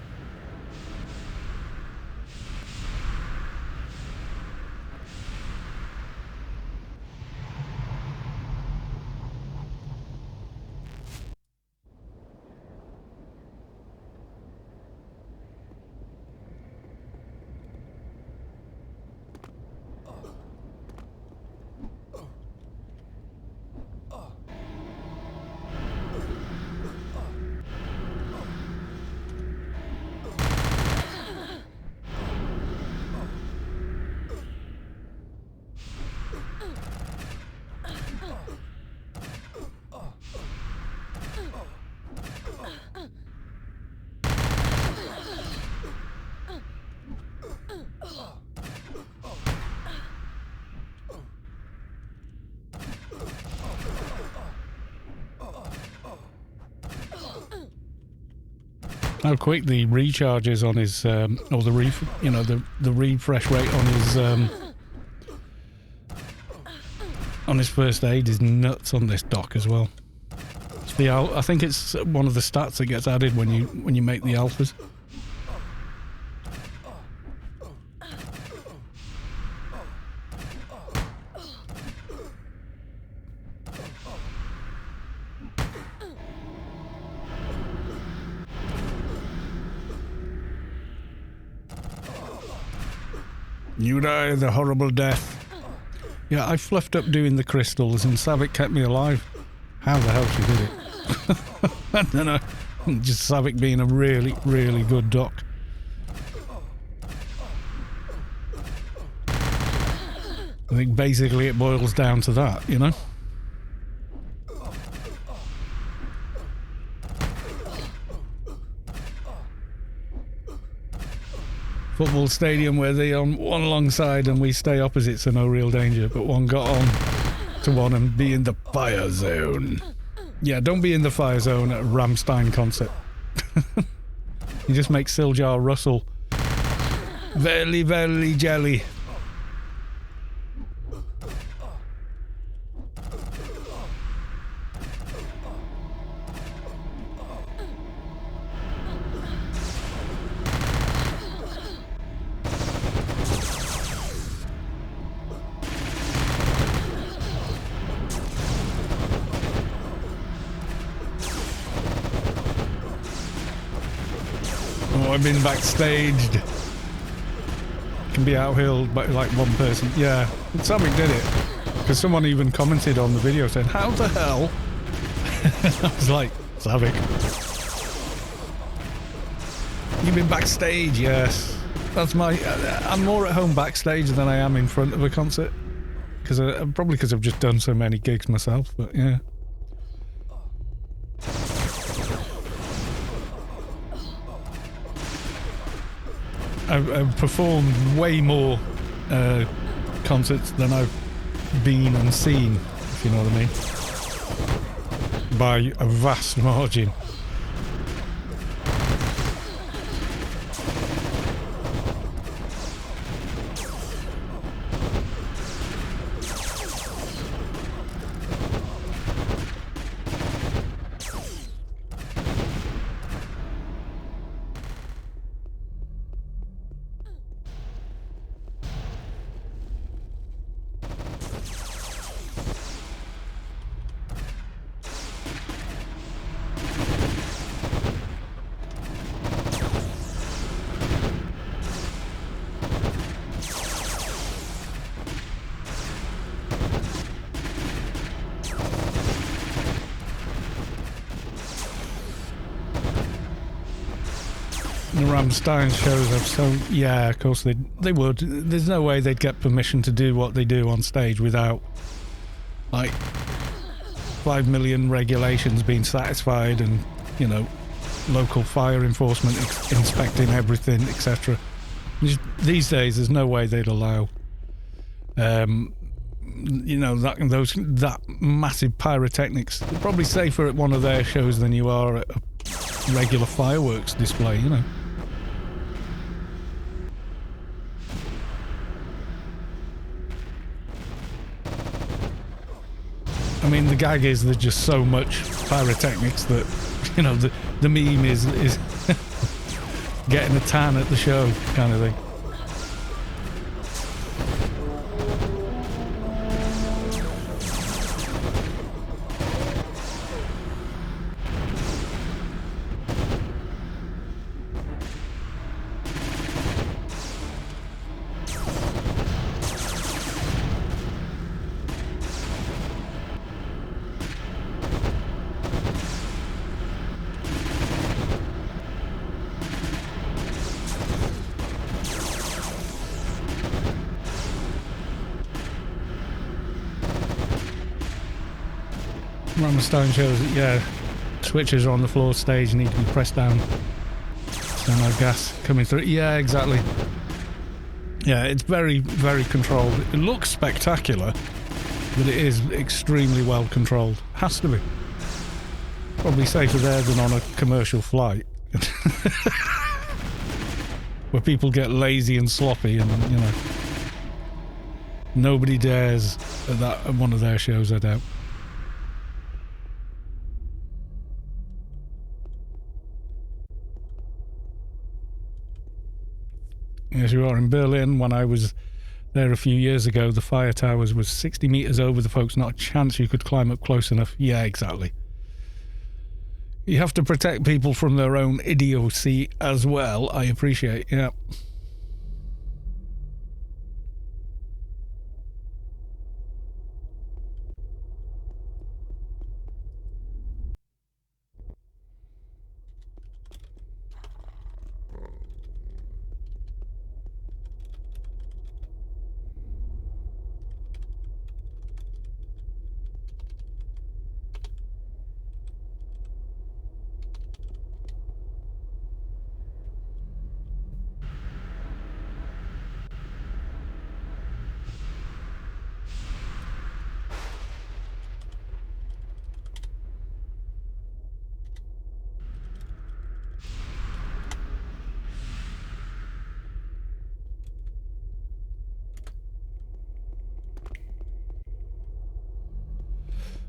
How quick the recharge is on his, or the refresh rate on his first aid is nuts on this dock as well. I think it's one of the stats that gets added when you make the alphas. You die the horrible death. Yeah, I fluffed up doing the crystals and Savick kept me alive. How the hell she did it? I don't know. Just Savick being a really, really good doc. I think basically it boils down to that, you know? Football stadium where they on one alongside and we stay opposite, so no real danger, but one got on to one and be in the fire zone. Yeah, don't be in the fire zone at a Rammstein concert. You just make Siljar Russell very, very jelly. I've been backstaged. Can be outhilled by like one person. Yeah, Savick did it. Because someone even commented on the video saying, how the hell? I was like, Savick. You've been backstage, yes. That's my... I'm more at home backstage than I am in front of a concert. Probably because I've just done so many gigs myself, but yeah. I've performed way more concerts than I've been and seen, if you know what I mean. By a vast margin. The Rammstein shows have so... Yeah, of course they would. There's no way they'd get permission to do what they do on stage without, like, 5 million regulations being satisfied and, you know, local fire enforcement inspecting everything, etc. These days, there's no way they'd allow, you know, that massive pyrotechnics. They're probably safer at one of their shows than you are at a regular fireworks display, you know. I mean, the gag is there's just so much pyrotechnics that, you know, the meme is getting a tan at the show kind of thing. Rammstein shows that, yeah, switches are on the floor stage need to be pressed down so no gas coming through. Yeah, exactly. Yeah, it's very, very controlled. It looks spectacular, but it is extremely well controlled. Has to be. Probably safer there than on a commercial flight, Where people get lazy and sloppy and, you know, nobody dares at one of their shows, I doubt. Yes, you are. In Berlin, when I was there a few years ago, the fire towers was 60 metres over the folks. Not a chance you could climb up close enough. Yeah, exactly. You have to protect people from their own idiocy as well, I appreciate, yeah.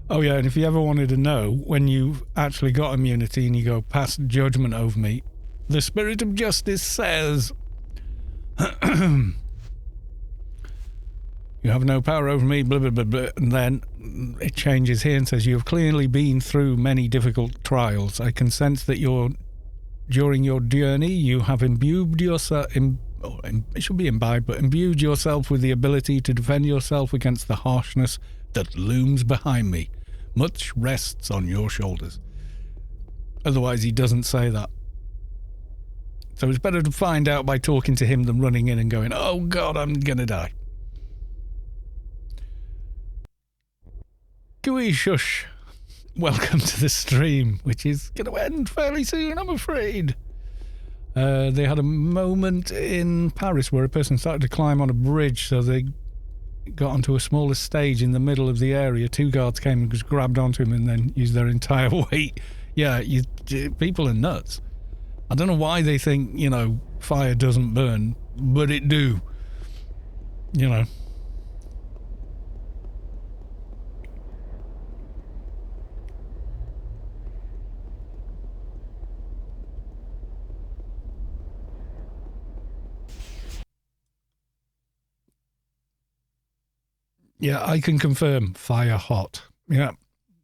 Oh yeah, and if you ever wanted to know, when you've actually got immunity and you go past judgment over me, the spirit of justice says, you have no power over me, blah, blah, blah, blah. And then it changes here and says, you have clearly been through many difficult trials. I can sense that during your journey, you have imbued yourself, it should be imbibed, but imbued yourself with the ability to defend yourself against the harshness that looms behind me. Much rests on your shoulders. Otherwise, he doesn't say that. So it's better to find out by talking to him than running in and going, oh God, I'm gonna die. Gooey shush. Welcome to the stream, which is going to end fairly soon, I'm afraid. They had a moment in Paris where a person started to climb on a bridge, so they got onto a smaller stage in the middle of the area. 2 guards came and just grabbed onto him and then used their entire weight. Yeah, people are nuts. I don't know why they think, you know, fire doesn't burn, but it do. You know. Yeah, I can confirm. Fire hot. Yeah.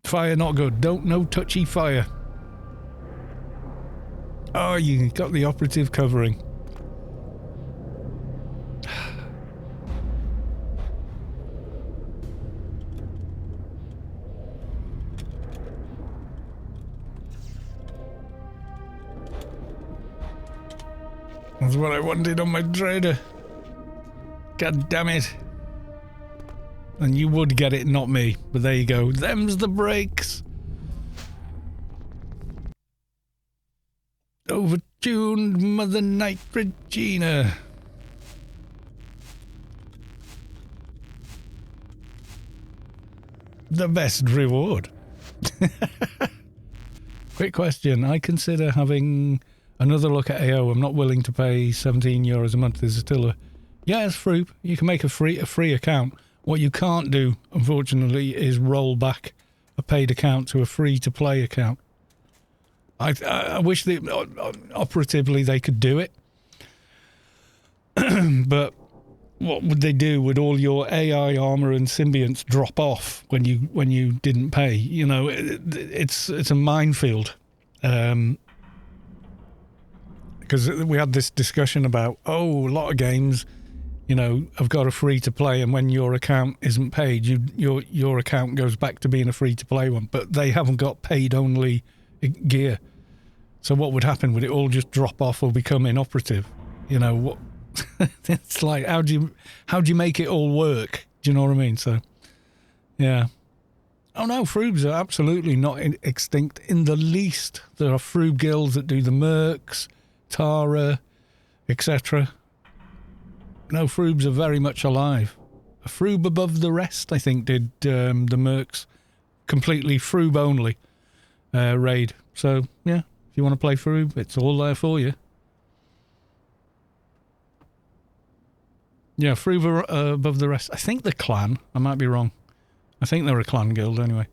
Fire not good. Don't no touchy fire. Oh, you got the operative covering. That's what I wanted on my trader. God damn it. And you would get it, not me. But there you go. Them's the breaks. Overtuned Mother Night Regina. The best reward. Quick question. I consider having another look at AO. I'm not willing to pay €17 a month. There's still a... Yeah, it's free. You can make a free account. What you can't do, unfortunately, is roll back a paid account to a free-to-play account. I wish that operatively they could do it. But what would they do? Would all your AI armor and symbionts drop off when you didn't pay? You know, it's a minefield. Because we had this discussion about, a lot of games, you know, have got a free-to-play, and when your account isn't paid, your account goes back to being a free-to-play one. But they haven't got paid-only gear. So what would happen? Would it all just drop off or become inoperative? You know, what? It's like, how do you make it all work? Do you know what I mean? So, yeah. Oh no, Froobs are absolutely not extinct in the least. There are Froob guilds that do the Mercs, Tara, etc. No, Froobs are very much alive. A Froob above the rest, I think, did the Mercs completely Froob only raid. So, yeah, If you want to play through, it's all there for you. Yeah, through above the rest. I think the clan. I might be wrong. I think they're a clan guild anyway.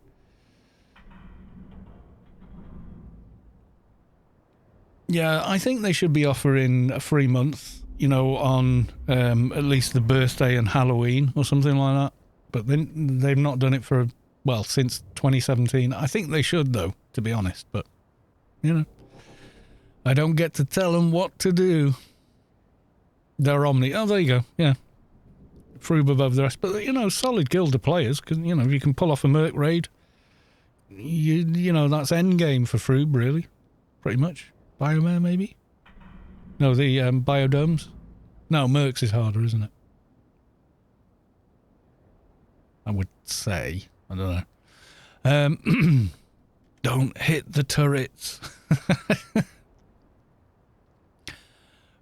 Yeah, I think they should be offering a free month, you know, on at least the birthday and Halloween or something like that. But then they've not done it for, well, since 2017. I think they should, though, to be honest. But, you know, I don't get to tell them what to do. They're Omni. Oh, there you go. Yeah. Froob above the rest. But, you know, solid guild of players. Because, you know, if you can pull off a Merc raid, you know, that's endgame for Froob, really. Pretty much. Biomare, maybe? No, the biodomes? No, Mercs is harder, isn't it? I would say. I don't know. Don't hit the turrets.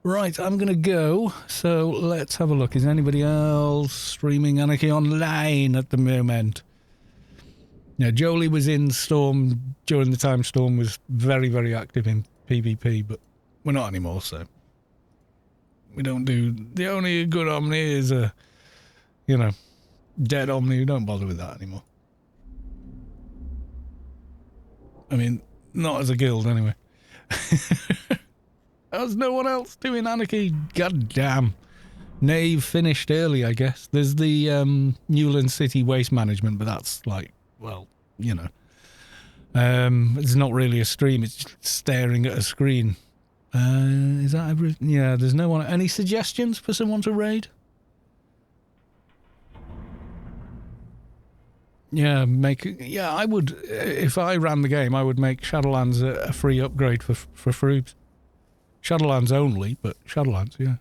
Right, I'm going to go. So let's have a look. Is anybody else streaming Anarchy online at the moment? Yeah, Jolie was in Storm during the time Storm was very, very active in PvP, but we're not anymore, so we don't do... The only good Omni is a, you know, dead Omni. We don't bother with that anymore. I mean, not as a guild, anyway. There's no one else doing Anarchy. God damn. Knave finished early, I guess. There's the Newland City Waste Management, but that's like, well, you know. It's not really a stream. It's just staring at a screen. Is that everything? Yeah, there's no one. Any suggestions for someone to raid? Yeah, I would, if I ran the game, I would make Shadowlands a free upgrade for Froobs. Shadowlands only, but Shadowlands, yeah.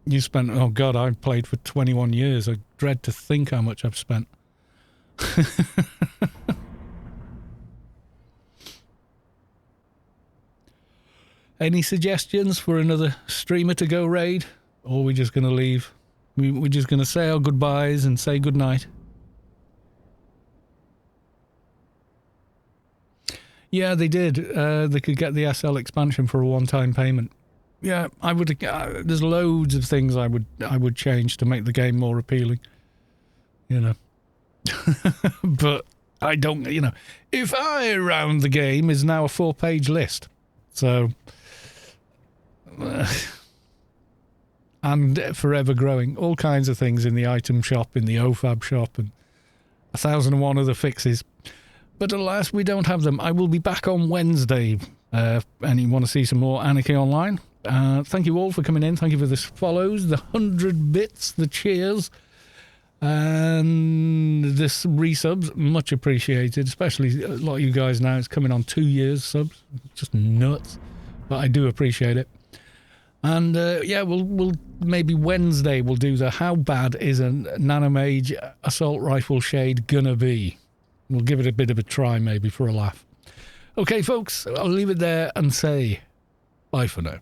You spent, oh God, I've played for 21 years. I dread to think how much I've spent. Any suggestions for another streamer to go raid? Or are we just going to leave? We're just going to say our goodbyes and say goodnight? Yeah, they did. They could get the SL expansion for a one-time payment. Yeah, I would. There's loads of things I would change to make the game more appealing. You know, but I don't. You know, if I round the game is now a 4-page list, so and forever growing. All kinds of things in the item shop, in the OFAB shop, and 1,001 other fixes. But alas, we don't have them. I will be back on Wednesday. And you want to see some more Anarchy Online? Thank you all for coming in. Thank you for the follows, the 100 bits, the cheers, and this resubs. Much appreciated, especially a lot of you guys now. It's coming on 2 years subs. Just nuts. But I do appreciate it. And yeah, we'll maybe Wednesday we'll do the how bad is a nanomage assault rifle shade gonna be. We'll give it a bit of a try maybe for a laugh. Okay, folks, I'll leave it there and say bye for now.